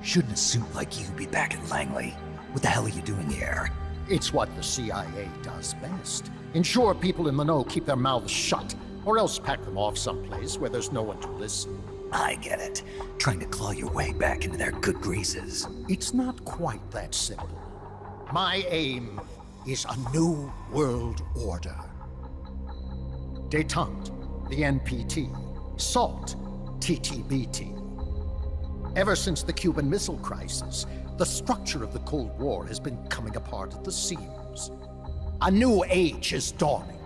Shouldn't a suit like you be back at Langley? What the hell are you doing here? It's what the CIA does best. Ensure people in the know keep their mouths shut, or else pack them off someplace where there's no one to listen. I get it. Trying to claw your way back into their good graces. It's not quite that simple. My aim is a new world order. Détente, the NPT. SALT, TTBT. Ever since the Cuban Missile Crisis, the structure of the Cold War has been coming apart at the seams. A new age is dawning.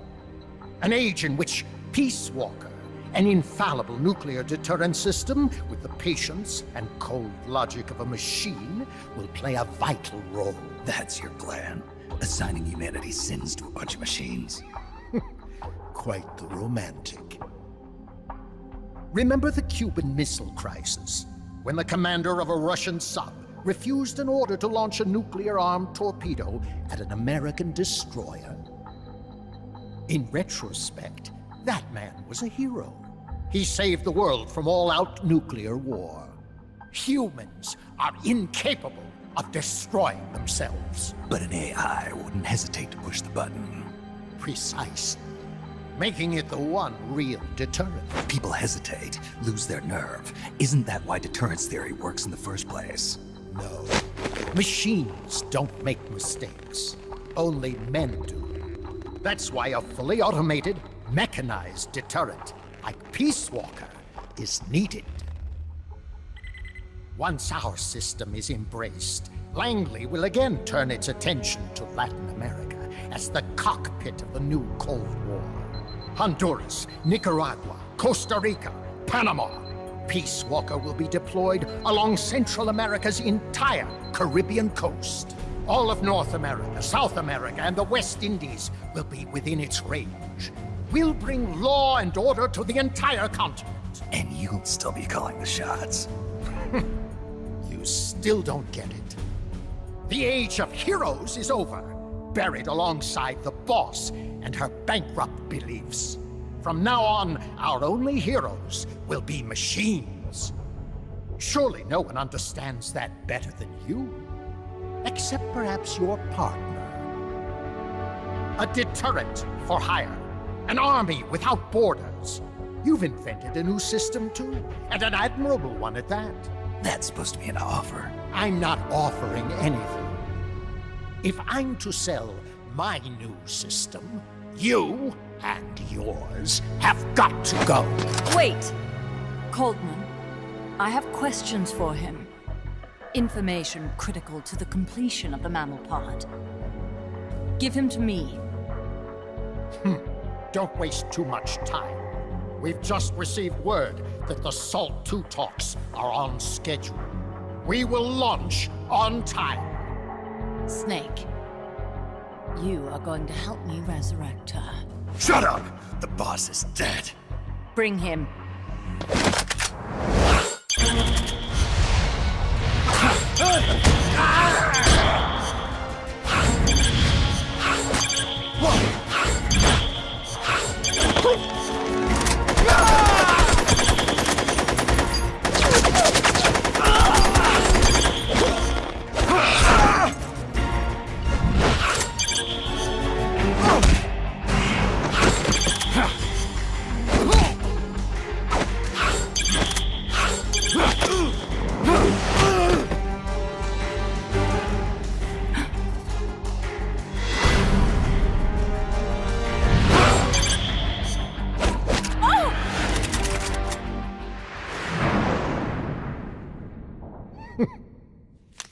An age in which Peace Walker, an infallible nuclear deterrent system with the patience and cold logic of a machine, will play a vital role. That's your plan? Assigning humanity's sins to a bunch of machines? Quite the romantic. Remember the Cuban Missile Crisis, when the commander of a Russian sub refused an order to launch a nuclear-armed torpedo at an American destroyer? In retrospect, that man was a hero. He saved the world from all-out nuclear war. Humans are incapable of destroying themselves. But an AI wouldn't hesitate to push the button. Precisely. Making it the one real deterrent. People hesitate, lose their nerve. Isn't that why deterrence theory works in the first place? No. Machines don't make mistakes. Only men do. That's why a fully automated, mechanized deterrent like Peace Walker is needed. Once our system is embraced, Langley will again turn its attention to Latin America as the cockpit of the new Cold War. Honduras, Nicaragua, Costa Rica, Panama. Peace Walker will be deployed along Central America's entire Caribbean coast. All of North America, South America, and the West Indies will be within its range. We'll bring law and order to the entire continent. And you'll still be calling the shots. You still don't get it. The age of heroes is over, buried alongside the boss and her bankrupt beliefs. From now on, our only heroes will be machines. Surely no one understands that better than you. Except perhaps your partner. A deterrent for hire. An army without borders. You've invented a new system too, and an admirable one at that. That's supposed to be an offer. I'm not offering anything. If I'm to sell my new system, you and yours have got to go. Wait! Coldman, I have questions for him. Information critical to the completion of the mammal pod. Give him to me. Don't waste too much time. We've just received word that the SALT II talks are on schedule. We will launch on time. Snake, you are going to help me resurrect her. Shut up! The boss is dead. Bring him.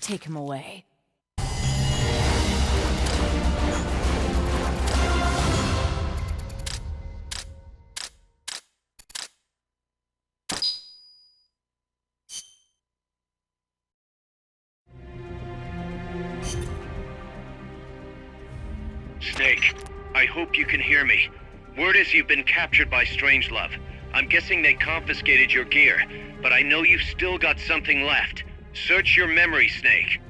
Take him away. Snake, I hope you can hear me. Word is you've been captured by Strangelove. I'm guessing they confiscated your gear, but I know you've still got something left. Search your memory, Snake.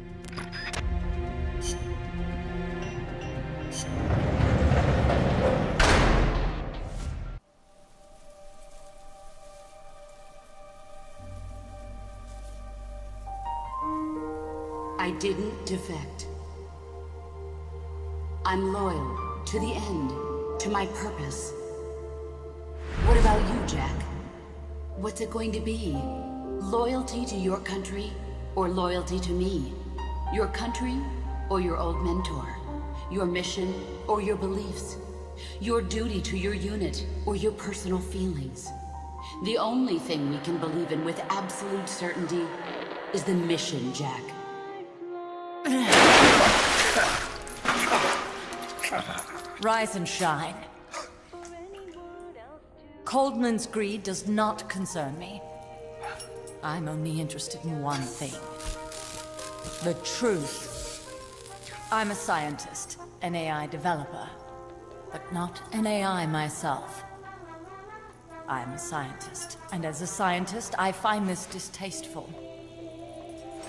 I didn't defect. I'm loyal to the end, to my purpose. What about you, Jack? What's it going to be? Loyalty to your country or loyalty to me? Your country or your old mentor? Your mission or your beliefs? Your duty to your unit or your personal feelings? The only thing we can believe in with absolute certainty is the mission, Jack. Rise and shine. Coldman's greed does not concern me. I'm only interested in one thing. The truth. I'm a scientist, an AI developer, but not an AI myself. I'm a scientist, and as a scientist, I find this distasteful.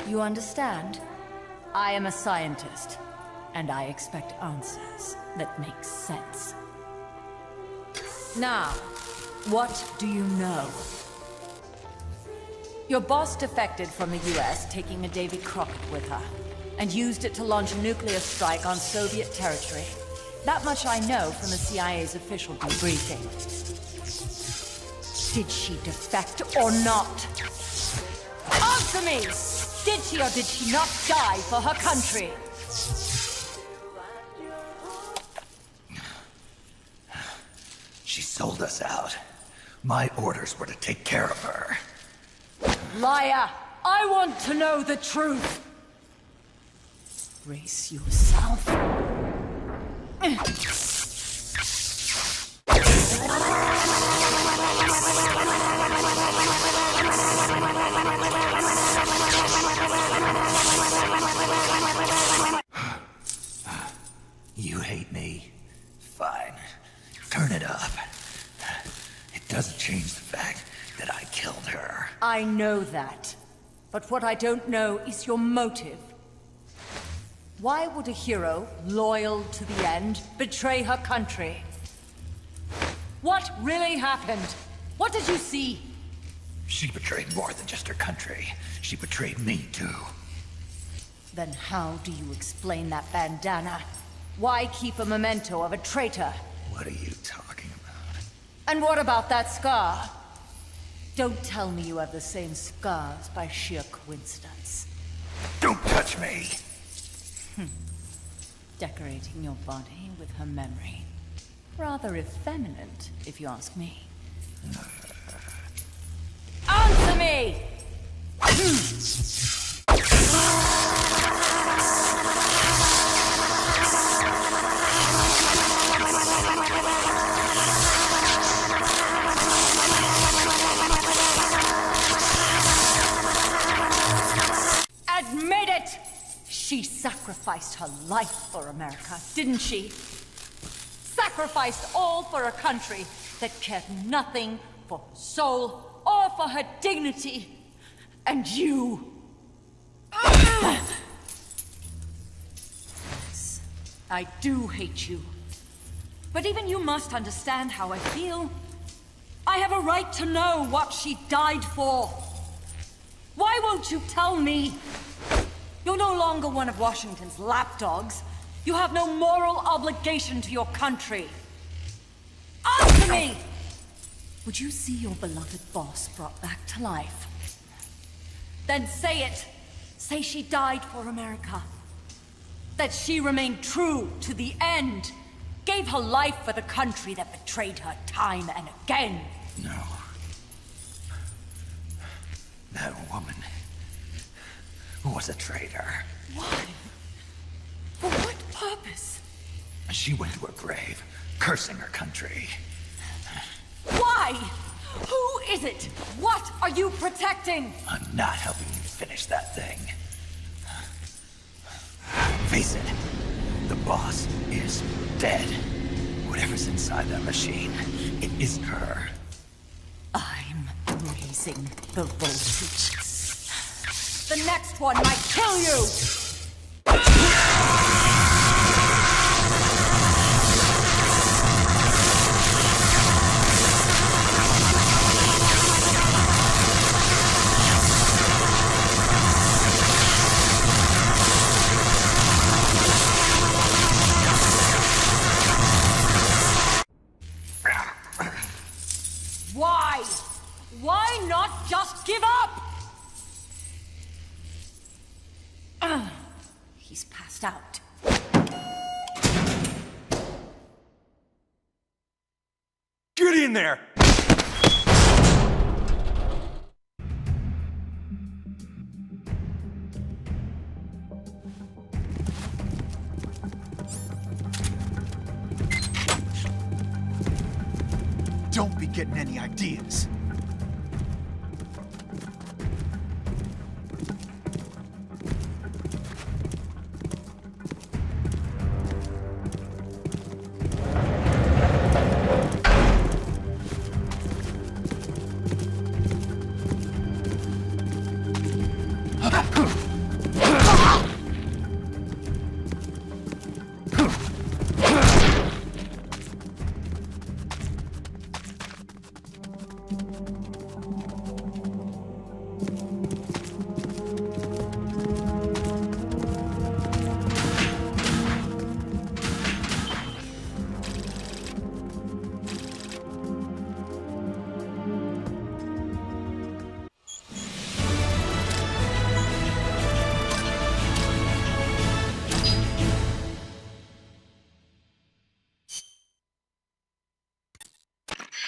You understand? I am a scientist, and I expect answers that make sense. Now, what do you know? Your boss defected from the US, taking a Davy Crockett with her, and used it to launch a nuclear strike on Soviet territory. That much I know from the CIA's official debriefing. Did she defect or not? Answer me! Did she or did she not die for her country? She sold us out. My orders were to take care of her. Liar! I want to know the truth! Brace yourself. You hate me? Fine. Turn it up. It doesn't change the fact that I killed her. I know that. But what I don't know is your motive. Why would a hero, loyal to the end, betray her country? What really happened? What did you see? She betrayed more than just her country. She betrayed me, too. Then how do you explain that bandana? Why keep a memento of a traitor? What are you talking about? And what about that scar? Don't tell me you have the same scars by sheer coincidence. Don't touch me! Decorating your body with her memory. Rather effeminate, if you ask me. Answer me! She sacrificed her life for America, didn't she? Sacrificed all for a country that cared nothing for her soul or for her dignity. And you... Yes, I do hate you. But even you must understand how I feel. I have a right to know what she died for. Why won't you tell me? You're no longer one of Washington's lapdogs. You have no moral obligation to your country. Answer me! Would you see your beloved boss brought back to life? Then say it. Say she died for America. That she remained true to the end. Gave her life for the country that betrayed her time and again. No. That woman was a traitor. Why? For what purpose? She went to her grave, cursing her country. Why? Who is it? What are you protecting? I'm not helping you finish that thing. Face it, the boss is dead. Whatever's inside that machine, it isn't her. I'm raising the voltage. The next one might kill you! Why? Why not just give up? He's passed out. Get in there! Don't be getting any ideas.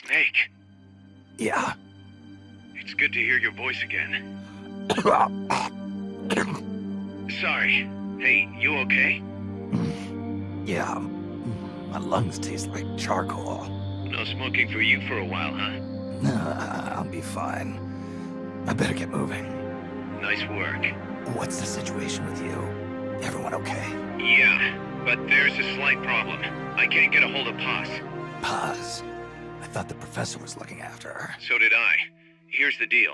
Snake. Yeah. It's good to hear your voice again. Sorry. Hey, you okay? Yeah. My lungs taste like charcoal. No smoking for you for a while, huh? I'll be fine. I better get moving. Nice work. What's the situation with you? Everyone okay? Yeah, but there's a slight problem. I can't get a hold of Paz. Paz? I thought the professor was looking after her. So did I. Here's the deal.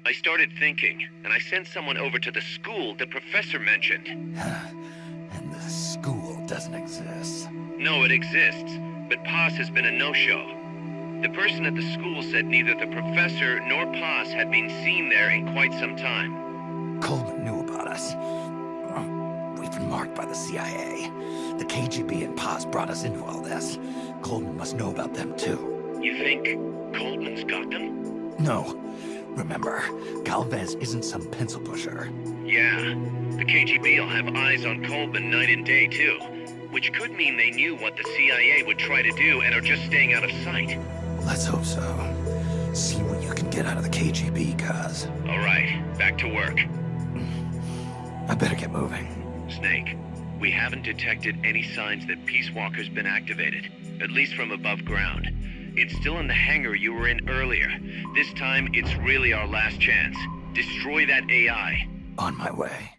I started thinking, and I sent someone over to the school the professor mentioned. And the school doesn't exist. No, it exists, but Paz has been a no-show. The person at the school said neither the professor nor Paz had been seen there in quite some time. Coleman knew about us. We've been marked by the CIA. The KGB and Paz brought us into all this. Coleman must know about them too. You think Coleman's got them? No. Remember, Galvez isn't some pencil pusher. Yeah. The KGB will have eyes on Coleman night and day, too. Which could mean they knew what the CIA would try to do and are just staying out of sight. Let's hope so. See what you can get out of the KGB, Kaz. All right, back to work. I better get moving. Snake, we haven't detected any signs that Peace Walker's been activated, at least from above ground. It's still in the hangar you were in earlier. This time, it's really our last chance. Destroy that AI. On my way.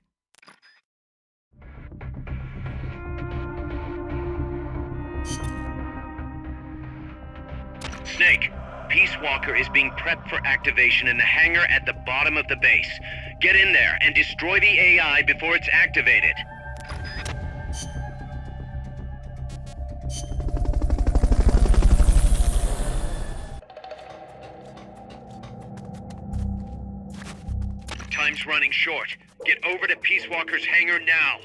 Snake, Peace Walker is being prepped for activation in the hangar at the bottom of the base. Get in there and destroy the AI before it's activated. Time's running short. Get over to Peace Walker's hangar now.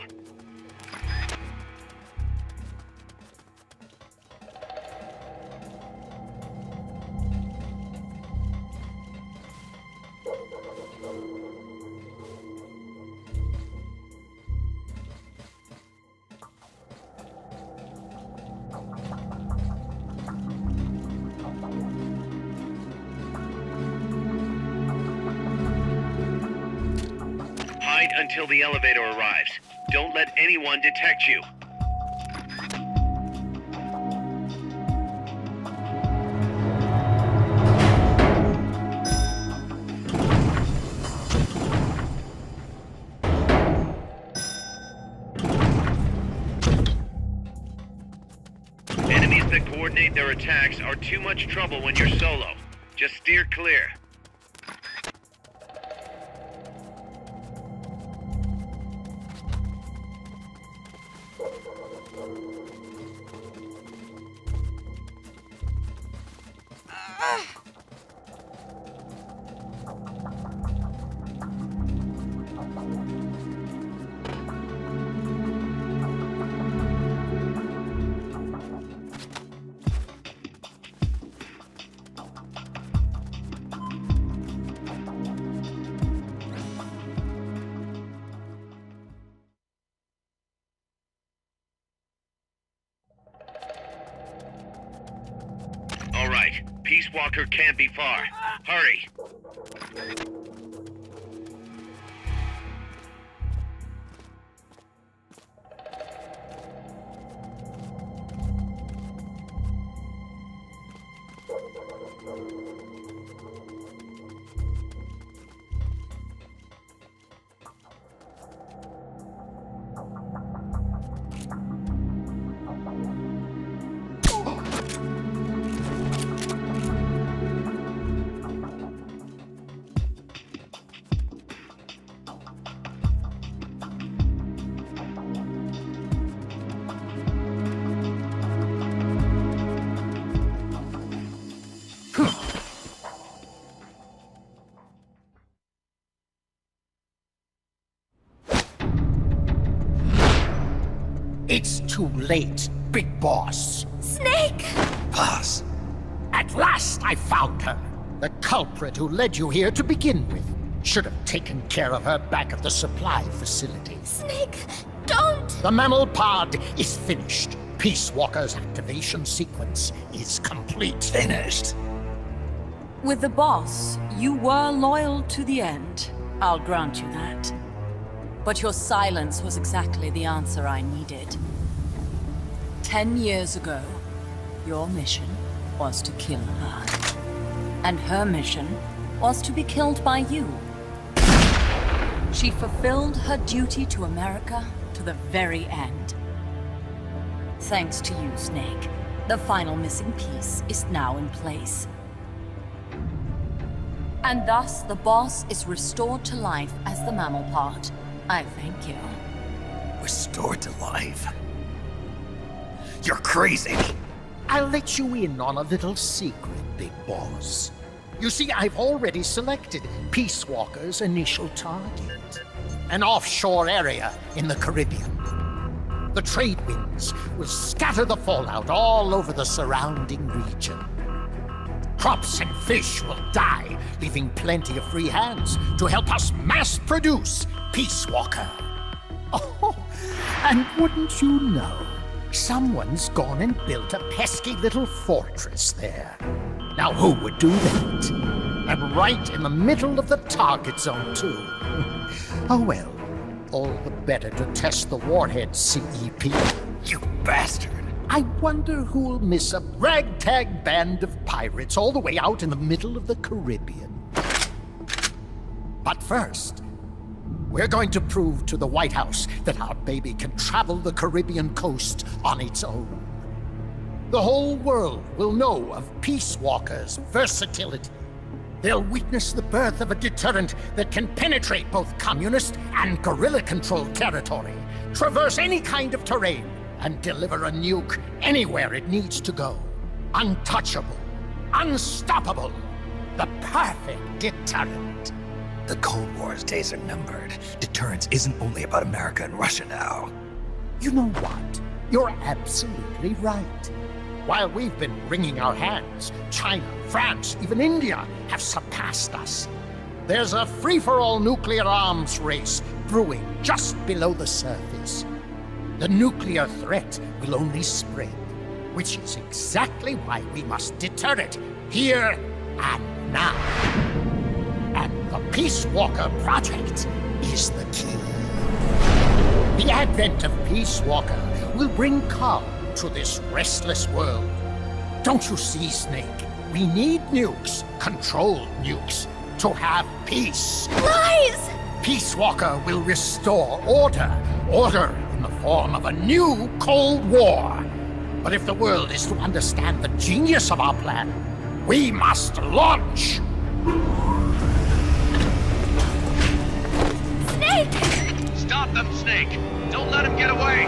Hide until the elevator arrives. Don't let anyone detect you. Enemies that coordinate their attacks are too much trouble when you're solo. Just steer clear. All right, Peace Walker can't be far. Hurry! It's too late, Big Boss. Snake! Boss. At last I found her. The culprit who led you here to begin with. Should have taken care of her back at the supply facility. Snake, don't! The mammal pod is finished. Peace Walker's activation sequence is complete. Finished. With the boss, you were loyal to the end. I'll grant you that. But your silence was exactly the answer I needed. 10 years ago, your mission was to kill her. And her mission was to be killed by you. She fulfilled her duty to America to the very end. Thanks to you, Snake, the final missing piece is now in place. And thus, the boss is restored to life as the mammal pod. I thank you. Restored to life? You're crazy! I'll let you in on a little secret, Big Boss. You see, I've already selected Peace Walker's initial target. An offshore area in the Caribbean. The trade winds will scatter the fallout all over the surrounding region. Crops and fish will die, leaving plenty of free hands to help us mass-produce Peace Walker. Oh, and wouldn't you know, someone's gone and built a pesky little fortress there. Now who would do that? And right in the middle of the target zone, too. Oh well, all the better to test the warhead, CEP. You bastard! I wonder who'll miss a ragtag band of pirates all the way out in the middle of the Caribbean. But first, we're going to prove to the White House that our baby can travel the Caribbean coast on its own. The whole world will know of Peace Walker's versatility. They'll witness the birth of a deterrent that can penetrate both communist and guerrilla-controlled territory, traverse any kind of terrain, and deliver a nuke anywhere it needs to go. Untouchable. Unstoppable. The perfect deterrent. The Cold War's days are numbered. Deterrence isn't only about America and Russia now. You know what? You're absolutely right. While we've been wringing our hands, China, France, even India have surpassed us. There's a free-for-all nuclear arms race brewing just below the surface. The nuclear threat will only spread, which is exactly why we must deter it, here and now. And the Peace Walker Project is the key. The advent of Peace Walker will bring calm to this restless world. Don't you see, Snake? We need nukes, controlled nukes, to have peace. Lies! Peace Walker will restore order. Order in the form of a new Cold War. But if the world is to understand the genius of our plan, we must launch! Snake! Stop them, Snake! Don't let him get away!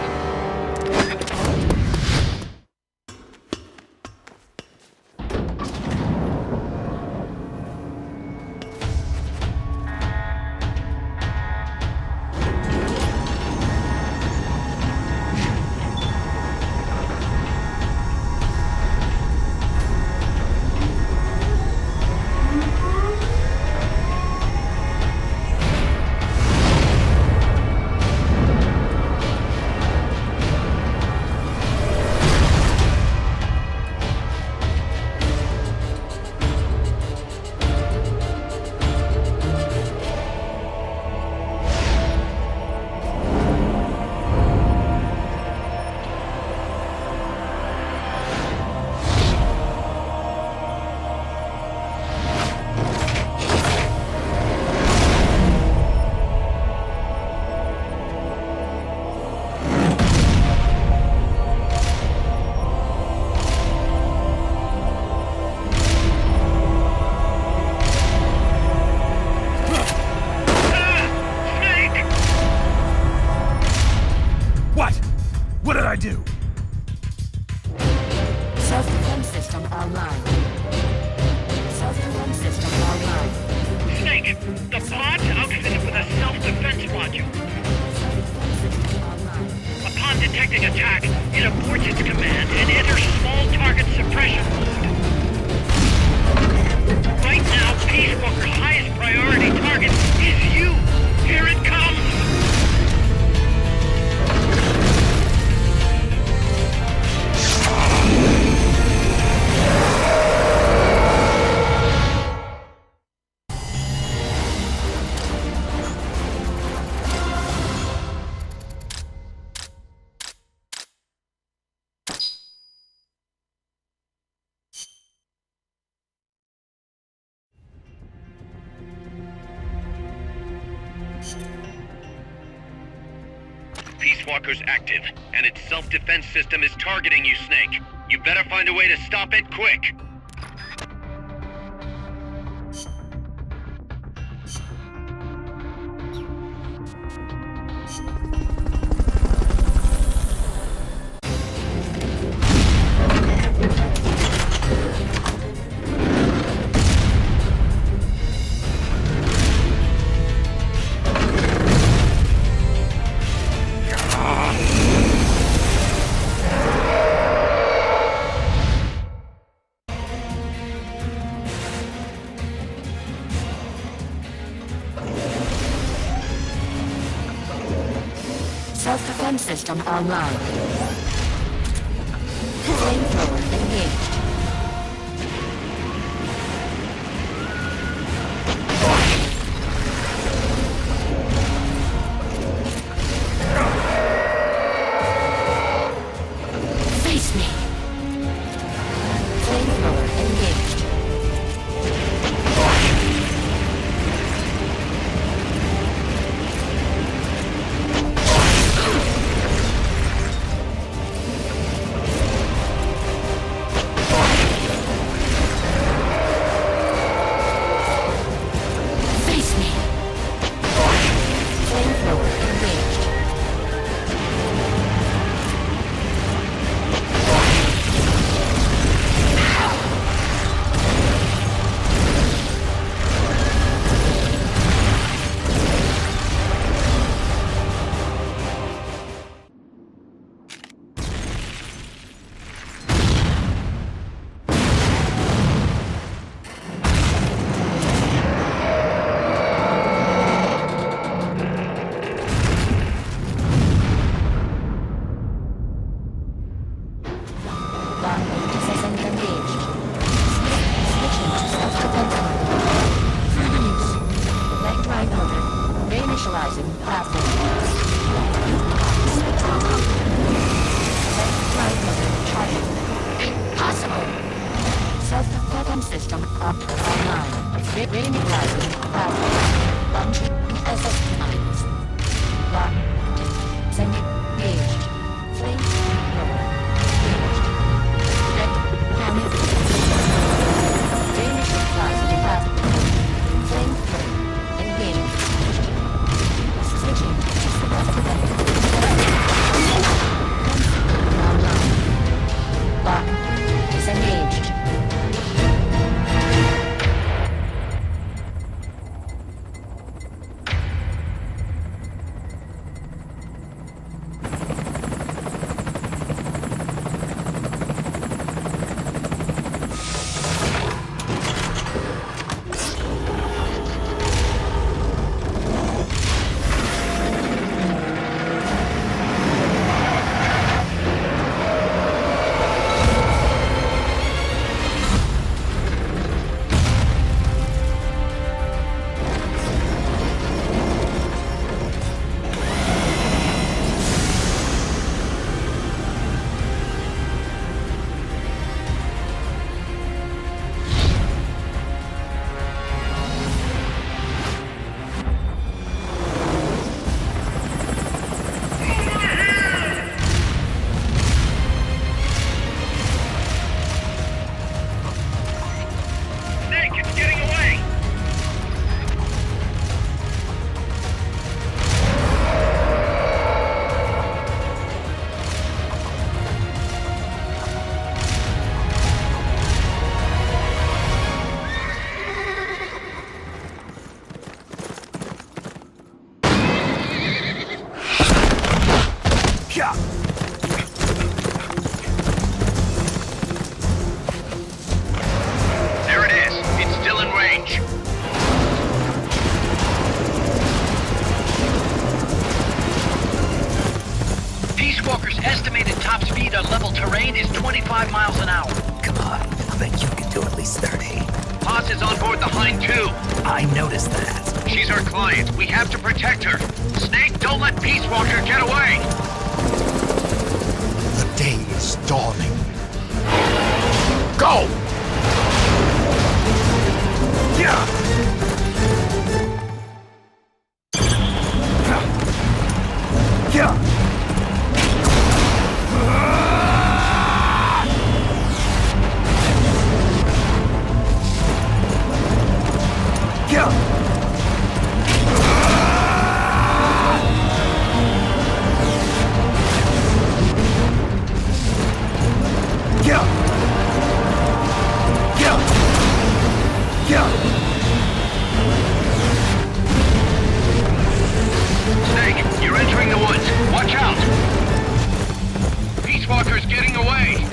What did I do? Self-defense system online. Self-defense system online. Snake, the pod's outfitted with a self-defense module. Upon detecting attack, it aborts its command and enters small target suppression mode. Right now, Peace Walker's highest priority target is you. Here it comes! Peace Walker's active, and its self-defense system is targeting you, Snake. You better find a way to stop it quick. Self-defense system online. Flamethrower engaged. Face me. Flamethrower engaged. estimated top speed on level terrain is 25 miles an hour. Come on, I bet you can do at least 30. Paz is on board the Hind too. I noticed that. She's our client. We have to protect her. Snake, don't let Peace Walker get away! The day is dawning. Go! Yeah! Yeah! Snake, you're entering the woods. Watch out! Peace Walker's getting away!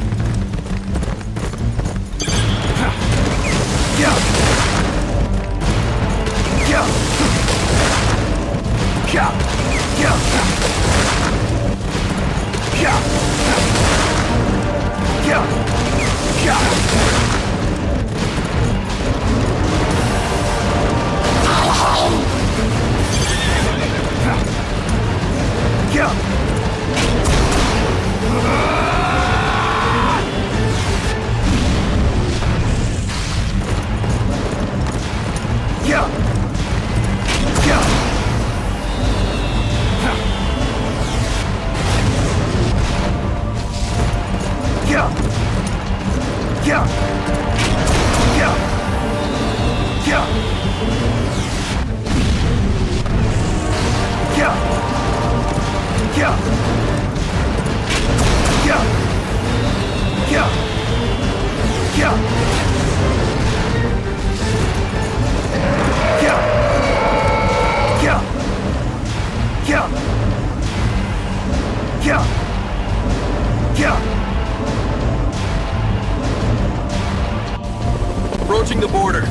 Approaching the border.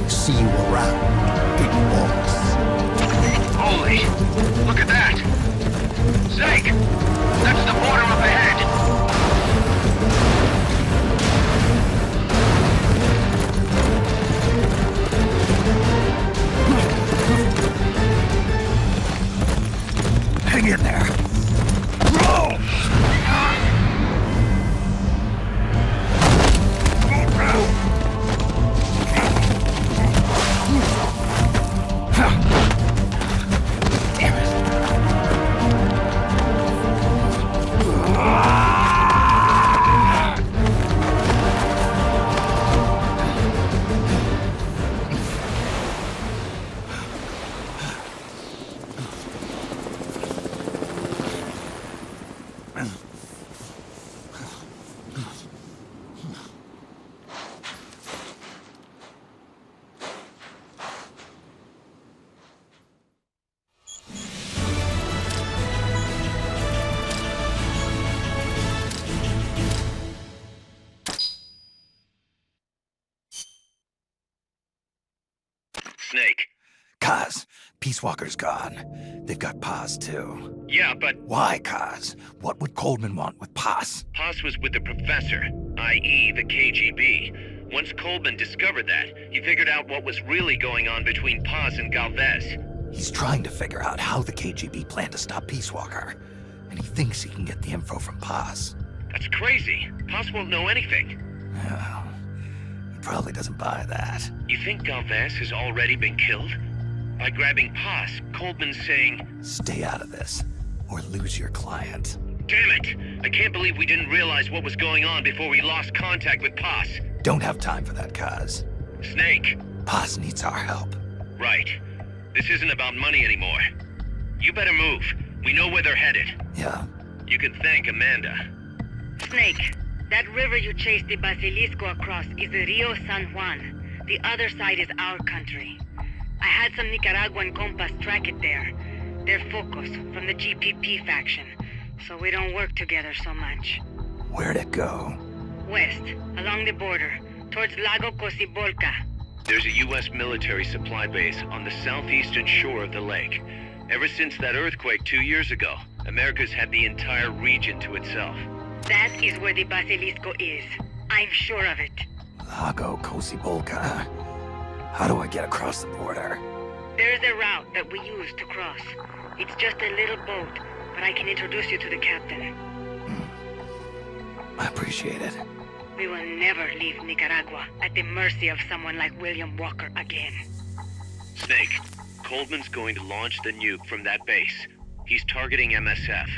See you around, big boss. Holy, look at that! Snake, that's the border up ahead! Hang in there. Roll! Snake. Kaz, Peace Walker's gone. They've got Paz, too. Yeah, but... Why, Kaz? What would Coleman want with Paz? Paz was with the Professor, i.e. the KGB. Once Coleman discovered that, he figured out what was really going on between Paz and Galvez. He's trying to figure out how the KGB plan to stop Peace Walker. And he thinks he can get the info from Paz. That's crazy. Paz won't know anything. Well, he probably doesn't buy that. You think Galvez has already been killed? By grabbing Paz, Coleman's saying... Stay out of this, or lose your client. Damn it! I can't believe we didn't realize what was going on before we lost contact with Paz. Don't have time for that, Kaz. Snake. Paz needs our help. Right. This isn't about money anymore. You better move. We know where they're headed. Yeah. You can thank Amanda. Snake, that river you chased the Basilisco across is the Rio San Juan. The other side is our country. I had some Nicaraguan compas track it there. They're Focos, from the GPP faction, so we don't work together so much. Where'd it go? West, along the border, towards Lago Cocibolca. There's a U.S. military supply base on the southeastern shore of the lake. Ever since that earthquake 2 years ago, America's had the entire region to itself. That is where the Basilisco is. I'm sure of it. Lago Kosibolka. How do I get across the border? There's a route that we use to cross. It's just a little boat, but I can introduce you to the captain. I appreciate it. We will never leave Nicaragua at the mercy of someone like William Walker again. Snake, Coldman's going to launch the nuke from that base. He's targeting MSF.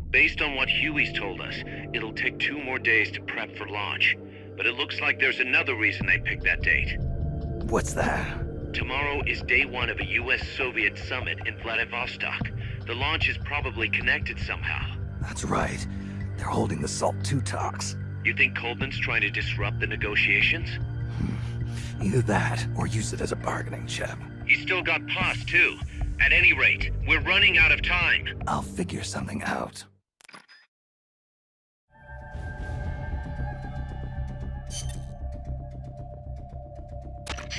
Based on what Huey's told us, it'll take 2 more days to prep for launch. But it looks like there's another reason they picked that date. What's that? Tomorrow is day 1 of a US-Soviet summit in Vladivostok. The launch is probably connected somehow. That's right. They're holding the SALT II talks. You think Coldman's trying to disrupt the negotiations? Either that, or use it as a bargaining chip. He's still got POS, too. At any rate, we're running out of time. I'll figure something out.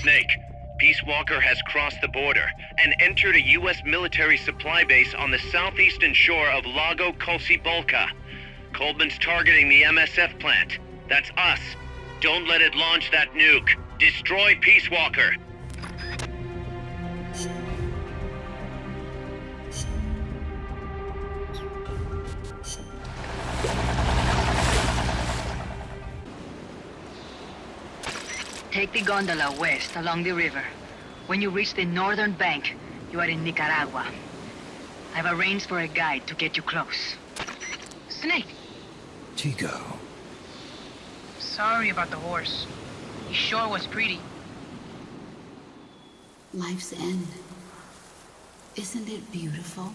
Snake, Peace Walker has crossed the border and entered a U.S. military supply base on the southeastern shore of Lago Kosibolka. Coldman's targeting the MSF plant. That's us. Don't let it launch that nuke. Destroy Peace Walker. Take the gondola west along the river. When you reach the northern bank, you are in Nicaragua. I've arranged for a guide to get you close. Snake! Chico. Sorry about the horse. He sure was pretty. Life's end. Isn't it beautiful?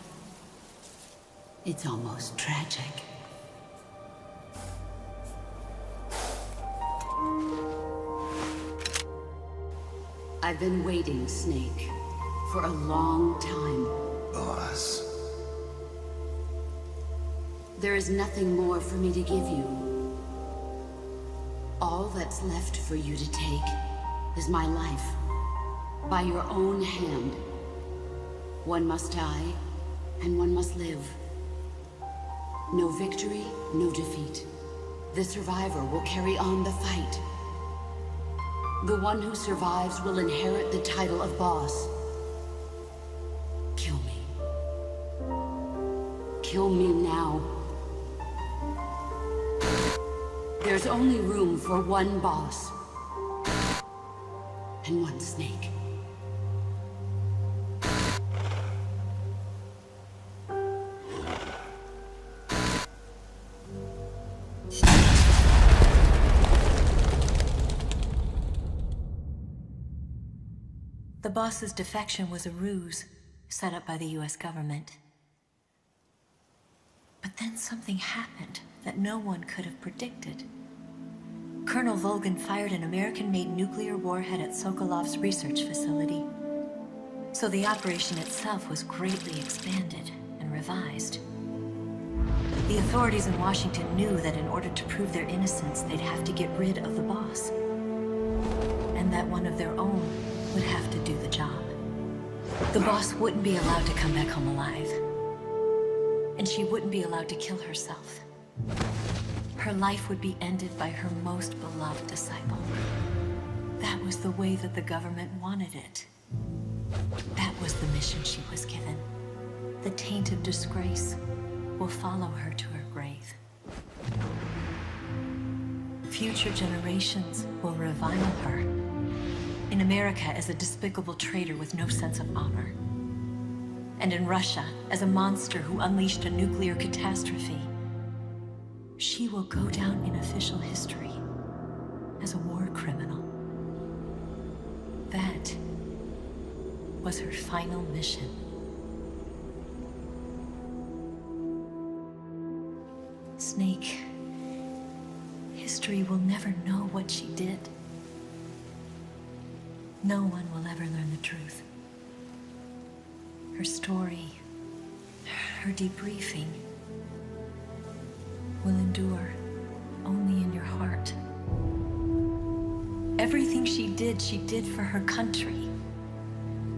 It's almost tragic. I've been waiting, Snake, for a long time. Boss. There is nothing more for me to give you. All that's left for you to take is my life. By your own hand. One must die, and one must live. No victory, no defeat. The survivor will carry on the fight. The one who survives will inherit the title of boss. Kill me. Kill me now. There's only room for one boss. And one Snake. The boss's defection was a ruse set up by the US government. But then something happened that no one could have predicted. Colonel Volgin fired an American-made nuclear warhead at Sokolov's research facility. So the operation itself was greatly expanded and revised. The authorities in Washington knew that in order to prove their innocence, they'd have to get rid of the boss. And that one of their own would have to do the job. The boss wouldn't be allowed to come back home alive. And she wouldn't be allowed to kill herself. Her life would be ended by her most beloved disciple. That was the way that the government wanted it. That was the mission she was given. The taint of disgrace will follow her to her grave. Future generations will revile her. In America as a despicable traitor with no sense of honor. And in Russia as a monster who unleashed a nuclear catastrophe. She will go down in official history as a war criminal. That was her final mission. Snake, history will never know what she did. No one will ever learn the truth. Her story, her debriefing, will endure only in your heart. Everything she did for her country.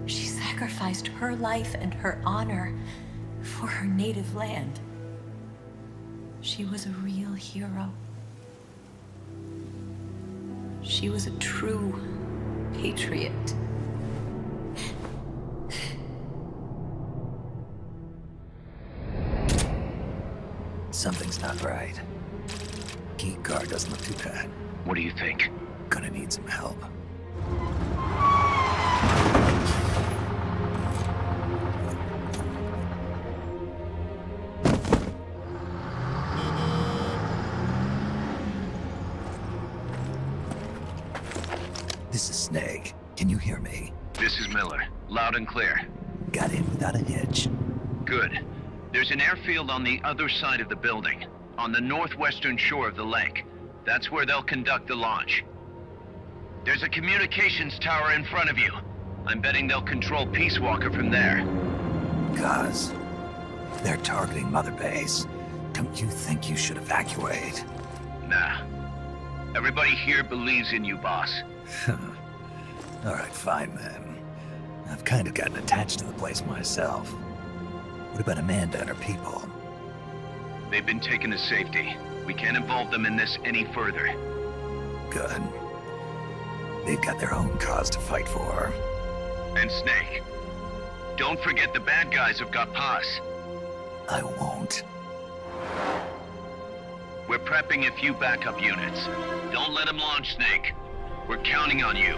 She sacrificed her life and her honor for her native land. She was a real hero. She was a true patriot. Something's not right. Key card doesn't look too bad. What do you think? Gonna need some help. This is Snake. Can you hear me? This is Miller. Loud and clear. Got in without a hitch. Good. There's an airfield on the other side of the building, on the northwestern shore of the lake. That's where they'll conduct the launch. There's a communications tower in front of you. I'm betting they'll control Peace Walker from there. Guz, they're targeting Mother Base. Don't you think you should evacuate? Nah. Everybody here believes in you, boss. All right, fine then. I've kind of gotten attached to the place myself. What about Amanda and her people? They've been taken to safety. We can't involve them in this any further. Good. They've got their own cause to fight for. And Snake. Don't forget the bad guys have got Paz. I won't. We're prepping a few backup units. Don't let them launch, Snake. We're counting on you.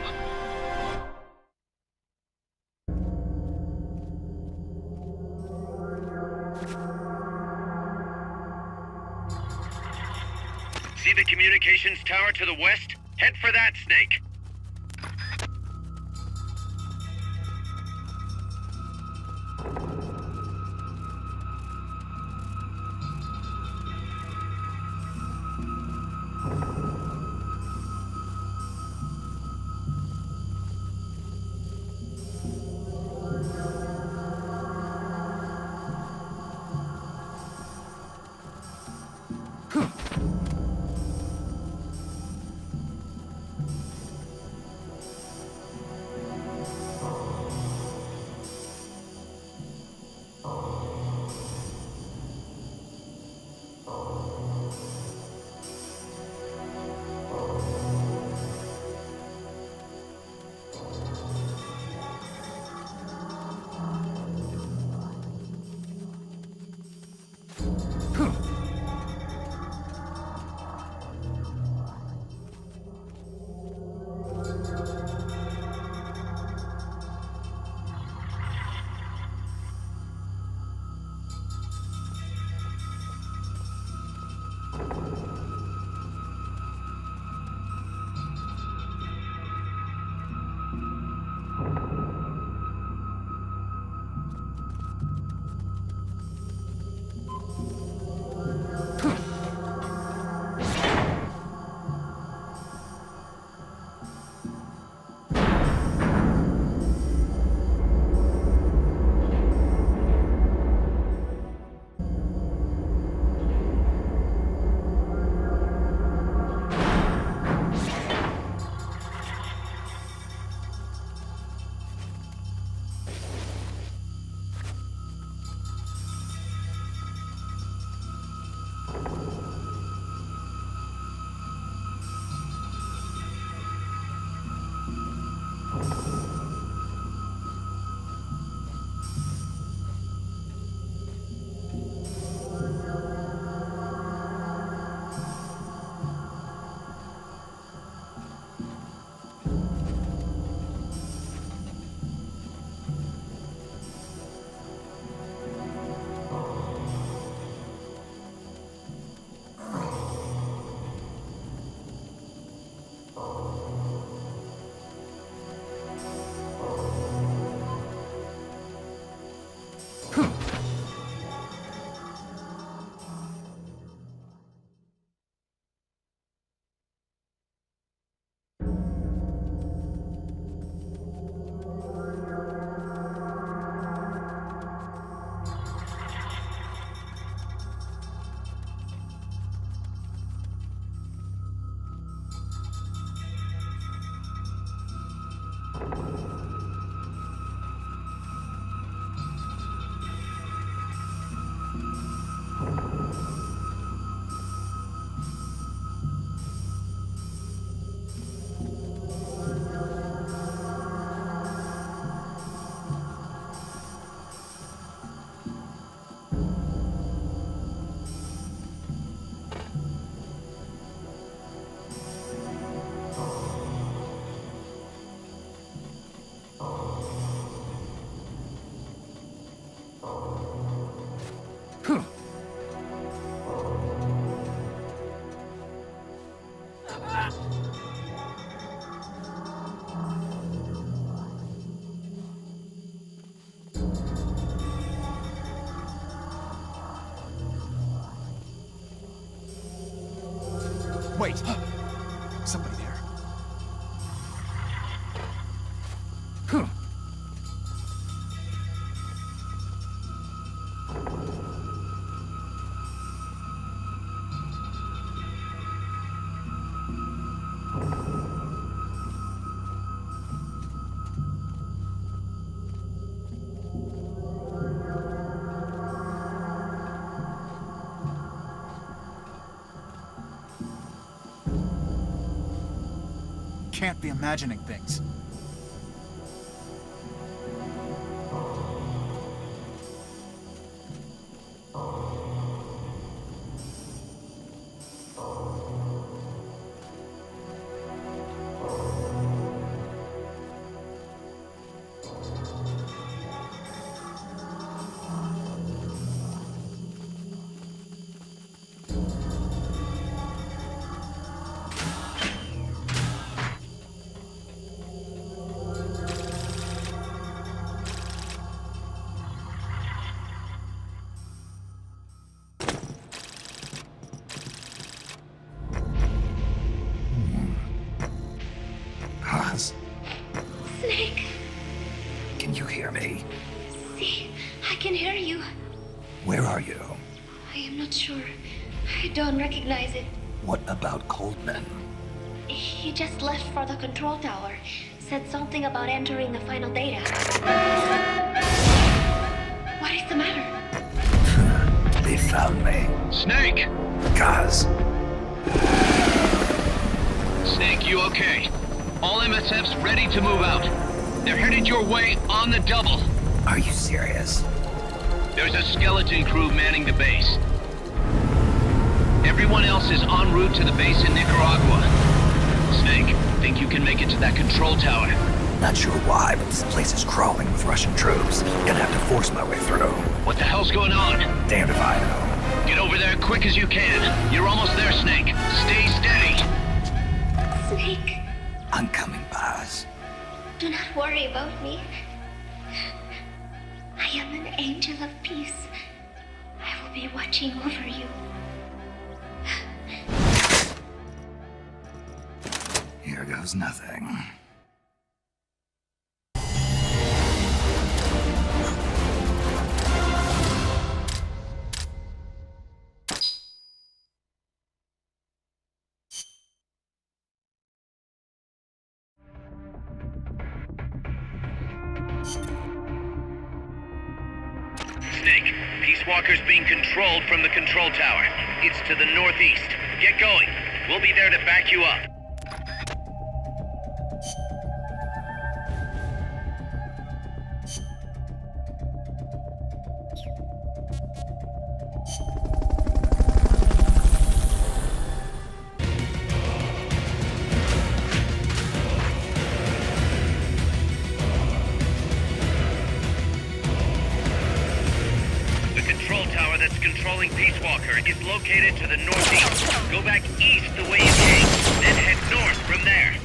See the communications tower to the west? Head for that, Snake. Wait. Somebody there. Can't be imagining things. Snake! Can you hear me? See, I can hear you. Where are you? I am not sure. I don't recognize it. What about Coldman? He just left for the control tower. Said something about entering the final data. What is the matter? They found me. Snake! Kaz. Snake, you okay? All MSFs ready to move out. They're headed your way on the double. Are you serious? There's a skeleton crew manning the base. Everyone else is en route to the base in Nicaragua. Snake, think you can make it to that control tower? Not sure why, but this place is crawling with Russian troops. Gonna have to force my way through. What the hell's going on? Damned if I know. Get over there quick as you can. You're almost there, Snake. Stay steady. Snake, I'm coming, Baz. do not worry about me. I am an angel of peace. I will be watching over you. Here goes nothing. Snake, Peace Walker's being controlled from the control tower. It's to the northeast. Get going. We'll be there to back you up. Controlling Peace Walker is located to the northeast. Go back east the way you came, then head north from there.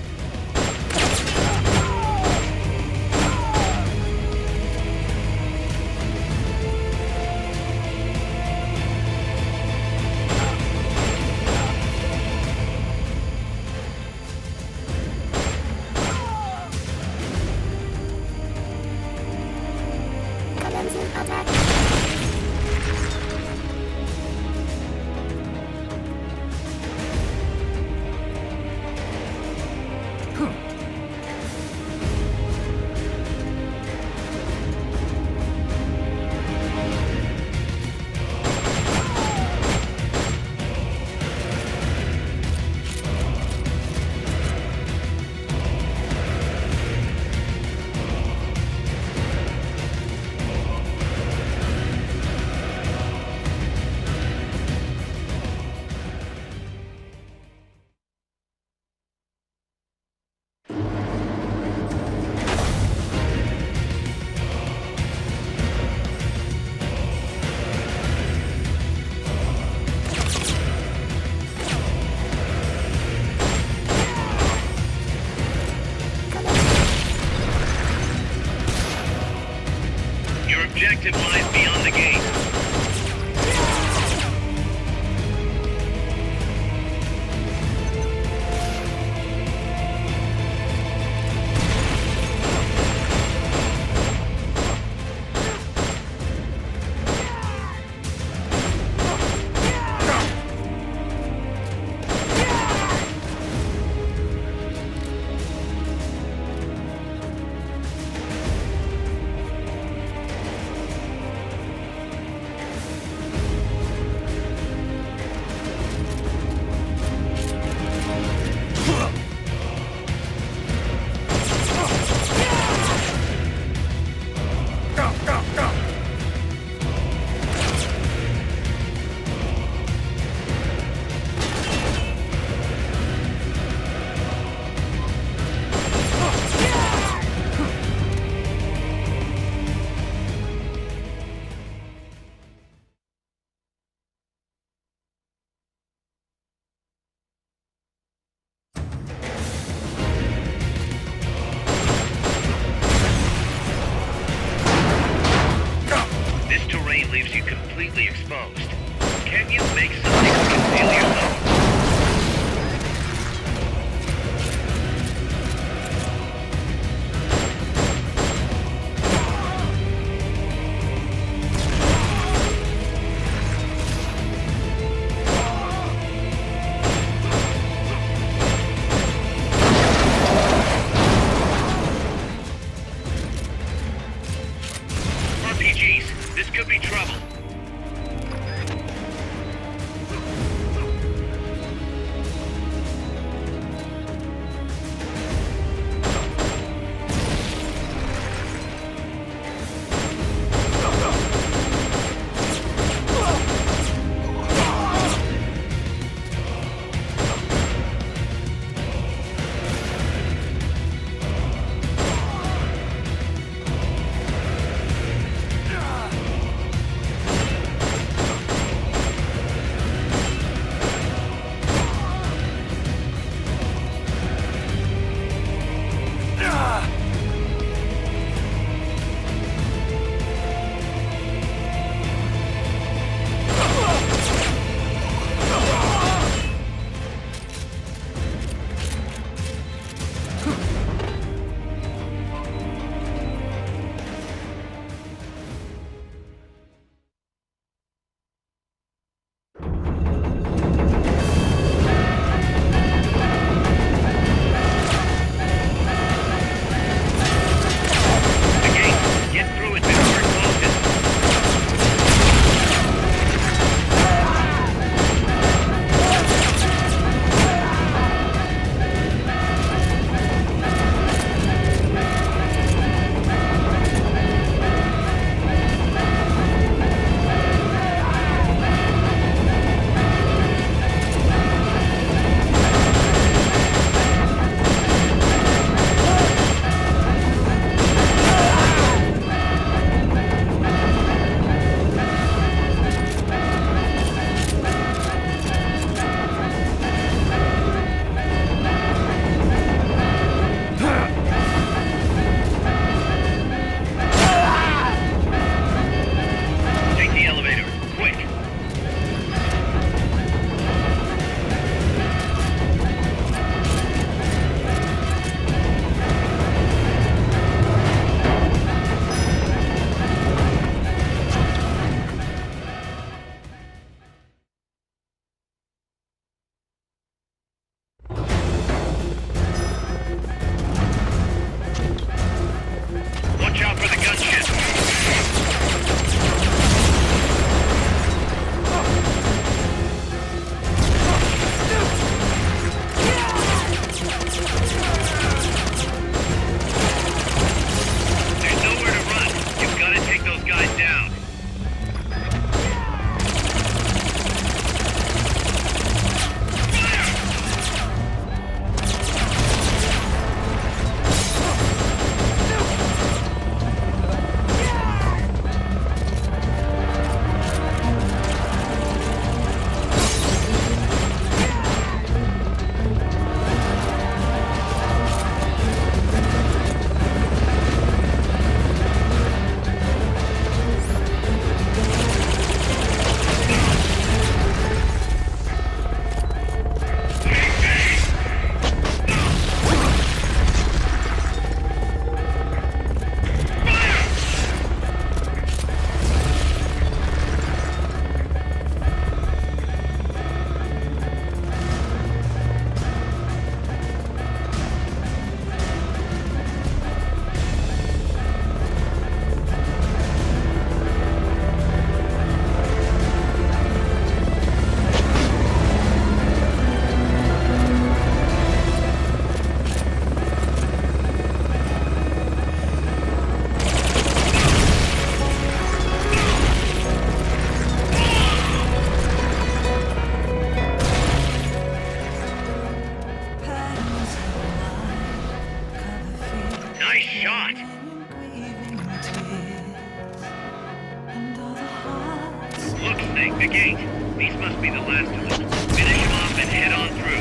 gate. These must be the last of them. Finish them off and head on through.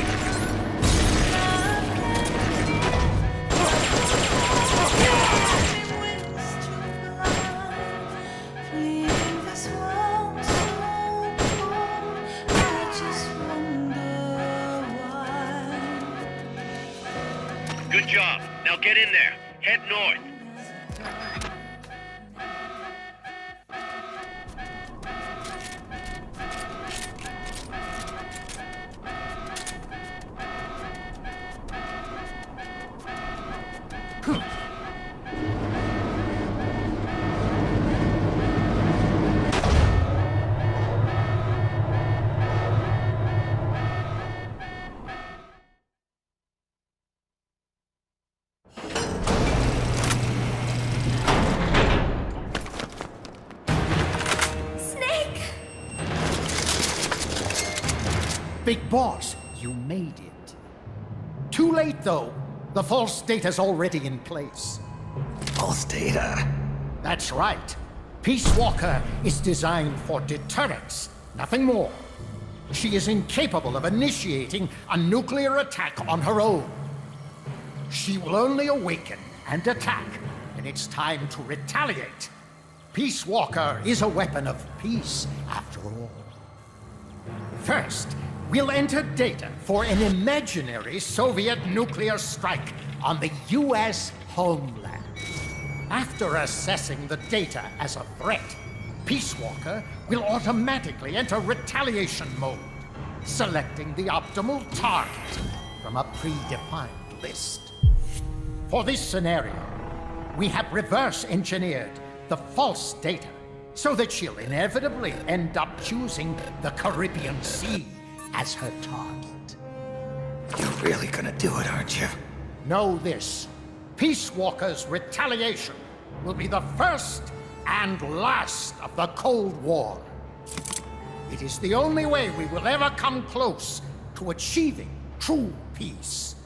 Good job. Now get in there. Head north. Big Boss, you made it. Too late, though. The false data's already in place. False data? That's right. Peace Walker is designed for deterrence, nothing more. She is incapable of initiating a nuclear attack on her own. She will only awaken and attack when it's time to retaliate. Peace Walker is a weapon of peace, after all. First, we'll enter data for an imaginary Soviet nuclear strike on the US homeland. After assessing the data as a threat, Peace Walker will automatically enter retaliation mode, selecting the optimal target from a predefined list. For this scenario, we have reverse engineered the false data so that she'll inevitably end up choosing the Caribbean Sea as her target. You're really gonna do it, aren't you? Know this. Peace Walker's retaliation will be the first and last of the Cold War. It is the only way we will ever come close to achieving true peace.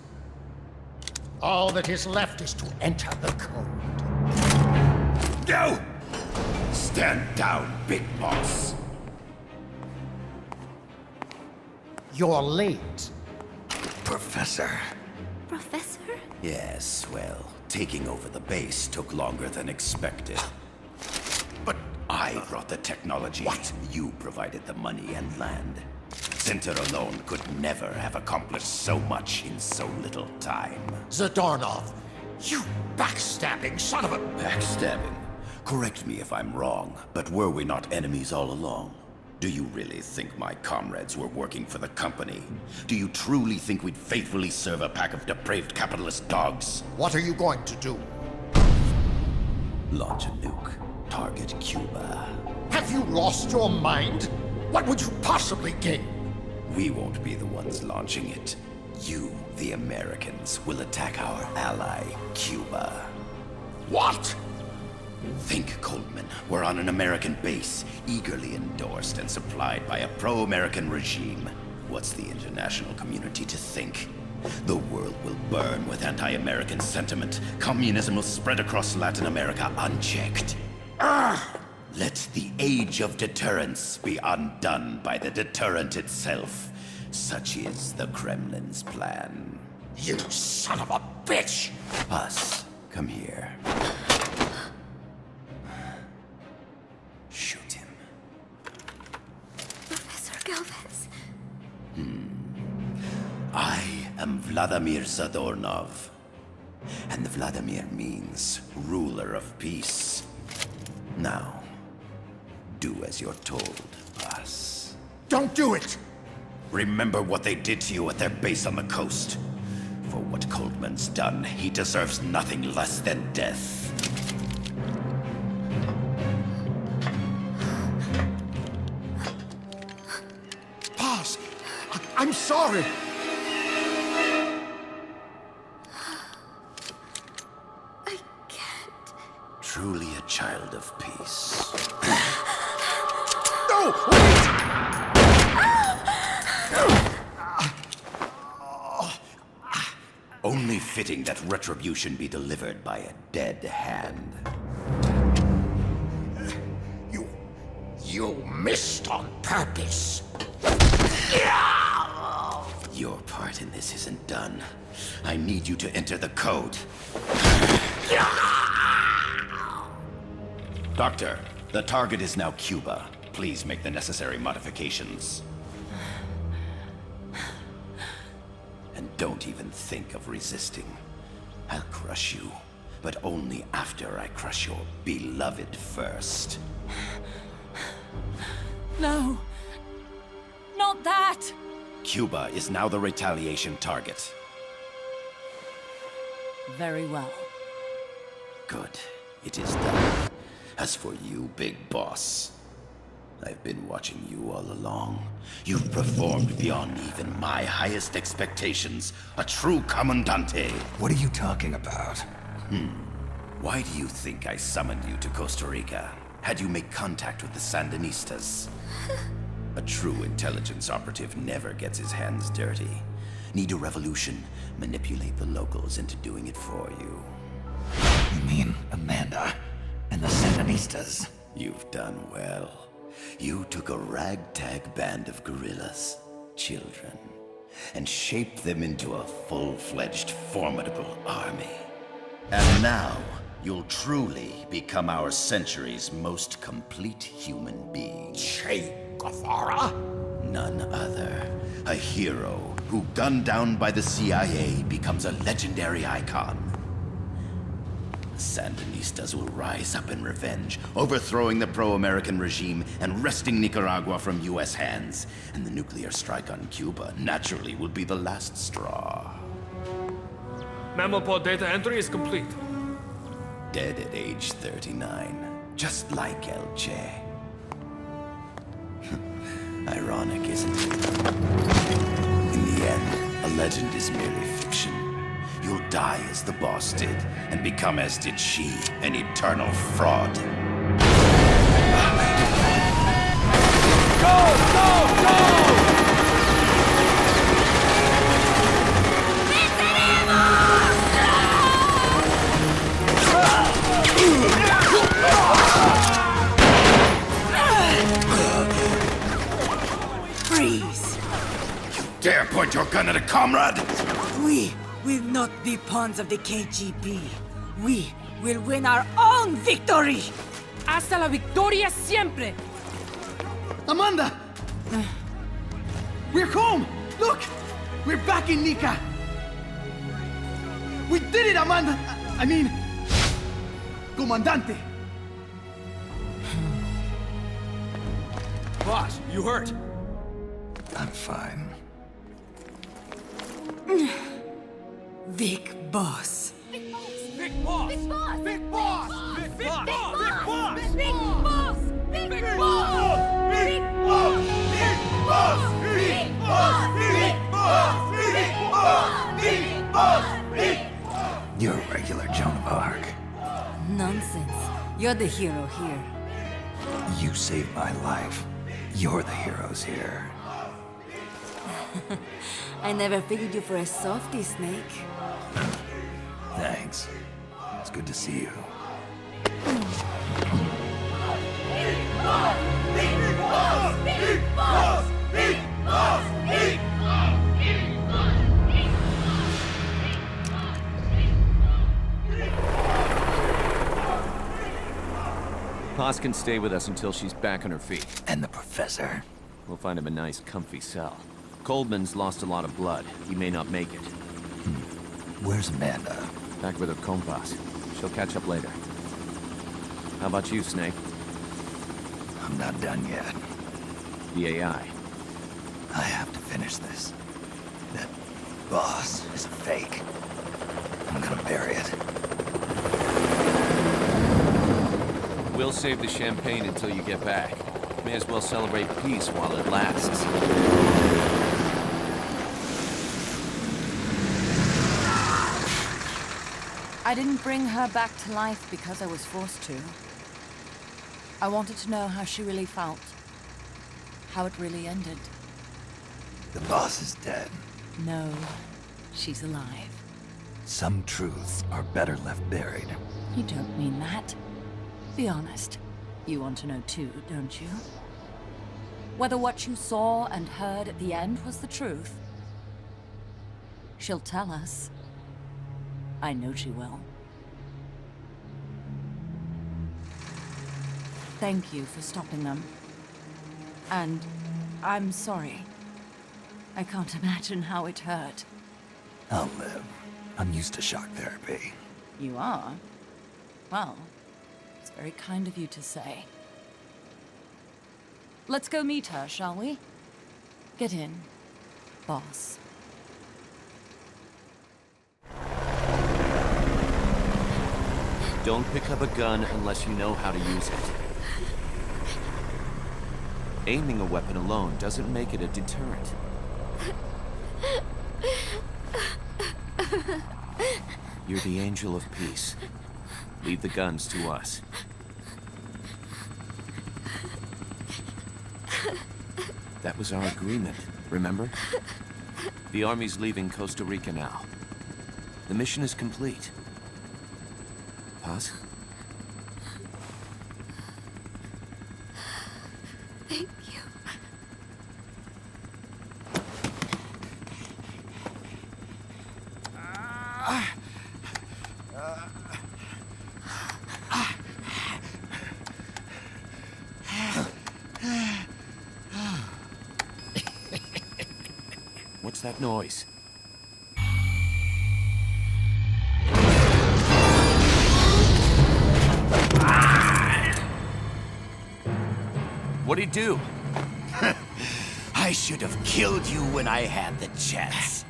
All that is left is to enter the code. No! Stand down, Big Boss. You're late. Professor. Professor? Yes, well, taking over the base took longer than expected. But I brought the technology. What? You provided the money and land. Center alone could never have accomplished so much in so little time. Zadornov, you backstabbing son of a... Backstabbing? Correct me if I'm wrong, but were we not enemies all along? Do you really think my comrades were working for the company? Do you truly think we'd faithfully serve a pack of depraved capitalist dogs? What are you going to do? Launch a nuke. Target Cuba. Have you lost your mind? What would you possibly gain? We won't be the ones launching it. You, the Americans, will attack our ally, Cuba. What? Think, Coldman. We're on an American base, eagerly endorsed and supplied by a pro-American regime. What's the international community to think? The world will burn with anti-American sentiment. Communism will spread across Latin America unchecked. Let the age of deterrence be undone by the deterrent itself. Such is the Kremlin's plan. You son of a bitch! Us, come here. Shoot him. Professor Galvez. I am Vladimir Zadornov. And Vladimir means ruler of peace. Now, do as you're told, boss. Don't do it! Remember what they did to you at their base on the coast. For what Coldman's done, he deserves nothing less than death. Boss, I'm sorry. I can't. Truly a child of peace. No! Wait! Only fitting that retribution be delivered by a dead hand. You missed on purpose. Your part in this isn't done. I need you to enter the code. Doctor, the target is now Cuba. Please make the necessary modifications. And don't even think of resisting. I'll crush you, but only after I crush your beloved first. No. Not that! Cuba is now the retaliation target. Very well. Good. It is done. As for you, Big Boss, I've been watching you all along. You've performed beyond even my highest expectations. A true Comandante. What are you talking about? Why do you think I summoned you to Costa Rica? Had you make contact with the Sandinistas? A true intelligence operative never gets his hands dirty. Need a revolution? Manipulate the locals into doing it for you. You mean Amanda and the Sandinistas? You've done well. You took a ragtag band of guerrillas, children, and shaped them into a full-fledged, formidable army. And now, you'll truly become our century's most complete human being. Che Guevara? None other. A hero who, gunned down by the CIA, becomes a legendary icon. The Sandinistas will rise up in revenge, overthrowing the pro-American regime and wresting Nicaragua from US hands. And the nuclear strike on Cuba naturally will be the last straw. Mammal data entry is complete. Dead at age 39, just like El Che. Ironic, isn't it? In the end, a legend is merely fiction. You'll die as the boss did, and become as did she, an eternal fraud. Go! Go! Go! Freeze! You dare point your gun at a comrade? We will not be pawns of the KGB. We will win our own victory! Hasta la victoria siempre! Amanda! We're home! Look! We're back in Nika! We did it, Amanda! I mean... Comandante! Boss, you hurt? I'm fine. Big Boss. Big Boss! Big Boss! Big Boss! Big Boss! Big Boss! Big Boss! Big Boss! Big Boss! Big Boss! Big Boss! Big Boss! Big Boss! Big Boss! Big Boss! You're a regular Joan of Arc. Nonsense. You're the hero here. You saved my life. You're the heroes here. I never figured you for a softie, Snake. Thanks. It's good to see you. Big Boss! Big Boss! Big Boss! Big Boss! Big Boss! Paz can stay with us until she's back on her feet. And the professor? We'll find him a nice, comfy cell. Coldman's lost a lot of blood. He may not make it. Where's Amanda? Back with her compas. She'll catch up later. How about you, Snake? I'm not done yet. The AI. I have to finish this. That boss is a fake. I'm gonna bury it. We'll save the champagne until you get back. May as well celebrate peace while it lasts. I didn't bring her back to life because I was forced to. I wanted to know how she really felt. How it really ended. The boss is dead. No, she's alive. Some truths are better left buried. You don't mean that. Be honest. You want to know too, don't you? Whether what you saw and heard at the end was the truth. She'll tell us. I know she will. Thank you for stopping them. And I'm sorry. I can't imagine how it hurt. I'll live. I'm used to shock therapy. You are? Well, it's very kind of you to say. Let's go meet her, shall we? Get in, boss. Don't pick up a gun unless you know how to use it. Aiming a weapon alone doesn't make it a deterrent. You're the angel of peace. Leave the guns to us. That was our agreement, remember? The army's leaving Costa Rica now. The mission is complete. Paz? Thank you. What's that noise? What'd he do? I should have killed you when I had the chance.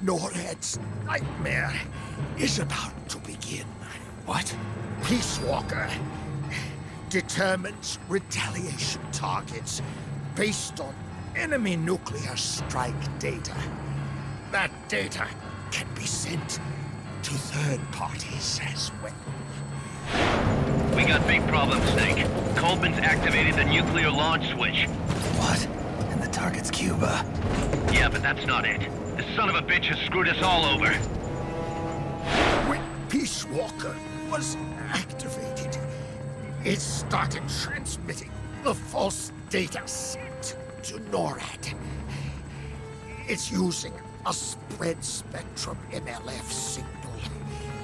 NORAD's nightmare is about to begin. What? Peace Walker determines retaliation targets based on enemy nuclear strike data. That data can be sent to third parties as well. We got big problems, Snake. Coldman's activated the nuclear launch switch. What? And the target's Cuba. Yeah, but that's not it. The son of a bitch has screwed us all over. When Peace Walker was activated, it started transmitting the false data set to NORAD. It's using a spread spectrum MLF signal.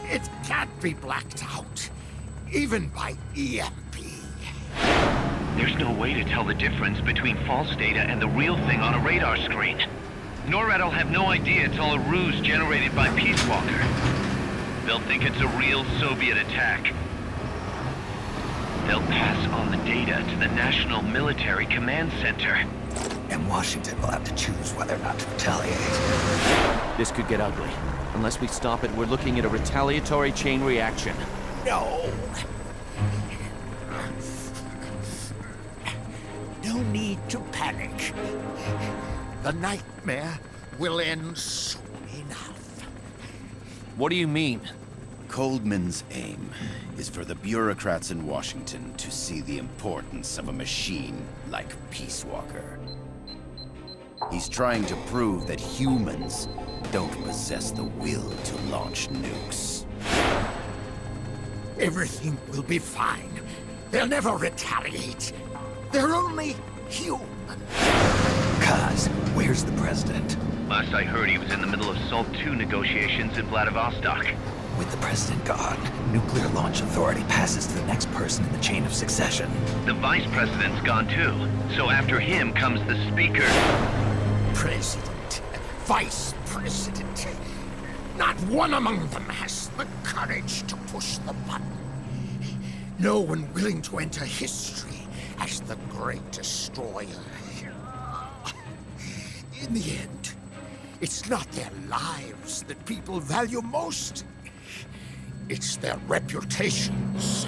It can't be blacked out, even by EMP. There's no way to tell the difference between false data and the real thing on a radar screen. NORAD will have no idea it's all a ruse generated by Peace Walker. They'll think it's a real Soviet attack. They'll pass on the data to the National Military Command Center. And Washington will have to choose whether or not to retaliate. This could get ugly. Unless we stop it, we're looking at a retaliatory chain reaction. No. No need to panic. The nightmare will end soon enough. What do you mean? Coldman's aim is for the bureaucrats in Washington to see the importance of a machine like Peace Walker. He's trying to prove that humans don't possess the will to launch nukes. Everything will be fine. They'll never retaliate. They're only human. Kaz, where's the president? Last I heard, he was in the middle of SALT II negotiations in Vladivostok. With the president gone, Nuclear Launch Authority passes to the next person in the chain of succession. The vice president's gone too. So after him comes the speaker. President, vice president. Not one among them has the courage to push the button. No one willing to enter history as the great destroyer. In the end, it's not their lives that people value most. It's their reputations.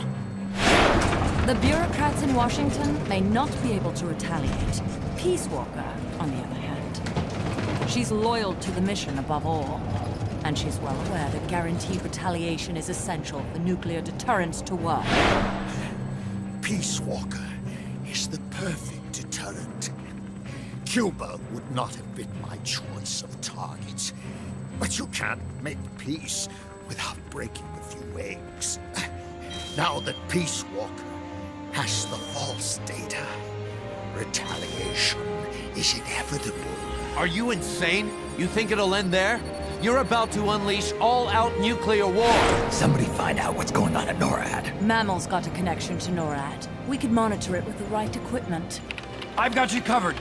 The bureaucrats in Washington may not be able to retaliate. Peace Walker, on the other hand. She's loyal to the mission above all. And she's well aware that guaranteed retaliation is essential for nuclear deterrence to work. Peace Walker is the perfect deterrent. Cuba would not have been my choice of targets. But you can't make peace without breaking a few eggs. Now that Peace Walker has the false data, Retaliation is inevitable. Are you insane? You think it'll end there? You're about to unleash all-out nuclear war! Somebody find out what's going on at NORAD. Mammal's got a connection to NORAD. We could monitor it with the right equipment. I've got you covered.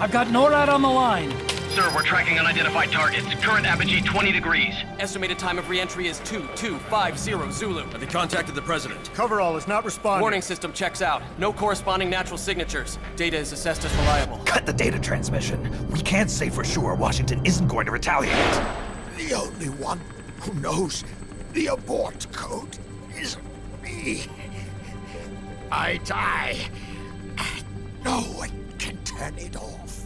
I've got NORAD on the line. Sir, we're tracking unidentified targets. Current apogee 20 degrees. Estimated time of re-entry is 2250 Zulu. Have you contacted the President? Coverall is not responding. Warning system checks out. No corresponding natural signatures. Data is assessed as reliable. Cut the data transmission. We can't say for sure Washington isn't going to retaliate. The only one who knows the abort code is me. I die. No one can turn it off.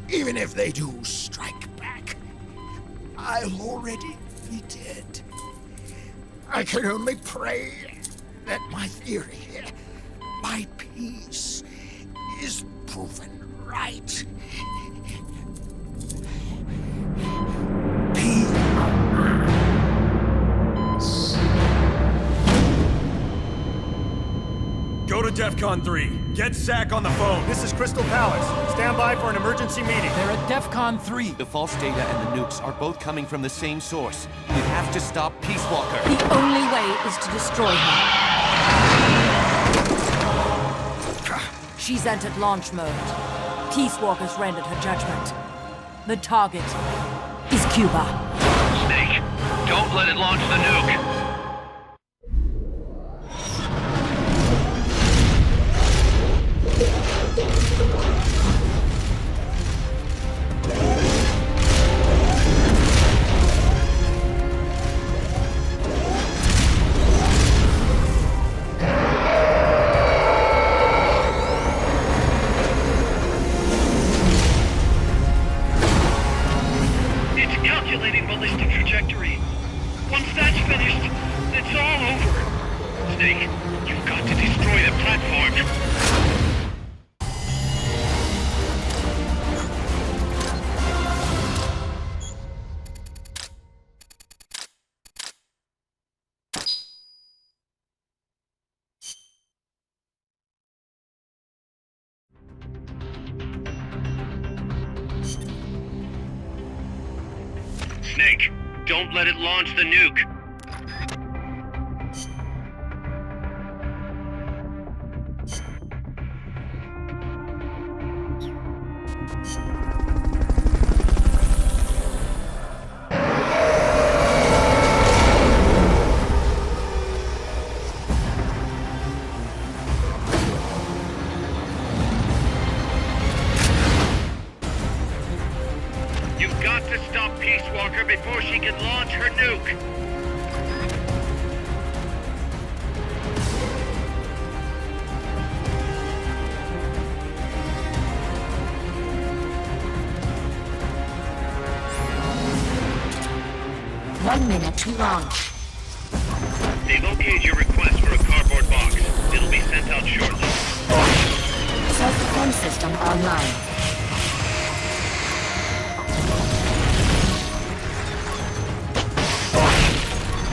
Even if they do strike back, I'll already be dead. I can only pray that my theory, my peace, is proven right. Go to DEFCON 3. Get Zach on the phone. This is Crystal Palace. Stand by for an emergency meeting. They're at DEFCON 3. The false data and the nukes are both coming from the same source. We have to stop Peace Walker. The only way is to destroy her. She's entered launch mode. Peace Walker's rendered her judgment. The target is Cuba. Snake, don't let it launch the nuke. Snake, don't let it launch the nuke. You've got to stop Peace Walker before she can launch her nuke. One minute to launch. They've okayed your request for a cardboard box. It'll be sent out shortly. Self-defense system online.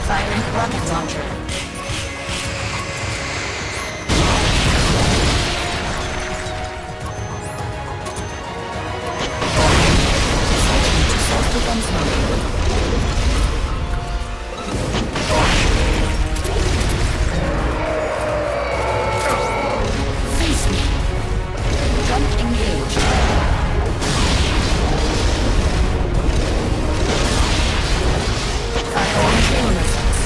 Firing rocket launcher. Self-defense mode. Face me. Jump engaged. Firing chain missiles.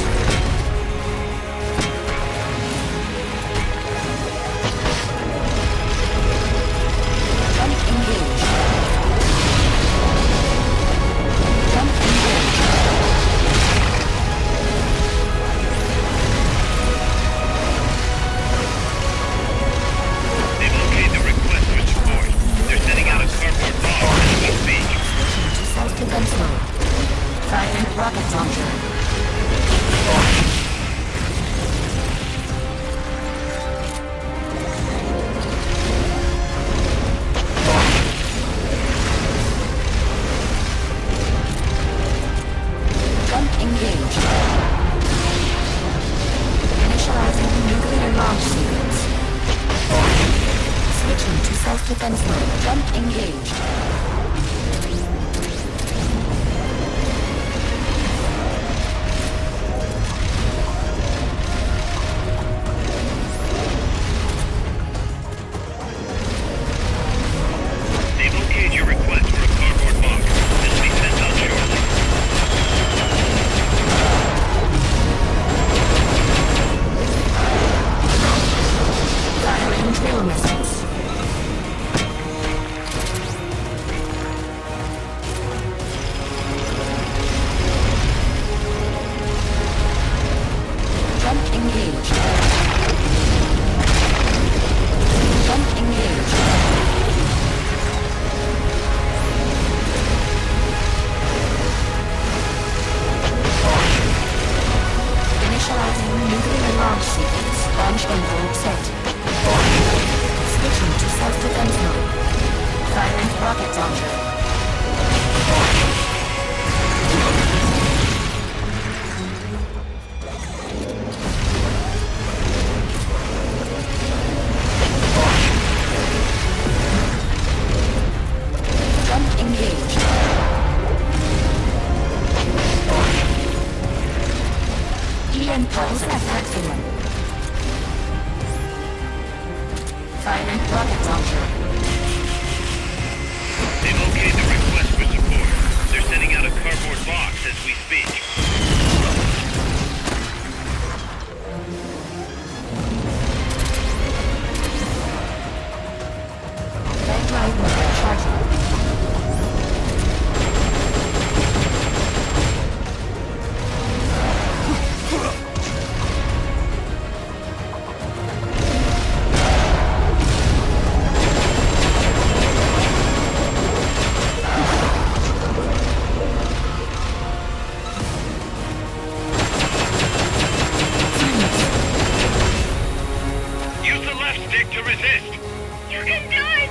self-defense mode. Jump engaged. They've okayed your request for a cardboard box. It'll be sent out shortly. Firing drill missiles. Jump engaged. Jump engaged. Initializing nuclear launch sequence. Launch envelope set. Switching to self-defense mode. Firing rocket launcher. Jump engaged. EM pulse at maximum. Firing rocket launcher. They've okayed the request for support. They're sending out a cardboard box as we speak. Red drive motor charging. Use the left stick to resist. You can do it!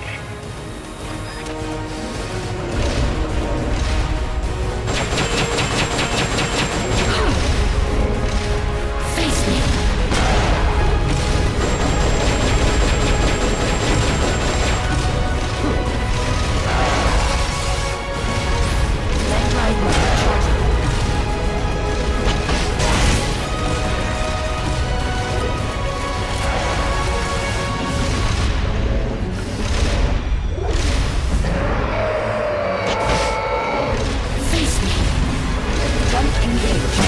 Face me. Red drive motor charging. Face me. Jump engaged.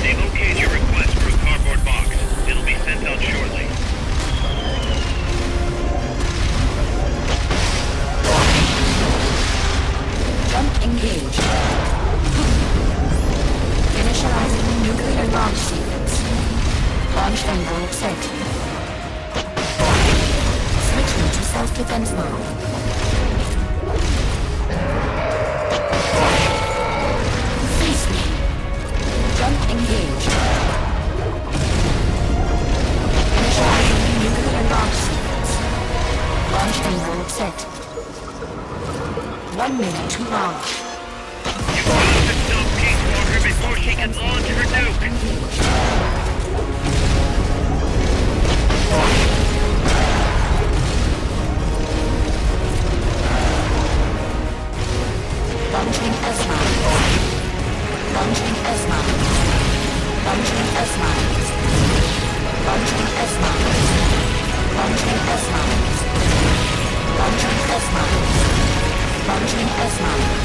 They've okayed your request for a cardboard box. It'll be sent out shortly. Jump engaged. Initializing nuclear launch sequence. Launch envelope set. Switching to self-defense mode. Face me. Jump engaged. Initializing nuclear launch sequence. Launch envelope set. 1 minute to launch. You've got to stop Peace Walker before she can launch her nuke. Launching S-mines. Launching S-mines. Launching S-mines. Launching S-mines. Launching S-mines. Launching S-mines. Launching S-mines.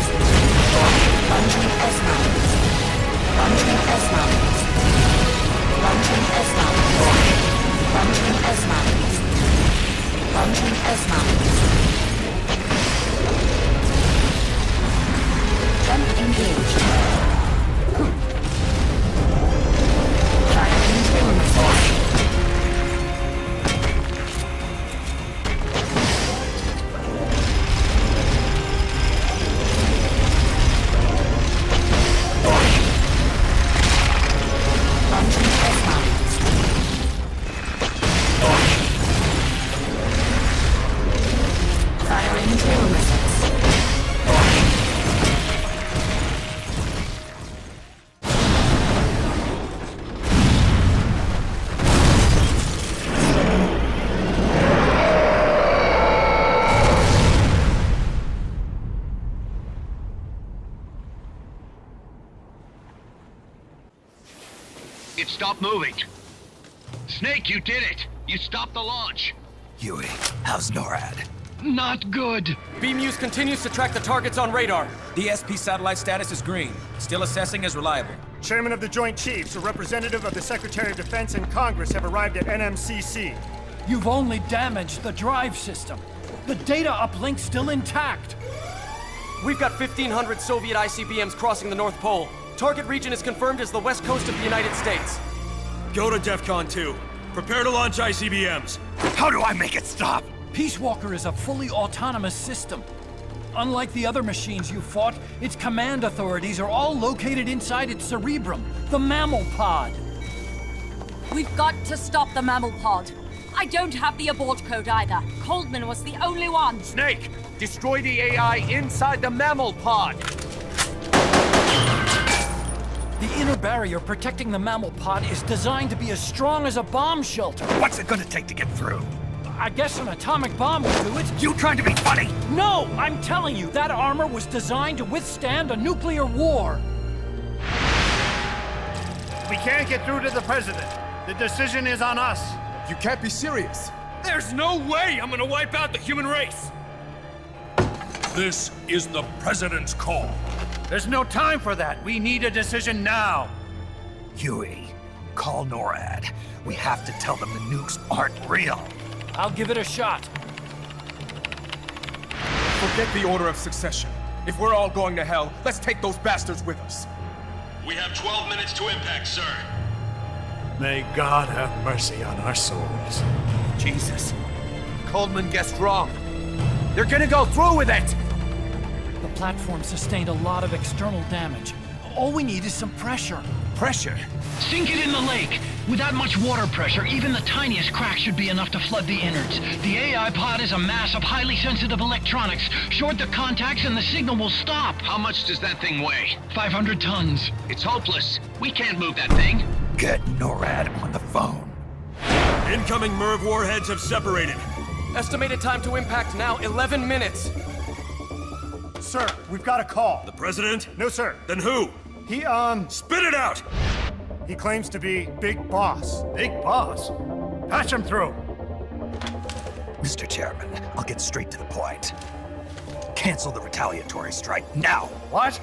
Launching S-mines. Launching S-mines. Launching S-mines. Launching S-mines. Launching S-mines. Jump engaged. Firing drill missiles. It stopped moving. Snake, you did it! You stopped the launch! Huey, how's NORAD? Not good! BMUS continues to track the targets on radar. DSP satellite status is green. Still assessing as reliable. Chairman of the Joint Chiefs, a representative of the Secretary of Defense and Congress have arrived at NMCC. You've only damaged the drive system. The data uplink's still intact. We've got 1,500 Soviet ICBMs crossing the North Pole. Target region is confirmed as the west coast of the United States. Go to DEFCON 2. Prepare to launch ICBMs. How do I make it stop? Peace Walker is a fully autonomous system. Unlike the other machines you fought, its command authorities are all located inside its cerebrum, the mammal pod. We've got to stop the mammal pod. I don't have the abort code either. Coldman was the only one. Snake, destroy the AI inside the mammal pod. The inner barrier protecting the mammal pod is designed to be as strong as a bomb shelter. What's it gonna take to get through? I guess an atomic bomb will do it. You trying to be funny? No, I'm telling you, that armor was designed to withstand a nuclear war. We can't get through to the President. The decision is on us. You can't be serious. There's no way I'm gonna wipe out the human race! This is the President's call. There's no time for that. We need a decision now. Huey, call NORAD. We have to tell them the nukes aren't real. I'll give it a shot. Forget the order of succession. If we're all going to hell, let's take those bastards with us. We have 12 minutes to impact, sir. May God have mercy on our souls. Jesus. Coldman guessed wrong. They're gonna go through with it! The platform sustained a lot of external damage. All we need is some pressure. Pressure? Sink it in the lake. With that much water pressure, even the tiniest crack should be enough to flood the innards. The AI pod is a mass of highly sensitive electronics. Short the contacts and the signal will stop. How much does that thing weigh? 500 tons. It's hopeless. We can't move that thing. Get NORAD on the phone. Incoming MIRV warheads have separated. Estimated time to impact now, 11 minutes. Sir, we've got a call. The President? No, sir. Then who? He, Spit it out! He claims to be Big Boss. Big Boss? Patch him through. Mr. Chairman, I'll get straight to the point. Cancel the retaliatory strike now. What?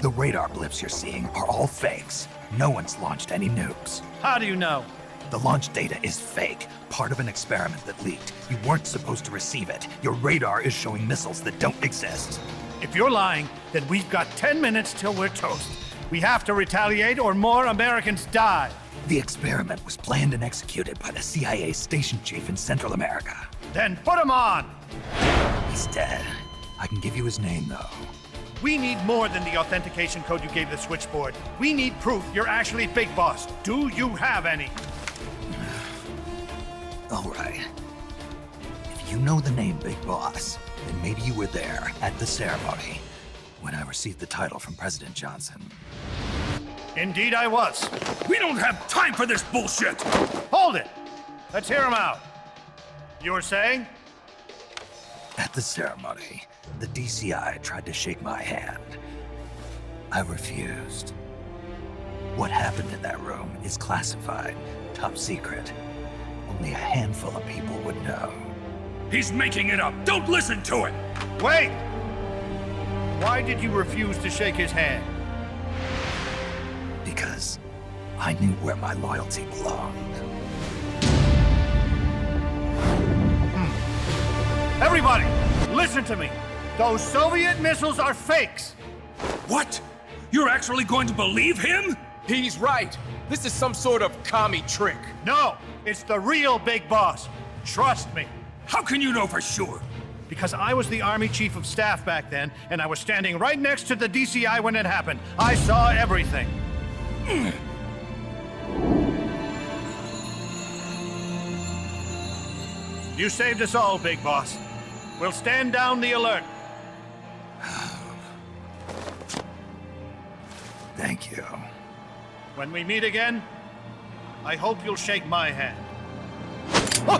The radar blips you're seeing are all fakes. No one's launched any nukes. How do you know? The launch data is fake, part of an experiment that leaked. You weren't supposed to receive it. Your radar is showing missiles that don't exist. If you're lying, then we've got 10 minutes till we're toast. We have to retaliate or more Americans die. The experiment was planned and executed by the CIA station chief in Central America. Then put him on! He's dead. I can give you his name, though. We need more than the authentication code you gave the switchboard. We need proof you're actually Big Boss. Do you have any? All right. If you know the name Big Boss, then maybe you were there at the ceremony when I received the title from President Johnson. Indeed I was. We don't have time for this bullshit! Hold it! Let's hear him out. You were saying? At the ceremony, the DCI tried to shake my hand. I refused. What happened in that room is classified, top secret. Only a handful of people would know. He's making it up! Don't listen to it! Wait! Why did you refuse to shake his hand? Because I knew where my loyalty belonged. Everybody, listen to me. Those Soviet missiles are fakes. What? You're actually going to believe him? He's right. This is some sort of commie trick. No, it's the real Big Boss. Trust me. How can you know for sure? Because I was the Army Chief of Staff back then, and I was standing right next to the DCI when it happened. I saw everything. You saved us all, Big Boss. We'll stand down the alert. Thank you. When we meet again, I hope you'll shake my hand. Oh!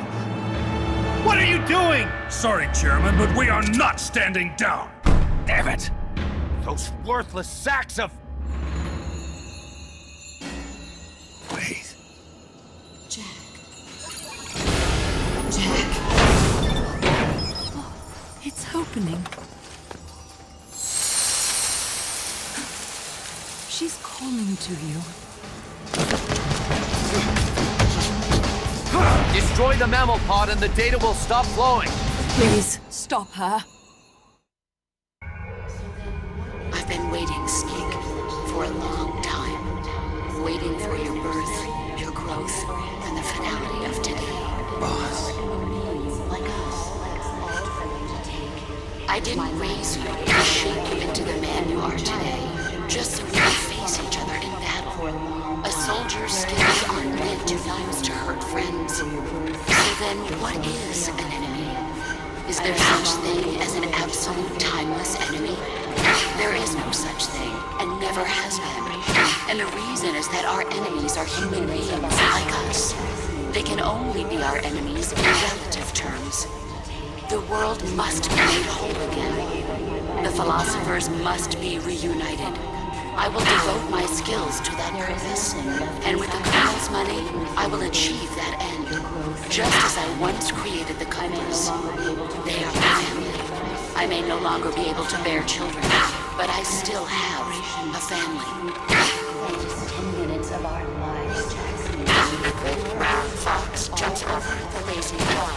What are you doing? Sorry, Chairman, but we are not standing down. Damn it. Those worthless sacks of... Wait. Jack. Oh, it's opening. She's calling to you. Destroy the mammal pod and the data will stop flowing. Please, stop her. I've been waiting, Snake, for a long time. Waiting for your birth, your growth, and the finality of today. Boss. Like us. I didn't raise you to shape you into the man you are today, just so we could face each other in battle. A soldier's skills aren't meant to be used to hurt friends. So then, what is an enemy? Is there such thing as an absolute timeless enemy? There is no such thing, and never has been. And the reason is that our enemies are human beings like us. They can only be our enemies in relative terms. The world must be made whole again. The philosophers must be reunited. I will devote my skills to that purpose, and with the Colonel's money, I will achieve that end. Just as I once created the Coopers. They are my family. I may no longer be able to bear children, but I still have a family. 10 minutes of our lives, Jackson. Brown fox jumps over the lazy dog.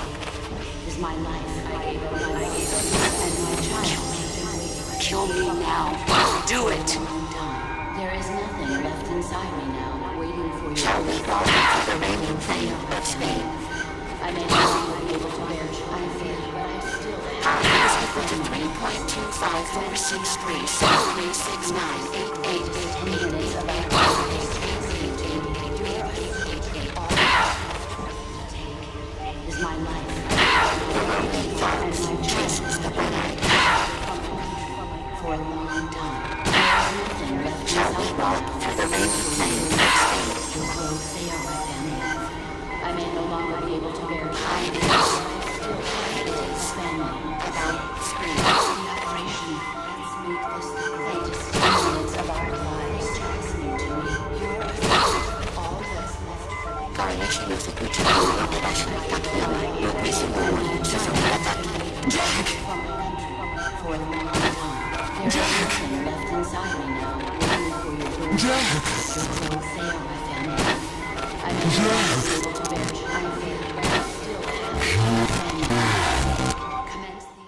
Is my life. I gave her my life and my child. Kill me now. Do it. There is nothing left inside me now, waiting for you. Shall we go for the remaining thing of Spain? I may not be able to bear child, but I still have. Is equal to 3.25463 is my life. Chases the one I have for a long time. Nothing left shall we walk through the rainy plains of Spain? Your clothes, they are my family. I may no longer be able to bear child, but I still have this family. About 3 the operation. Let's make this the greatest 10 minutes of our lives. Jackson, to me, you're all that's left for me. Coronation of the future. Jack! For a long time. There's nothing left inside me now. Jack! Your clothes, they are my family. I may not be able to bear child, but I still have a family. Commence the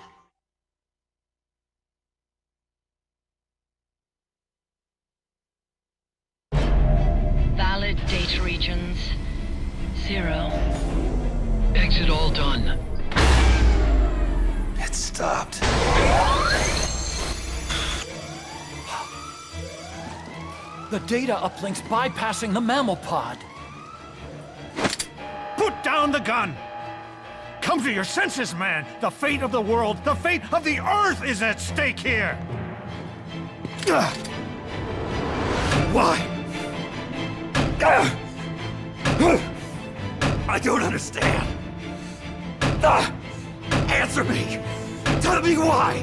Valid data regions. 0. Exit all done. It stopped. The data uplink's bypassing the mammal pod. Put down the gun! Come to your senses, man! The fate of the world, the fate of the Earth is at stake here! Why? I don't understand. Answer me! Tell me why!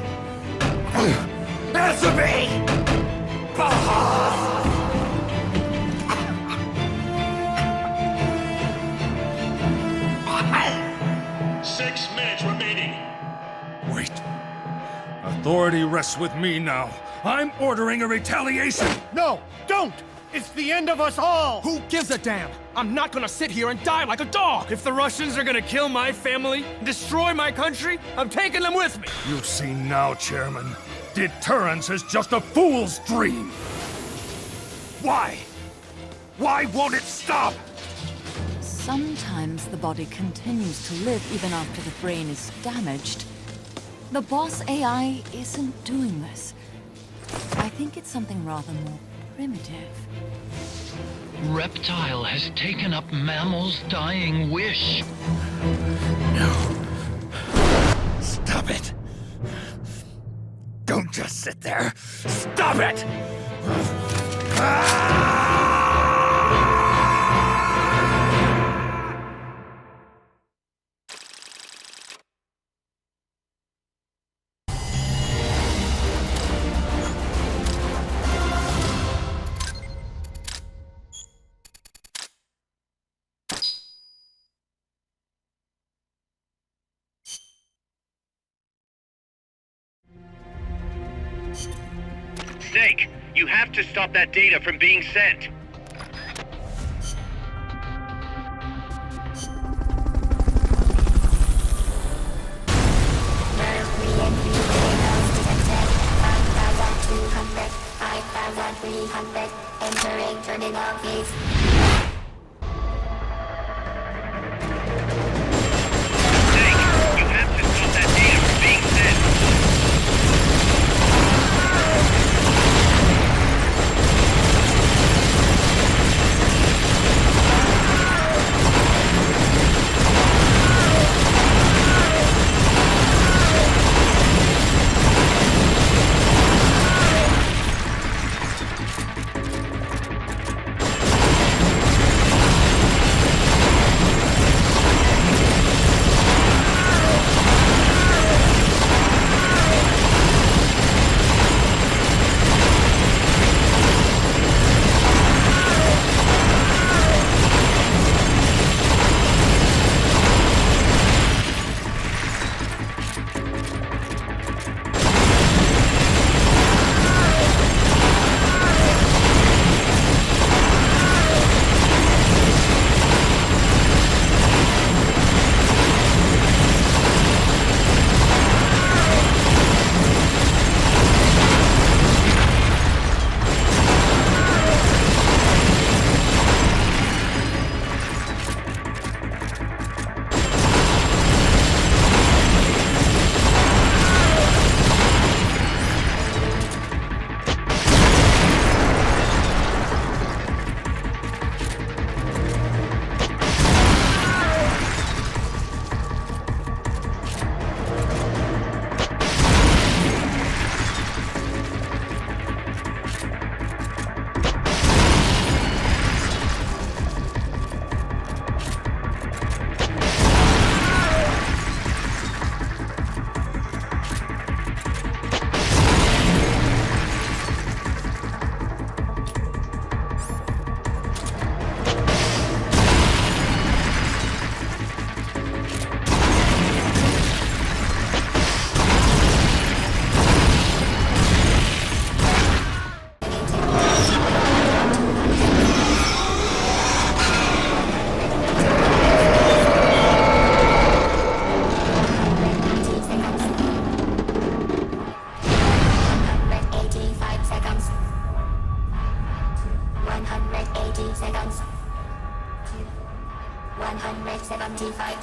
Answer me! Boss! 6 minutes remaining. Wait. Authority rests with me now. I'm ordering a retaliation. No, don't! It's the end of us all! Who gives a damn? I'm not gonna sit here and die like a dog! If the Russians are gonna kill my family, destroy my country, I'm taking them with me! You see now, Chairman. Deterrence is just a fool's dream. Why? Why won't it stop? Sometimes the body continues to live even after the brain is damaged. The boss AI isn't doing this. I think it's something rather more primitive. Reptile has taken up Mammal's dying wish. No. Stop it. Don't just sit there. Stop it! You have to stop that data from being sent. Entering terminal phase.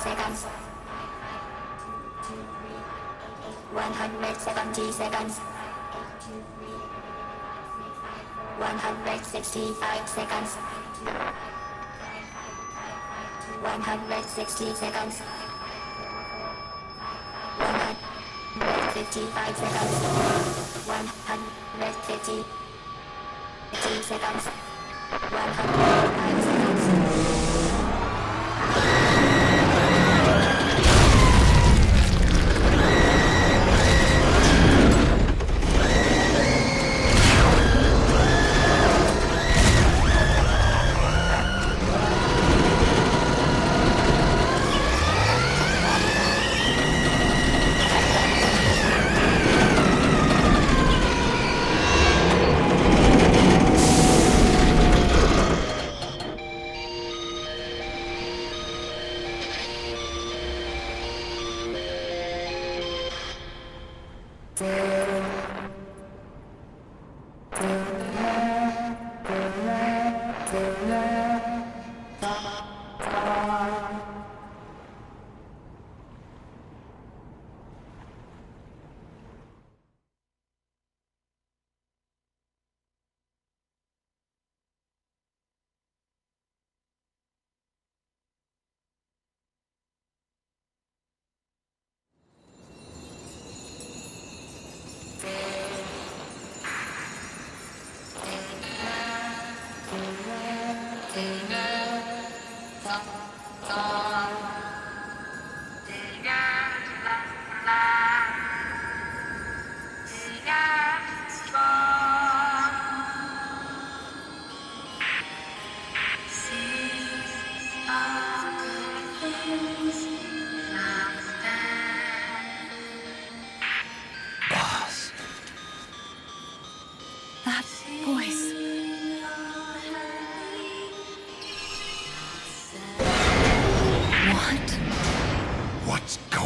seconds. 170 seconds. 165 seconds. 160 seconds. 155 seconds. 150 seconds. 105 seconds.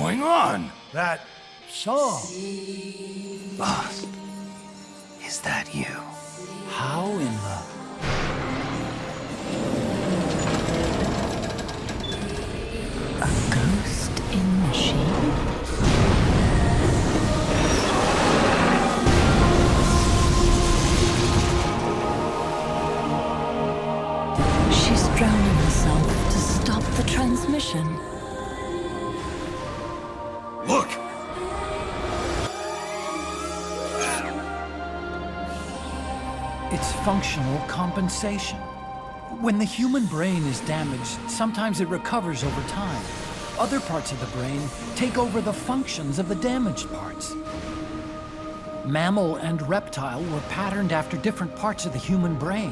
going on? That song. Boss, is that you? How in the... A ghost in machine? She's drowning herself to stop the transmission. Look! It's functional compensation. When the human brain is damaged, sometimes it recovers over time. Other parts of the brain take over the functions of the damaged parts. Mammal and reptile were patterned after different parts of the human brain.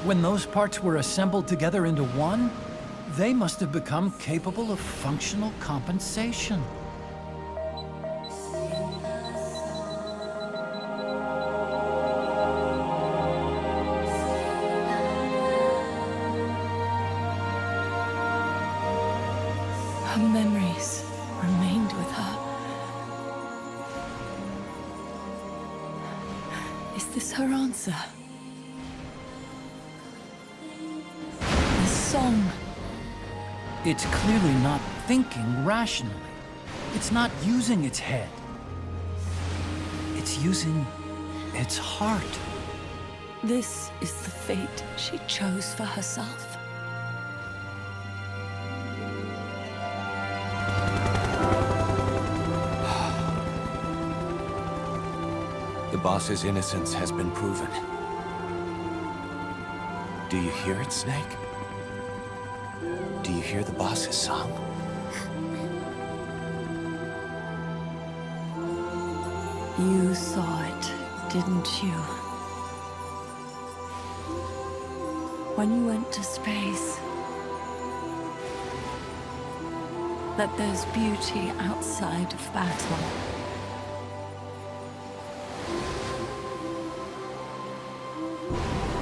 When those parts were assembled together into one, they must have become capable of functional compensation. Her memories remained with her. Is this her answer? This song. It's clearly not thinking rationally. It's not using its head. It's using its heart. This is the fate she chose for herself. The boss's innocence has been proven. Do you hear it, Snake? Do you hear the boss's song? You saw it, didn't you? When you went to space, that there's beauty outside of battle.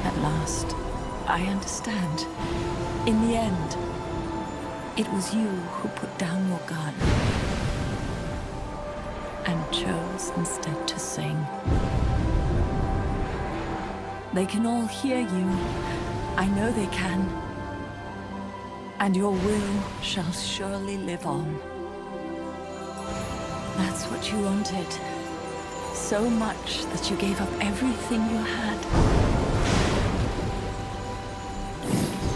At last, I understand. In the end, it was you who put down your gun and chose instead to sing. They can all hear you. I know they can. And your will shall surely live on. That's what you wanted. So much that you gave up everything you had.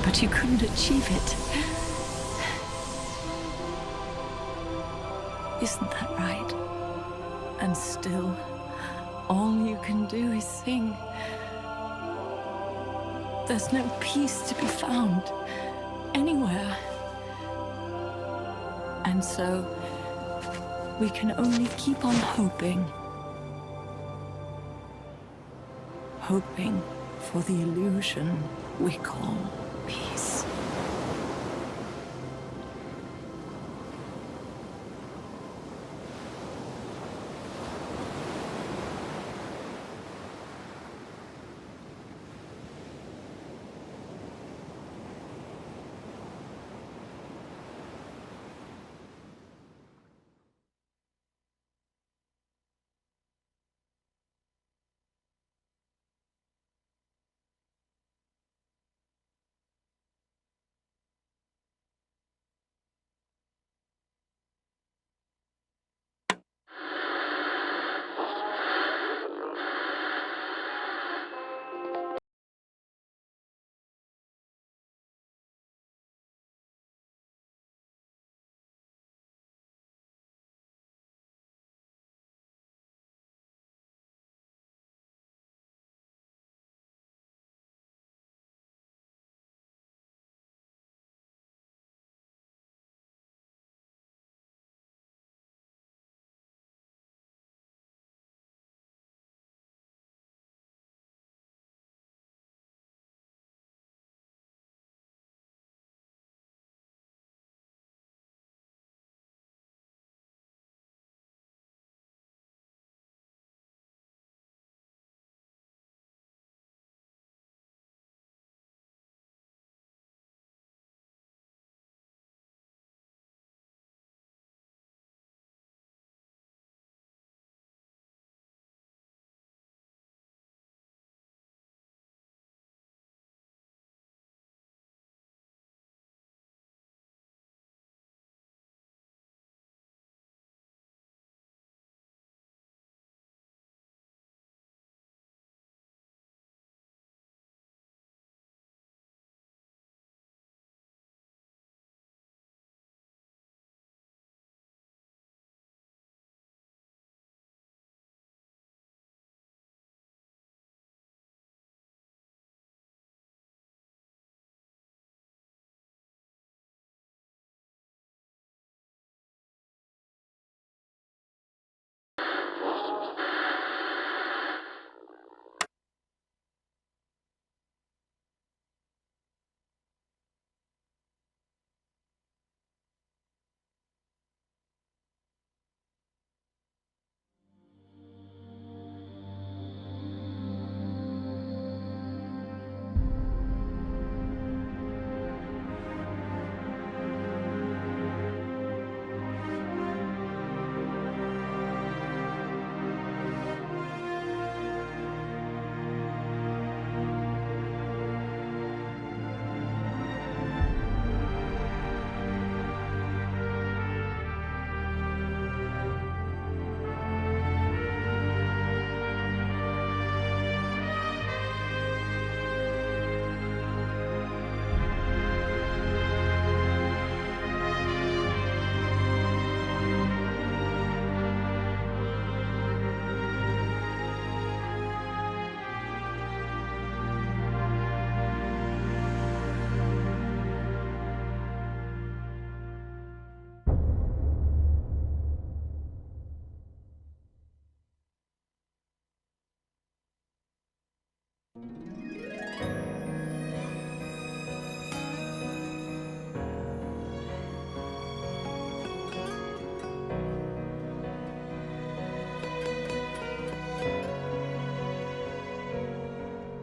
But you couldn't achieve it. Isn't that right? And still, all you can do is sing. There's no peace to be found anywhere. And so, we can only keep on hoping. Hoping for the illusion we call peace.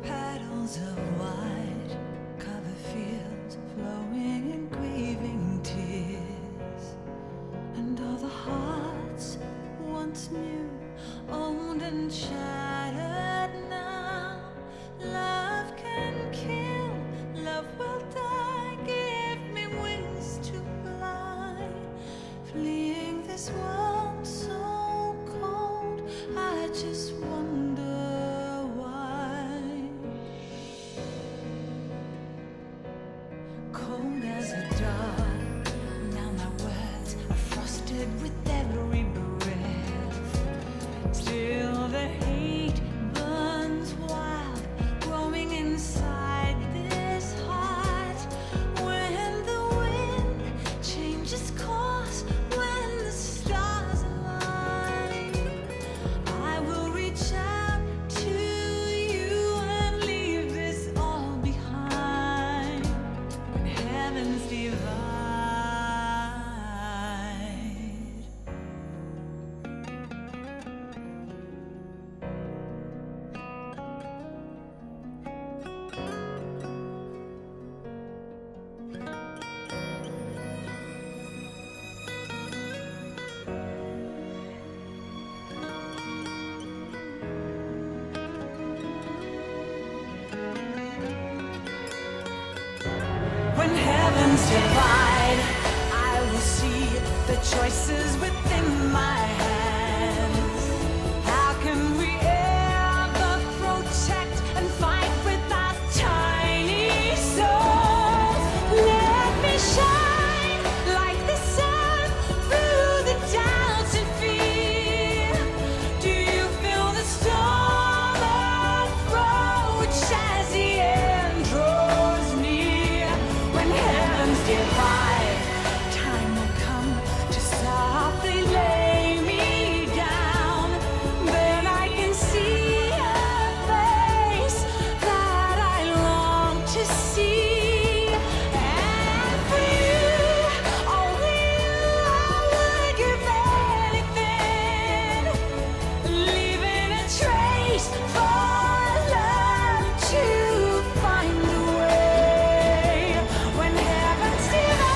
Petals of white cover fields flowing in grieving tears, and all the hearts once new, old and shattered now. Love can kill, love will die. Give me wings to fly, fleeing this world so cold. I just wonder why. Cold as a dog, now my words are frosted with every breath. Still the hate burns wild, growing inside this heart. When the wind changes course, when the stars align, I will reach out to you and leave this all behind. When heavens divide. When heavens divide, I will see the choices within my hands. How can we ever protect and fight with our tiny souls? Let me shine like the sun through the doubts and fear. Do you feel the storm approach as the end draws near? When heavens divide, time will come to softly lay me down. Then I can see a face that I long to see. And for you, only you, I would give anything, leaving a trace for love to find a way. When heavens divide.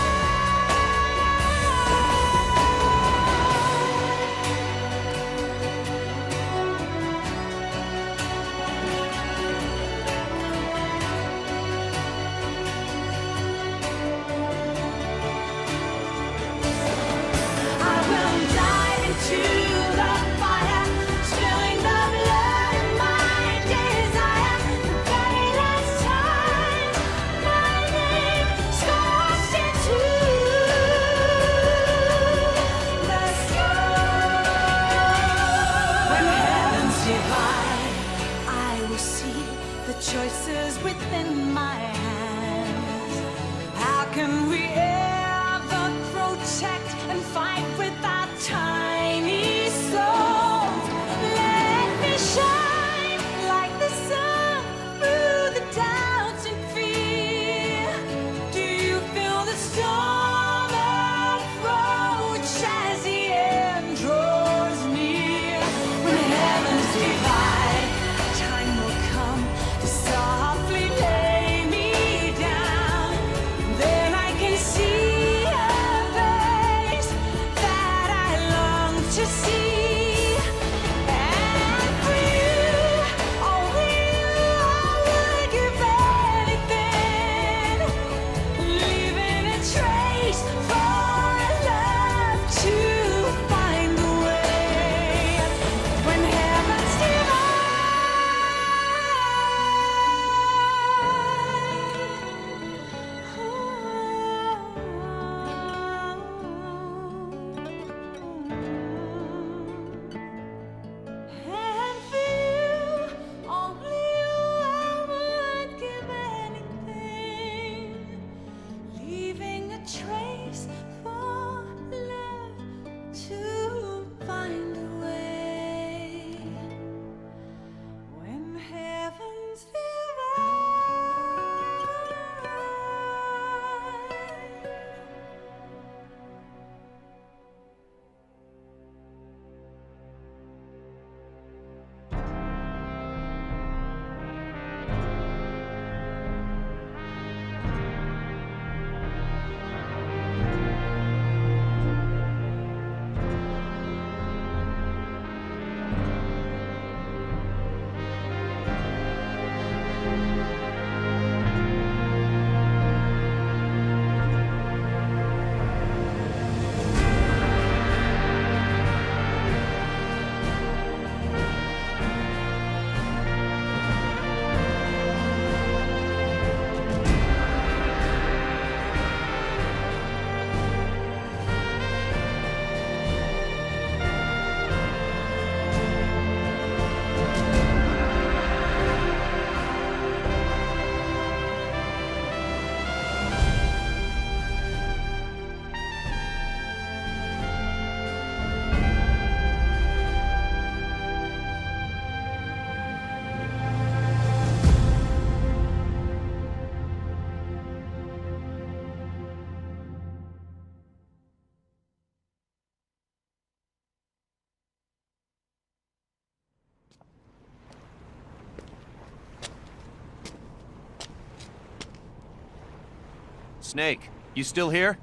Snake, you still here?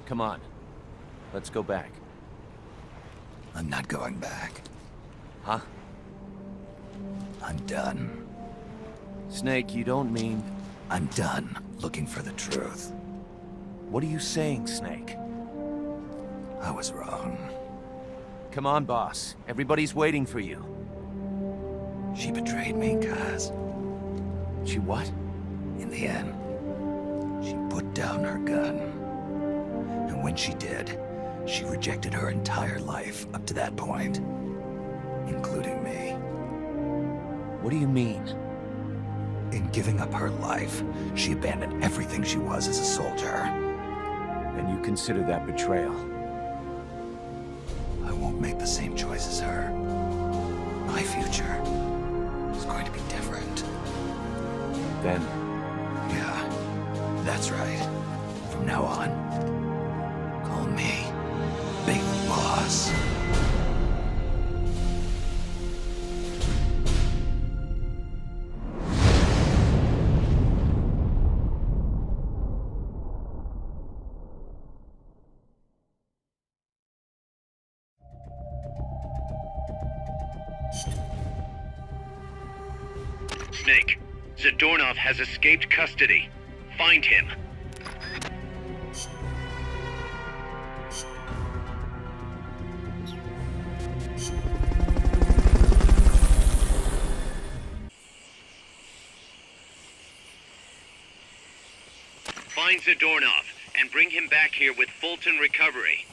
Come on. Let's go back. I'm not going back. Huh? I'm done. Snake, you don't mean... I'm done looking for the truth. What are you saying, Snake? I was wrong. Come on, boss. Everybody's waiting for you. She betrayed me, Kaz. She what? In the end, she put down her gun. And when she did, she rejected her entire life up to that point, including me. What do you mean? In giving up her life, she abandoned everything she was as a soldier. And you consider that betrayal? I won't make the same choice as her. My future is going to be different. Then? Yeah, that's right. From now on, call me Big Boss. Snake, Zadornov has escaped custody. Find him. Find Zadornov and bring him back here with Fulton Recovery.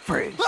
Freeze. Freeze.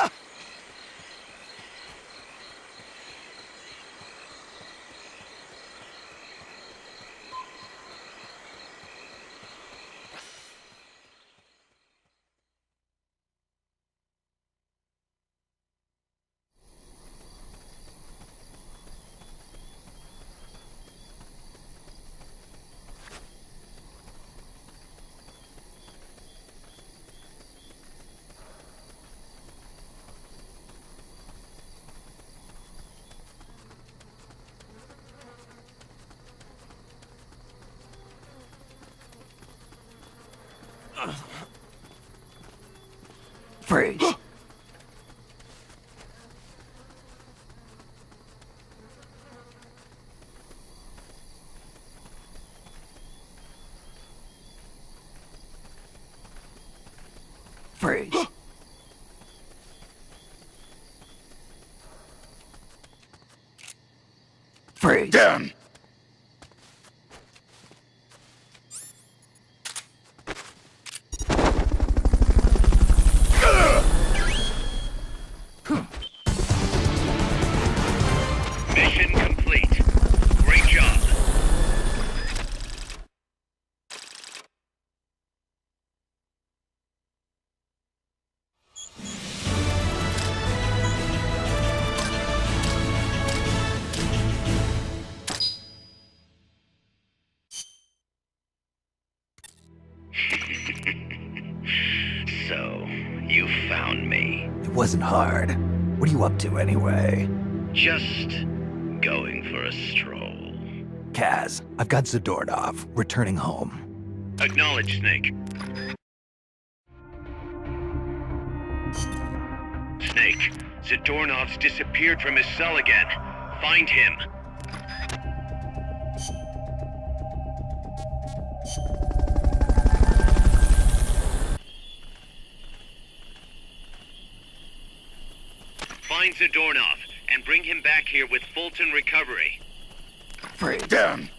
Freeze. Freeze. Freeze. Down. Mission complete. Great job. So, you found me. It wasn't hard. What are you up to anyway? Just going for a stroll. Kaz, I've got Zadornov, returning home. Acknowledge, Snake. Snake, Zadornov's disappeared from his cell again. Find him. Find Zadornov and bring him back here with Fulton Recovery. Freedom!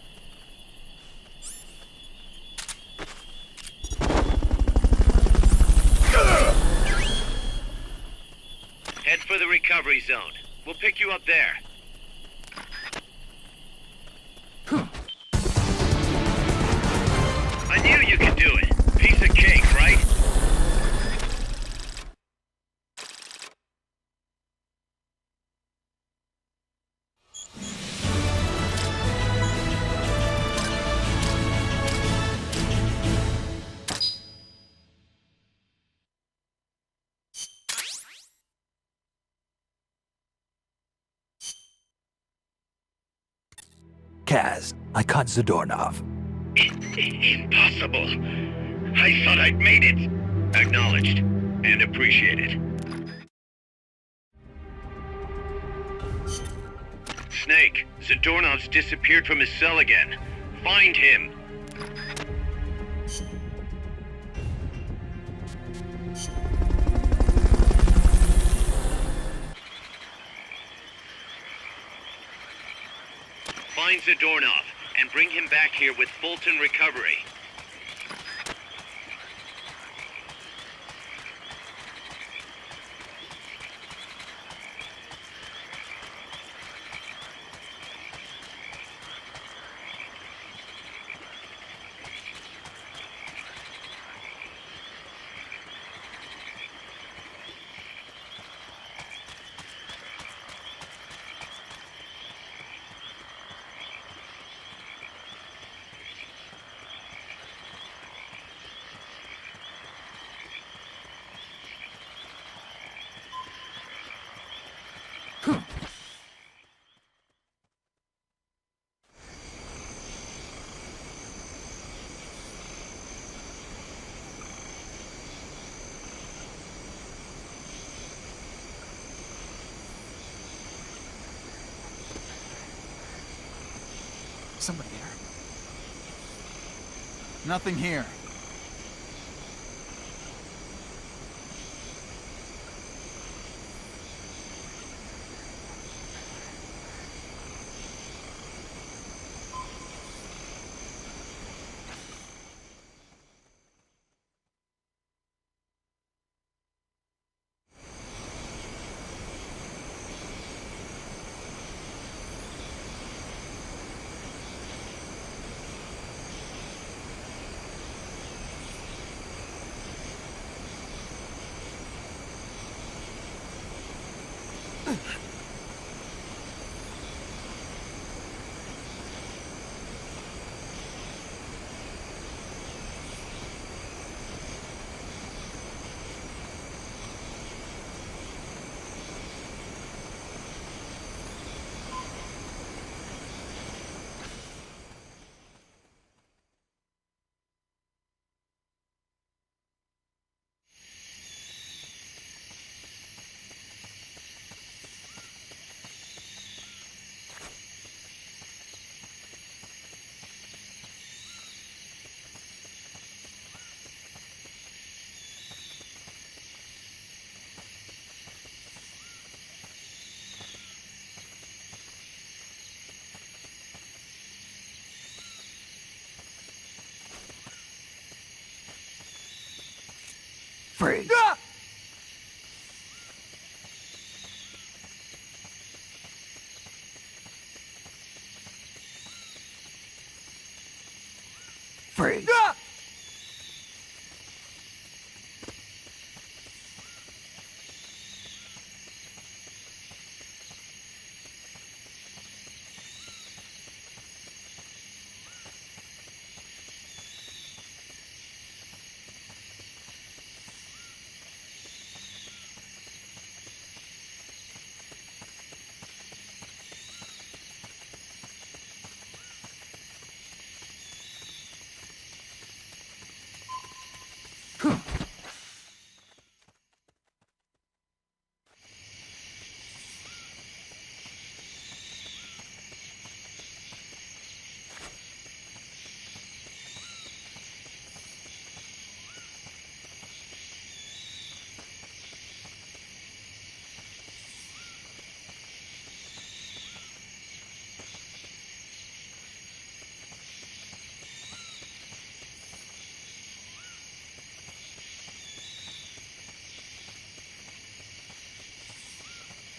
Head for the recovery zone. We'll pick you up there. I knew you could do it. Piece of cake, right? Kaz, I caught Zadornov. Impossible. I thought I'd made it. Acknowledged and appreciated. Snake, Zadornov's disappeared from his cell again. Find him. Find Zadornov and bring him back here with Fulton Recovery. Somebody there. Nothing here. Freeze. Freeze.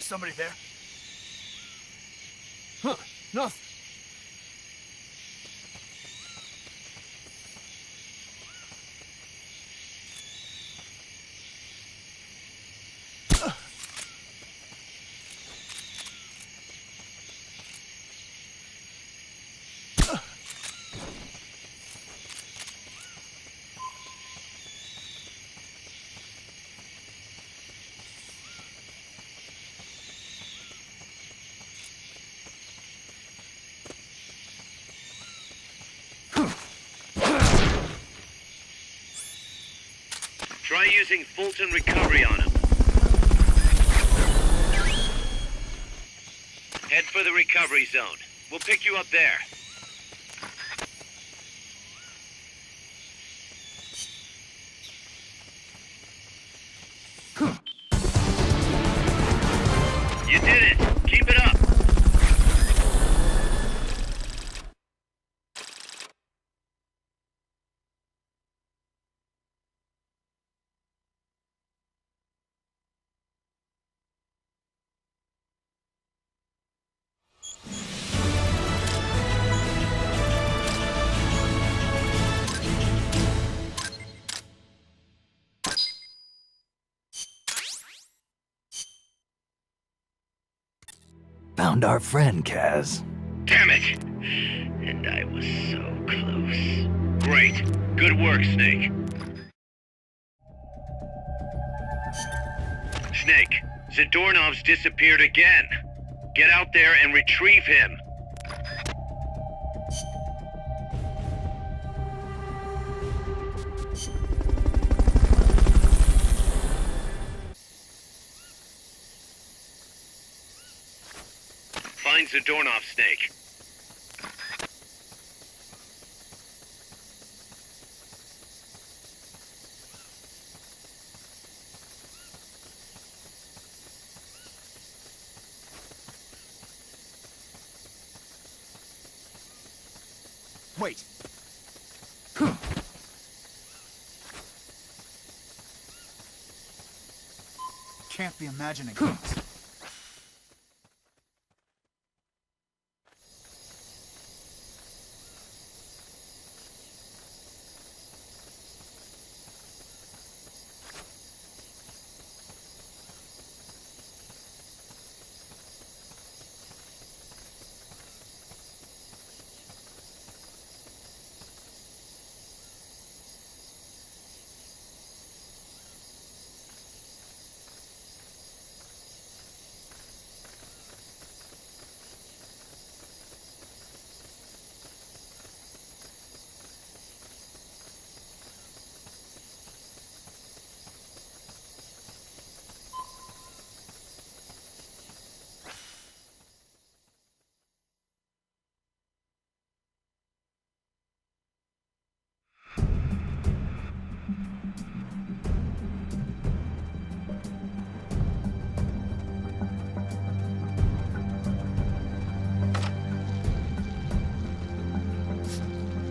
Somebody there? Huh, nothing. Try using Fulton recovery on him. Head for the recovery zone. We'll pick you up there. You did it! Keep it up! Found our friend, Kaz. Damn it! And I was so close. Great. Good work, Snake. Snake, Zadornov's disappeared again. Get out there and retrieve him. Find Zadornov, Snake. Wait. Can't be imagining things.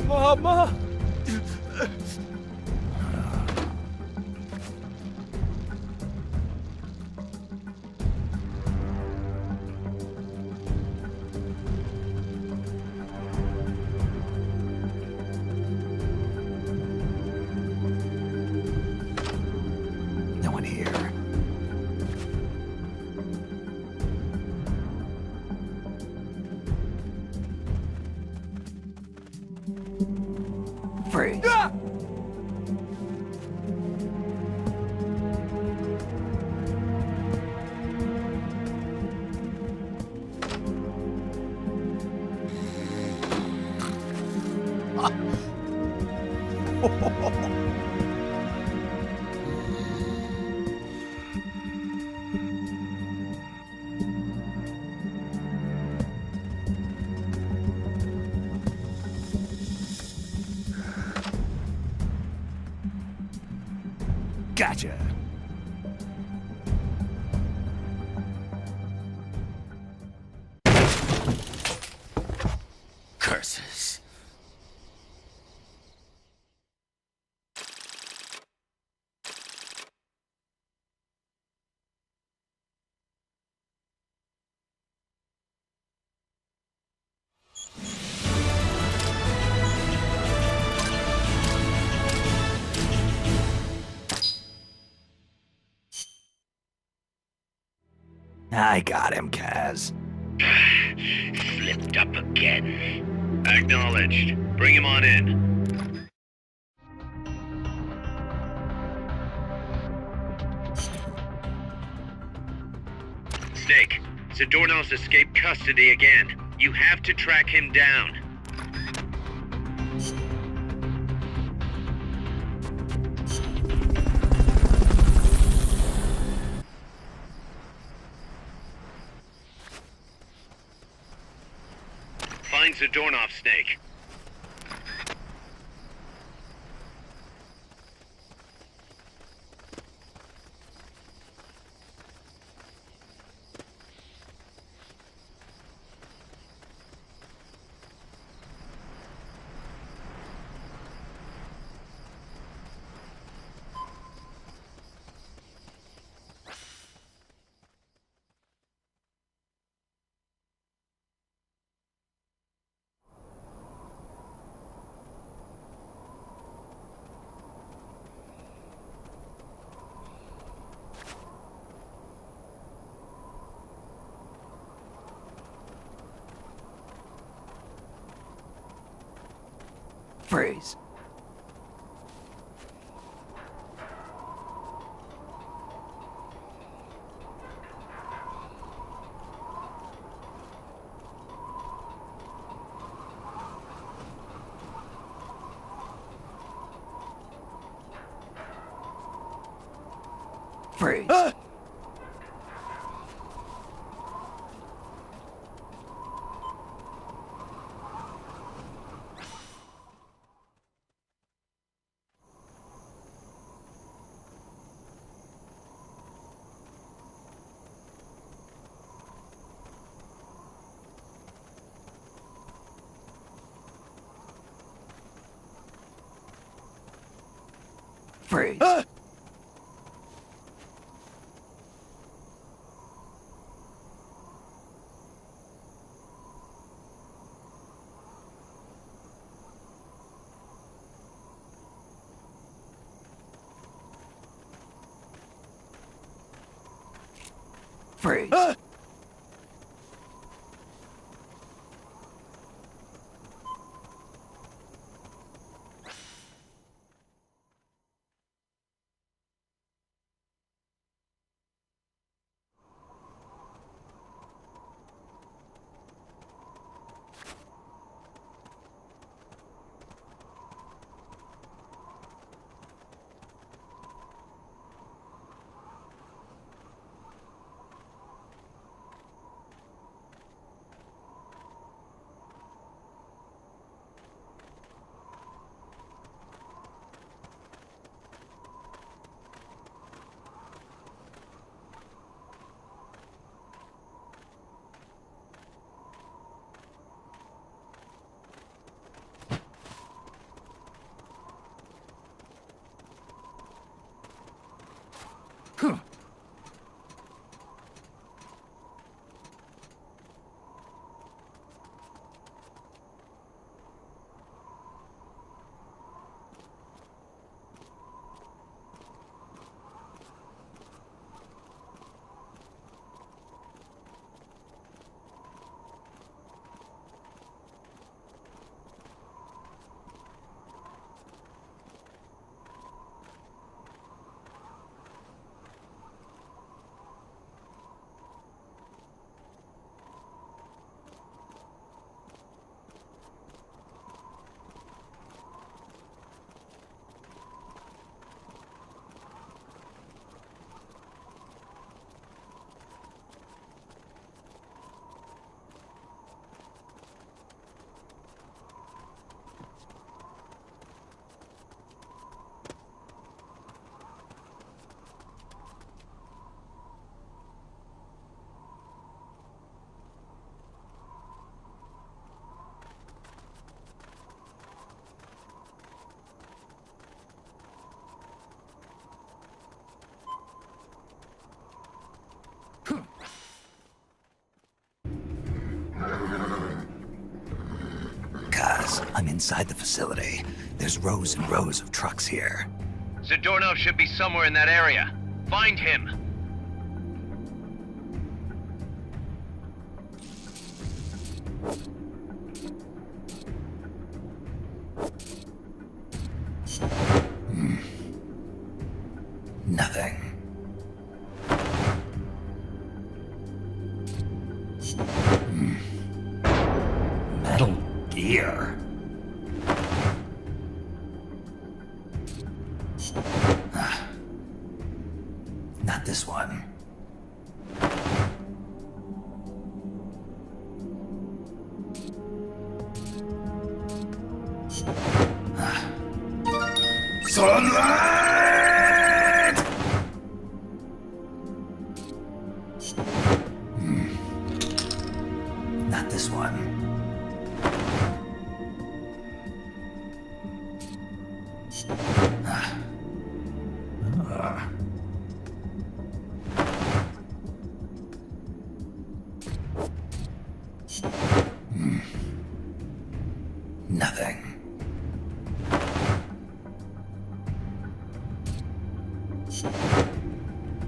Mama! No one here. Freeze. Gotcha. Curses. I got him, Kaz. Slipped up again. Acknowledged. Bring him on in. Snake, Zadornov's escaped custody again. You have to track him down. Find Zadornov, Snake. Freeze. Freeze. Freeze. Freeze. Kaz, I'm inside the facility. There's rows and rows of trucks here. Zadornov should be somewhere in that area. Find him. here. Not this one. Sunlight! Not this one. Nothing.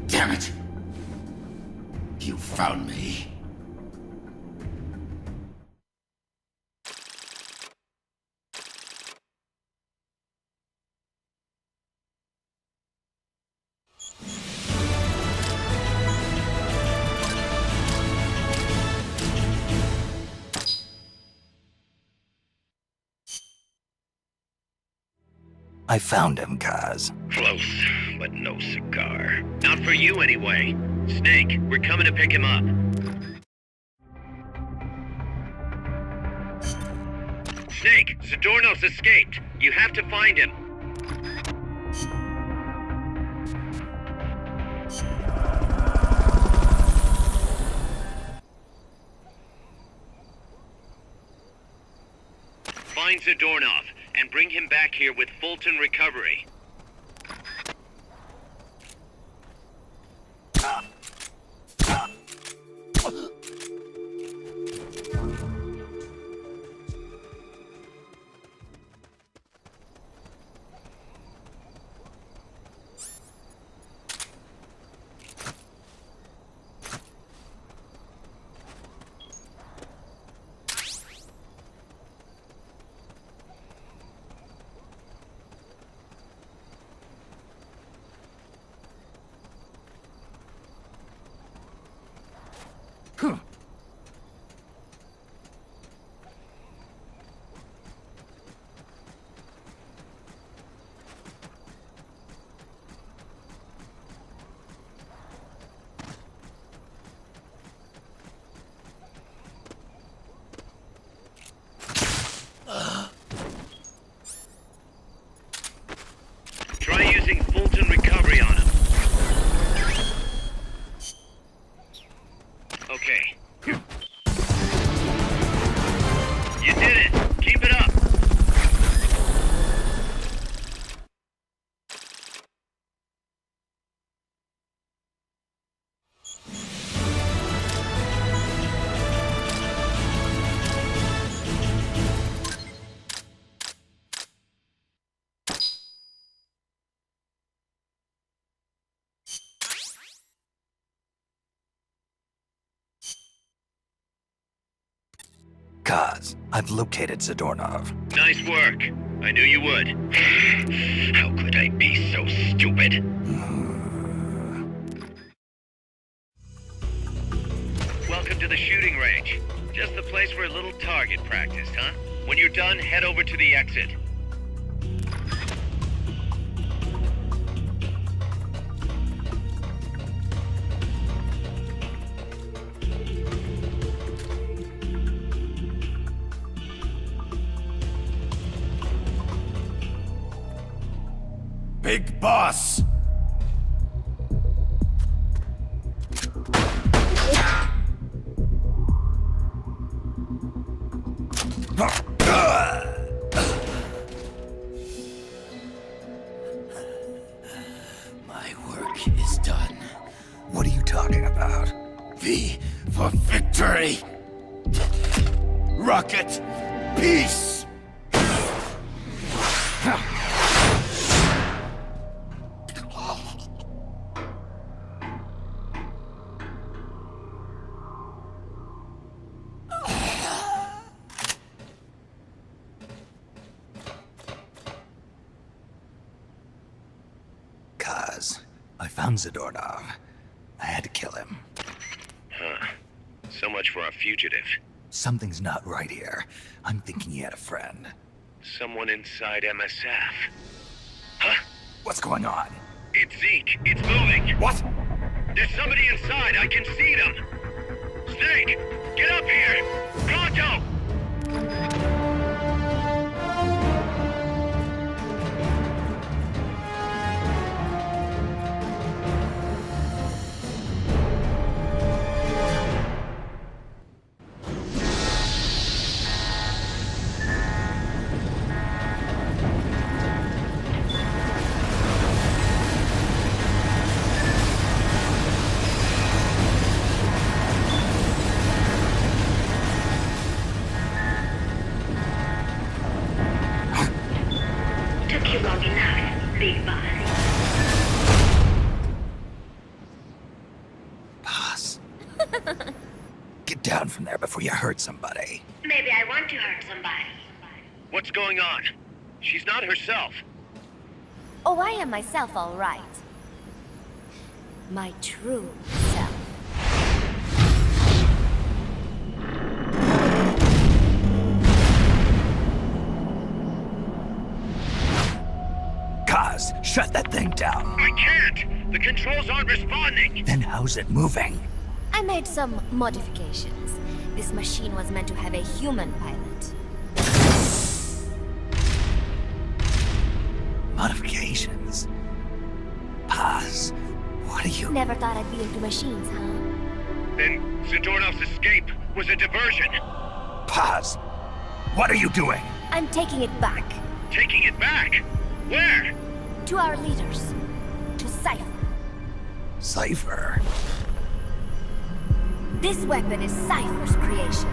Damn it! You found me. I found him, Kaz. Close, but no cigar. Not for you, anyway. Snake, we're coming to pick him up. Snake, Zadornos escaped. You have to find him. Find Zadornov and bring him back here with Fulton Recovery. Try using Fulton Recovery on him. Okay. You did it! Keep it up! Kaz, I've located Zadornov. Nice work. I knew you would. How could I be so stupid? Welcome to the shooting range. Just the place for a little target practice, huh? When you're done, head over to the exit. Big boss! My work is done. What are you talking about? V for victory! Rocket! Peace! Kaz, I found Zadornov. I had to kill him. Huh. So much for our fugitive. Something's not right here. I'm thinking he had a friend. Someone inside MSF. Huh? What's going on? It's Zeke. It's moving. What? There's somebody inside. I can see them. Snake, get up here. Pronto! Get down from there before you hurt somebody. Maybe I want to hurt somebody. What's going on? She's not herself. Oh, I am myself, all right. My true self. Kaz, shut that thing down. I can't! The controls aren't responding! Then how's it moving? I made some modifications. This machine was meant to have a human pilot. Modifications? Paz, what are you... Never thought I'd be into machines, huh? Then Zadornov's escape was a diversion. Paz, what are you doing? I'm taking it back. Taking it back? Where? To our leaders. To Cypher. Cypher? This weapon is Cypher's creation.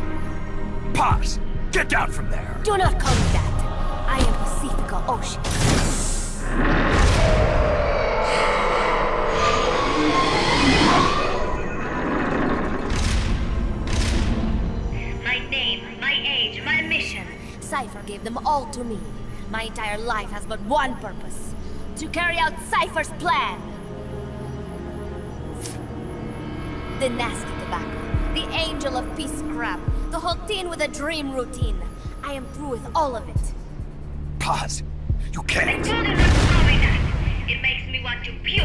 Paz, get down from there! Do not call me that. I am Pacifica Ocean. My name, my age, my mission. Cypher gave them all to me. My entire life has but one purpose. To carry out Cypher's plan. The nasty tobacco, the angel of peace scrap, the whole teen with a dream routine. I am through with all of it. Paz, you can't. I told you not to call me that. It makes me want to puke.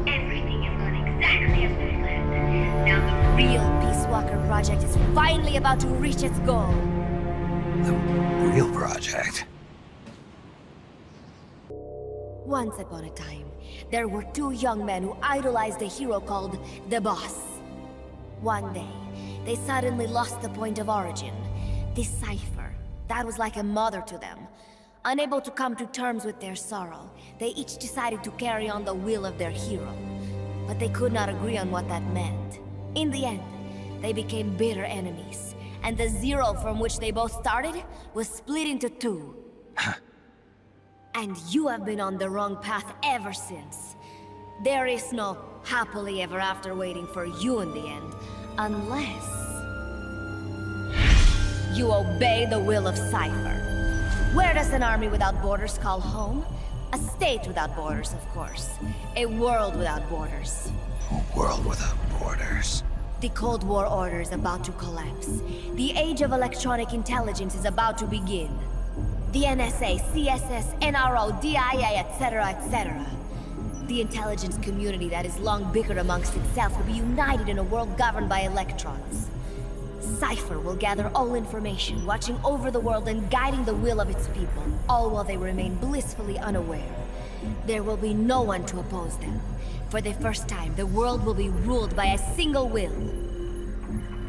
Everything has gone exactly as we planned. Now the real Peace Walker project is finally about to reach its goal. The real project? Once upon a time, there were two young men who idolized a hero called the Boss. One day, they suddenly lost the point of origin. This Cypher, that was like a mother to them. Unable to come to terms with their sorrow, they each decided to carry on the will of their hero. But they could not agree on what that meant. In the end, they became bitter enemies, and the Zero from which they both started was split into two. And you have been on the wrong path ever since. There is no happily ever after waiting for you in the end, unless you obey the will of Cypher. Where does an army without borders call home? A state without borders, of course. A world without borders. A world without borders. The Cold War order is about to collapse. The age of electronic intelligence is about to begin. The NSA, CSS, NRO, DIA, etc., etc. The intelligence community that has long bickered amongst itself will be united in a world governed by electrons. Cypher will gather all information, watching over the world and guiding the will of its people, all while they remain blissfully unaware. There will be no one to oppose them. For the first time, the world will be ruled by a single will.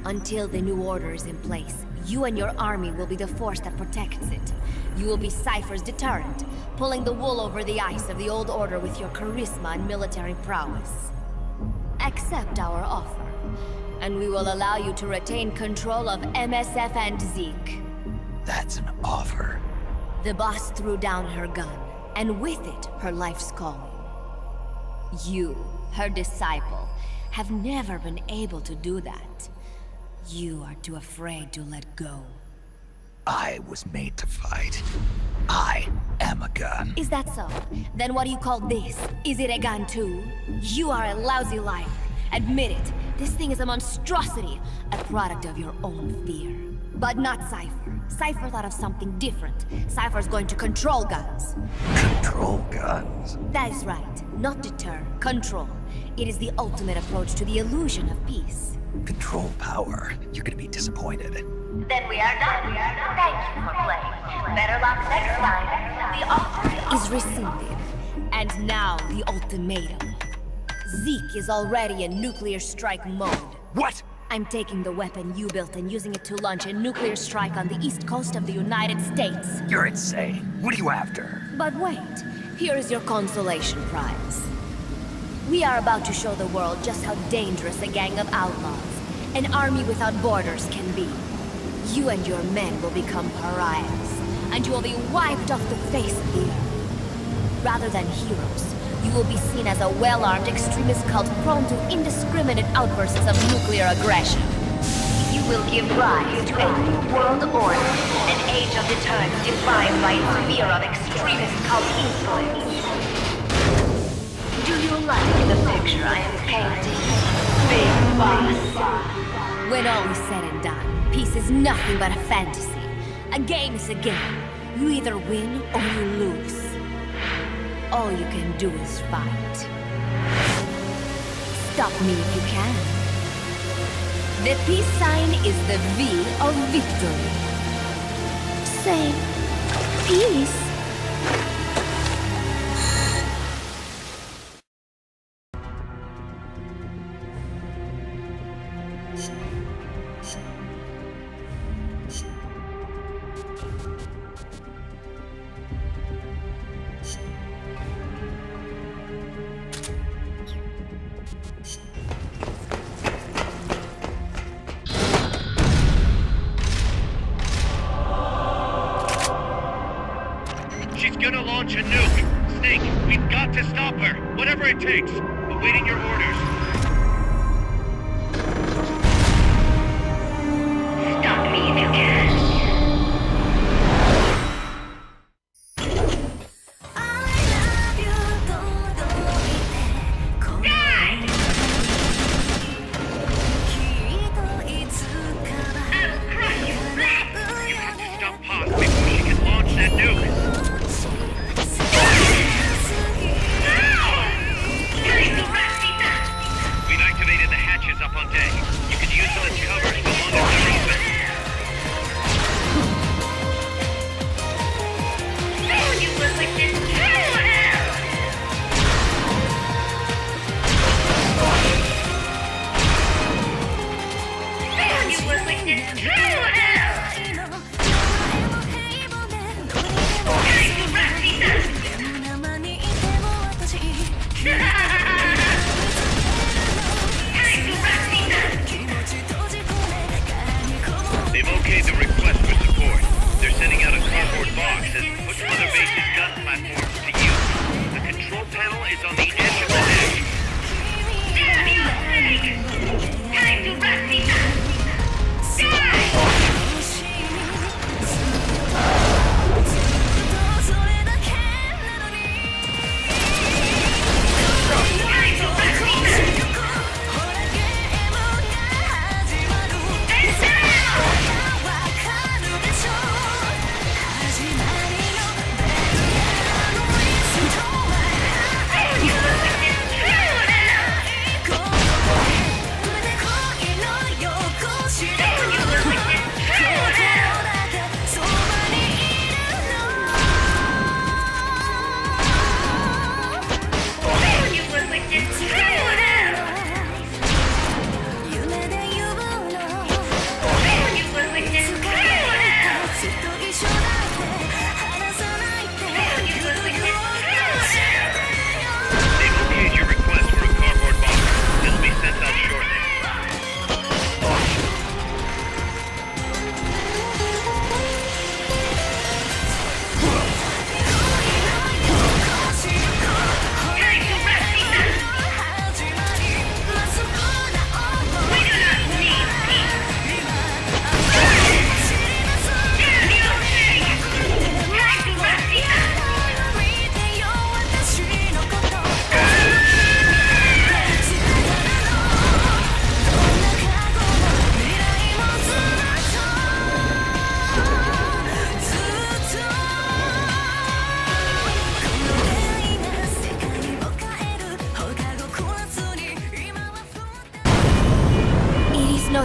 Until the new order is in place, you and your army will be the force that protects it. You will be Cypher's deterrent, pulling the wool over the eyes of the old order with your charisma and military prowess. Accept our offer, and we will allow you to retain control of MSF and Zeke. That's an offer. The Boss threw down her gun, and with it, her life's calling. You, her disciple, have never been able to do that. You are too afraid to let go. I was made to fight. I am a gun. Is that so? Then what do you call this? Is it a gun too? You are a lousy liar. Admit it. This thing is a monstrosity, a product of your own fear. But not Cypher. Cypher thought of something different. Cypher's going to control guns. Control guns? That is right. Not deter, control. It is the ultimate approach to the illusion of peace. Control power. You're gonna be disappointed. Then we are done. Thank you for playing. Better luck next time. The offer is rescinded. And now the ultimatum. Zeke is already in nuclear strike mode. What? I'm taking the weapon you built and using it to launch a nuclear strike on the east coast of the United States. You're insane. What are you after? But wait, here is your consolation prize. We are about to show the world just how dangerous a gang of outlaws, an army without borders can be. You and your men will become pariahs, and you will be wiped off the face of the earth. Rather than heroes, you will be seen as a well-armed extremist cult prone to indiscriminate outbursts of nuclear aggression. You will give rise to a new world order, an age of deterrence defined by its fear of extremist cult influence. Do you like the picture I am painting, Big Boss? When all is said and done, peace is nothing but a fantasy. A game is a game. You either win or you lose. All you can do is fight. Stop me if you can. The peace sign is the V of victory. Say, peace. She's gonna launch a nuke. Snake, we've got to stop her. Whatever it takes. Awaiting your orders. Stop me if you can.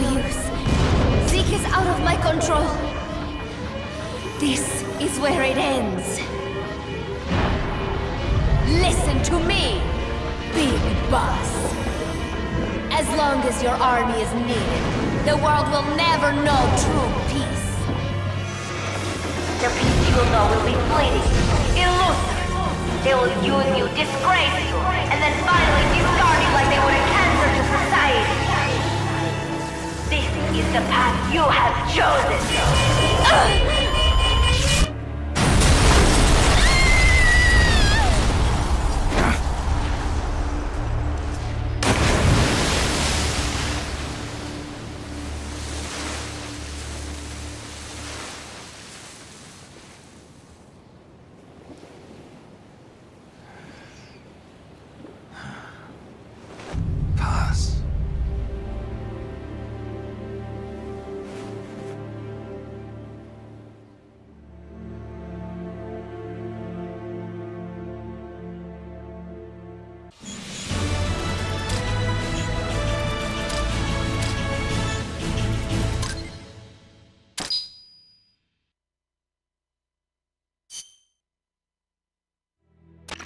use. Zeke is out of my control. This is where it ends. Listen to me, Big Boss. As long as your army is needed, the world will never know true peace. The peace you will know will be fleeting, elusive. They will use you, disgrace you, and then finally discard you like they would a cancer to society. This is the path you have chosen.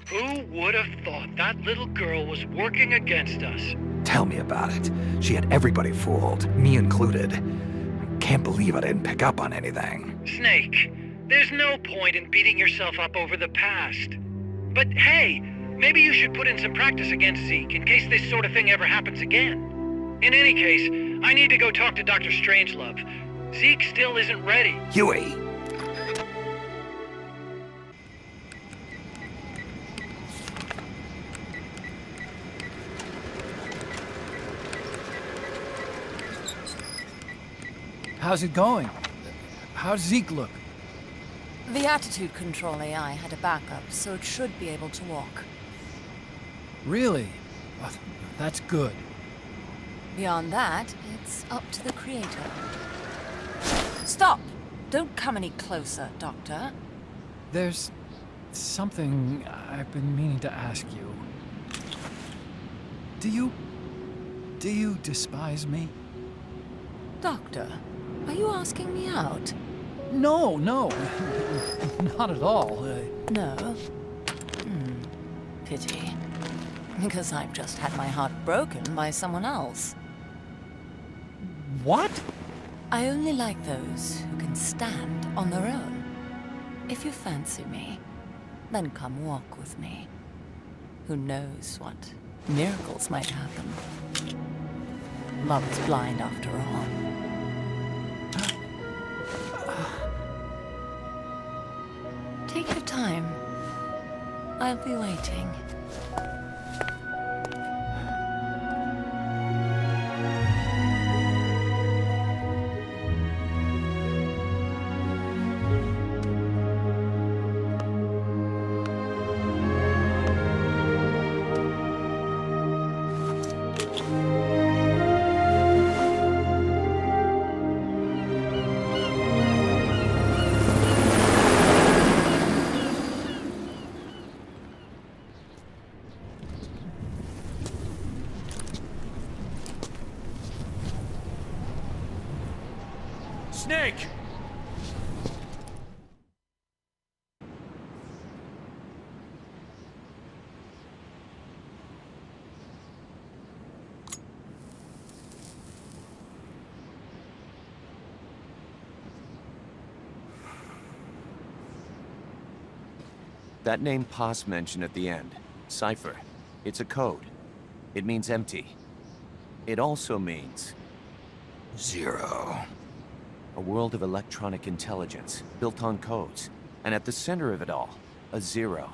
Who would have thought that little girl was working against us? Tell me about it. She had everybody fooled, me included. Can't believe I didn't pick up on anything. Snake, there's no point in beating yourself up over the past. But hey, maybe you should put in some practice against Zeke in case this sort of thing ever happens again. In any case, I need to go talk to Dr. Strangelove. Zeke still isn't ready. Huey! How's it going? How's Zeke look? The attitude control AI had a backup, so it should be able to walk. Really? Oh, that's good. Beyond that, it's up to the creator. Stop! Don't come any closer, Doctor. There's something I've been meaning to ask you. Do you despise me? Doctor, are you asking me out? No, not at all. No? Pity. Because I've just had my heart broken by someone else. What? I only like those who can stand on their own. If you fancy me, then come walk with me. Who knows what miracles might happen. Love is blind after all. Take your time. I'll be waiting. Snake! That name Paz mentioned at the end, Cypher, it's a code. It means empty. It also means... Zero. A world of electronic intelligence, built on codes. And at the center of it all, a zero.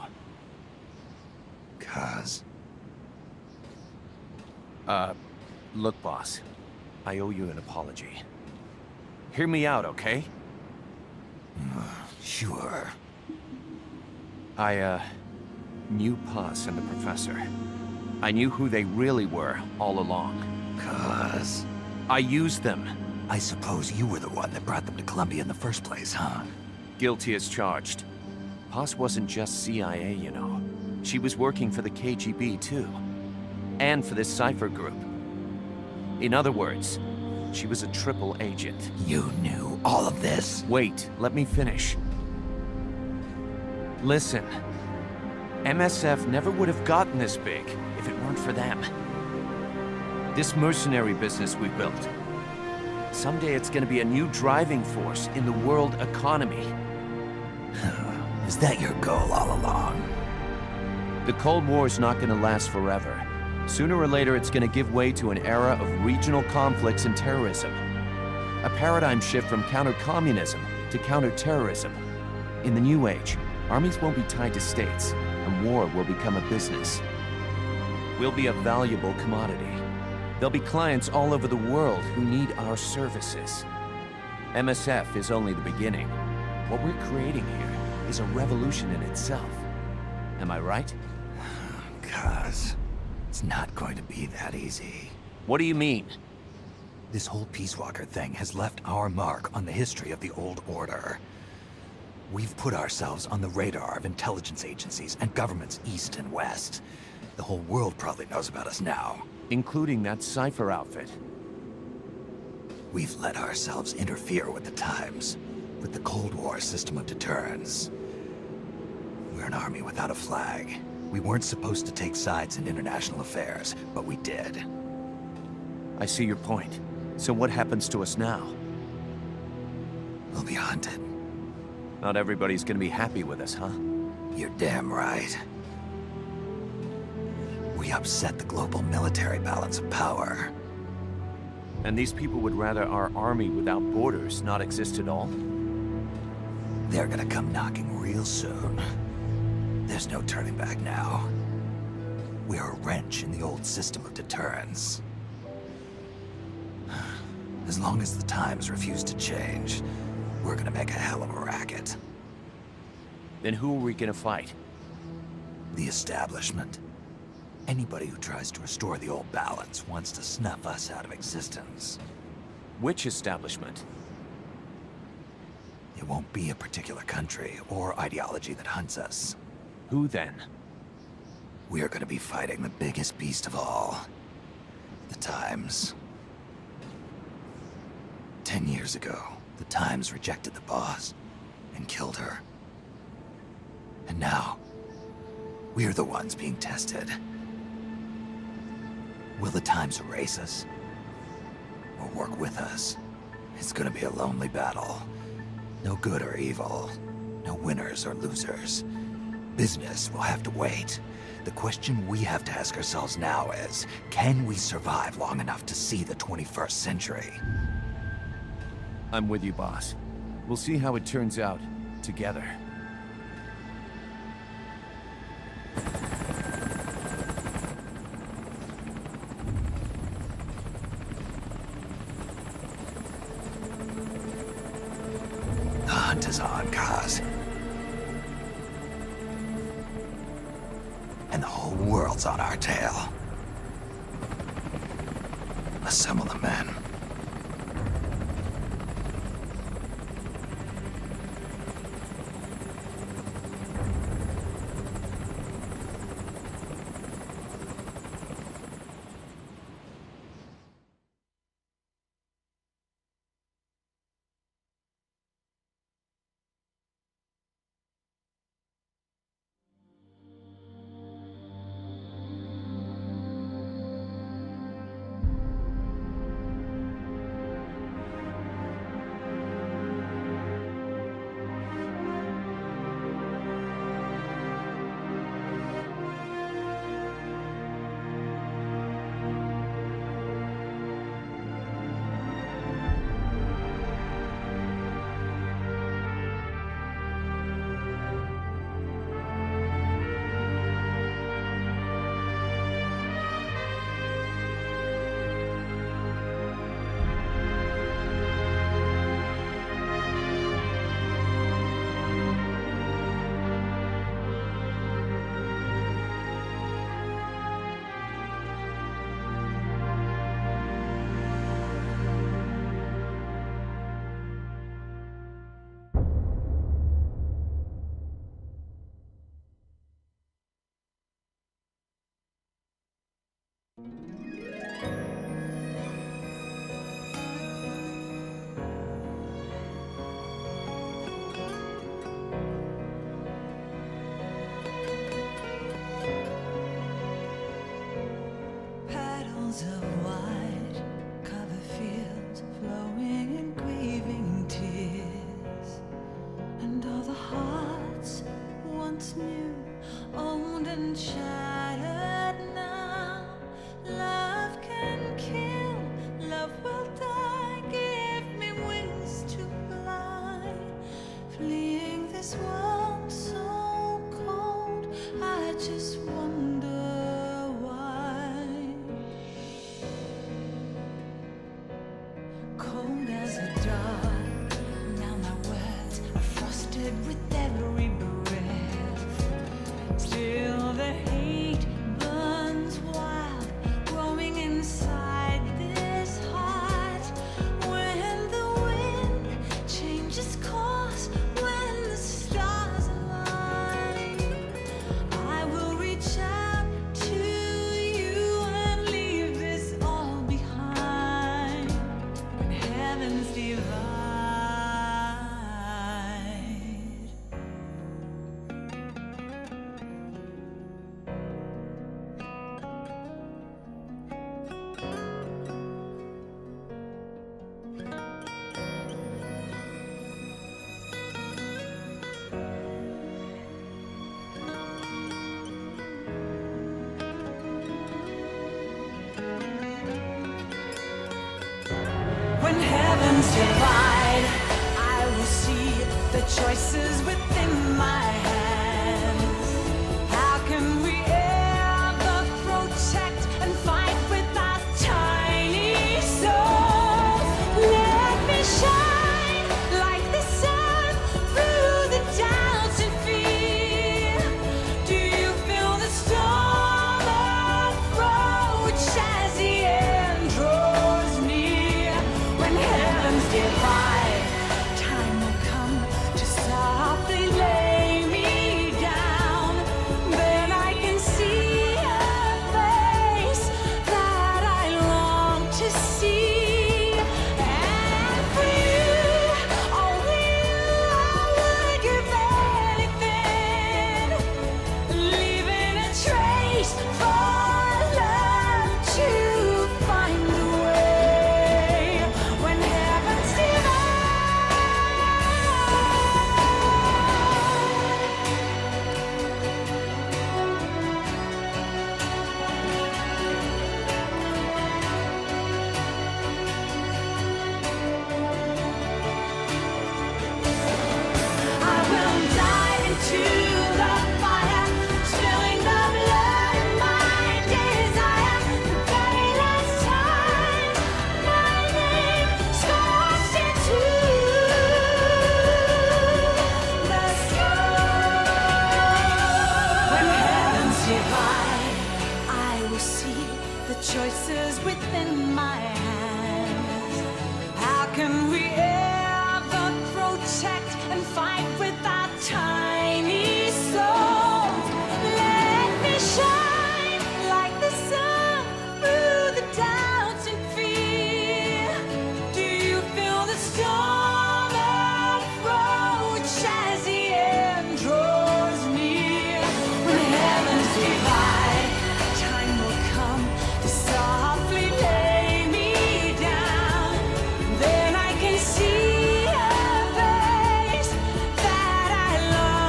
Cuz... Look, boss. I owe you an apology. Hear me out, okay? Sure. I, knew Paz and the Professor. I knew who they really were all along. Cuz... I used them. I suppose you were the one that brought them to Columbia in the first place, huh? Guilty as charged. Paz wasn't just CIA, you know. She was working for the KGB, too. And for this Cypher group. In other words, She was a triple agent. You knew all of this? Wait, let me finish. Listen. MSF never would have gotten this big if it weren't for them. This mercenary business we built. Someday it's gonna be a new driving force in the world economy. Is that your goal all along? The Cold War's not gonna last forever. Sooner or later, it's gonna give way to an era of regional conflicts and terrorism. A paradigm shift from counter-communism to counter-terrorism. In the new age, armies won't be tied to states, and war will become a business. We'll be a valuable commodity. There'll be clients all over the world who need our services. MSF is only the beginning. What we're creating here is a revolution in itself. Am I right? Cuz, it's not going to be that easy. What do you mean? This whole Peace Walker thing has left our mark on the history of the Old Order. We've put ourselves on the radar of intelligence agencies and governments east and west. The whole world probably knows about us now. Including that Cypher outfit. We've let ourselves interfere with the times, with the Cold War system of deterrence. We're an army without a flag. We weren't supposed to take sides in international affairs, but we did. I see your point. So what happens to us now? We'll be hunted. Not everybody's gonna be happy with us, huh? You're damn right. We upset the global military balance of power. And these people would rather our army without borders not exist at all? They're gonna come knocking real soon. There's no turning back now. We're a wrench in the old system of deterrence. As long as the times refuse to change, we're gonna make a hell of a racket. Then who are we gonna fight? The establishment. Anybody who tries to restore the old balance wants to snuff us out of existence. Which establishment? It won't be a particular country or ideology that hunts us. Who then? We are gonna be fighting the biggest beast of all. The Times. 10 years ago, the Times rejected the boss and killed her. And now, we're the ones being tested. Will the Times erase us? Or work with us? It's gonna be a lonely battle. No good or evil. No winners or losers. Business will have to wait. The question we have to ask ourselves now is, can we survive long enough to see the 21st century? I'm with you, boss. We'll see how it turns out, together. The hunt is on, Kaz. And the whole world's on our tail. Assemble the men. Hills of white cover fields flowing in grieving tears, and all the hearts once new, old and shattered now. Love can kill, love will die. Give me wings to fly, fleeing this world so cold. I just wonder why. Cold as a dog, now my words are frosted with every breath. Still the hate burns wild, growing inside this heart. When the wind changes course, when the stars align, I will reach out to you and leave this all behind. When heavens divide. When heavens divide, I will see the choices within my hands. How can we ever protect and fight with our tiny souls? Let me shine like the sun through the doubts and fear. Do you feel the storm approach as the end draws near? When heavens divide, time will come to softly lay me down. Then I can see a face that I long to see. And for you, only you, I would give anything, leaving a trace for love to find a way. When heavens divide. I will dive into the fire, spilling the blood of my desire. The very last time, my name scorched into the sky. When heavens divide, I will see the choices within my hands. How can we ever protect and fight with our tiny souls? Let me shine like the sun through the doubts and fear. Do you feel the storm approach as the end draws near? When heavens divide, time will come to softly lay me down. Then I can see a face that I love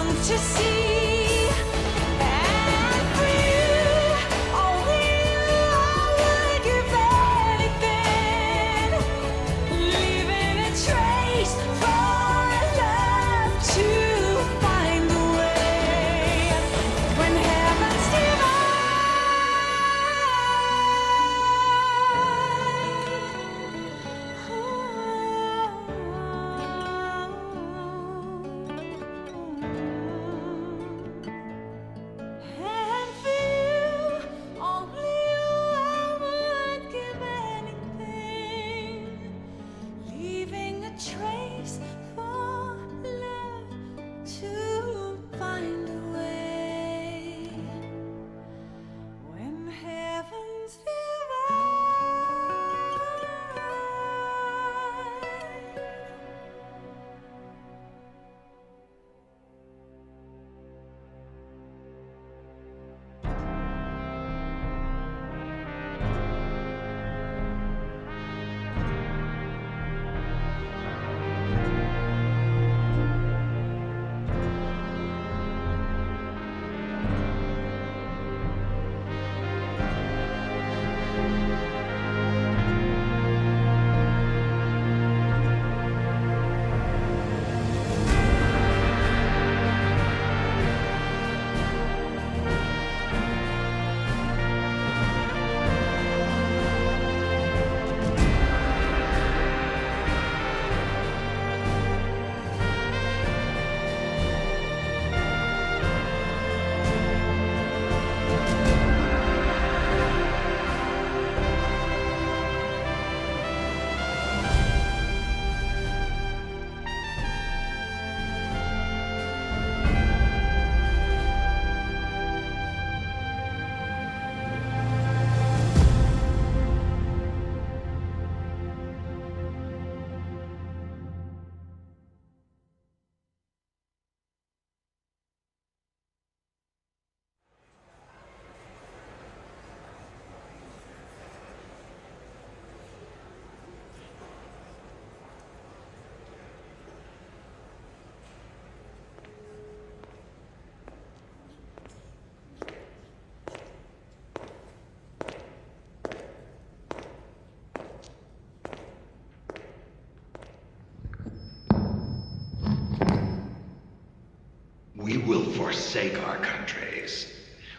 forsake our countries.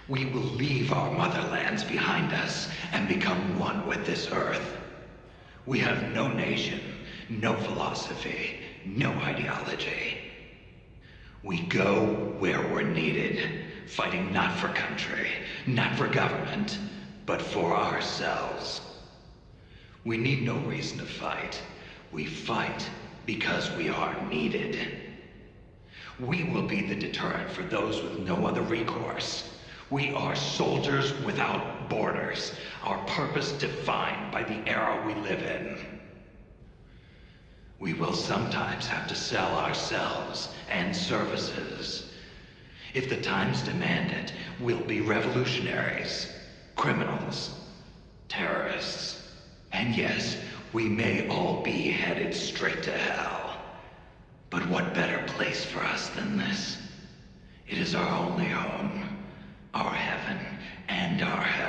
We will leave our motherlands behind us and become one with this earth. We have no nation, no philosophy, no ideology. We go where we're needed, fighting not for country, not for government, but for ourselves. We need no reason to fight. We fight because we are needed. We will be the deterrent for those with no other recourse. We are soldiers without borders, our purpose defined by the era we live in. We will sometimes have to sell ourselves and services. If the times demand it, we'll be revolutionaries, criminals, terrorists. And yes, we may all be headed straight to hell. But what better place for us than this? It is our only home, our heaven and our hell.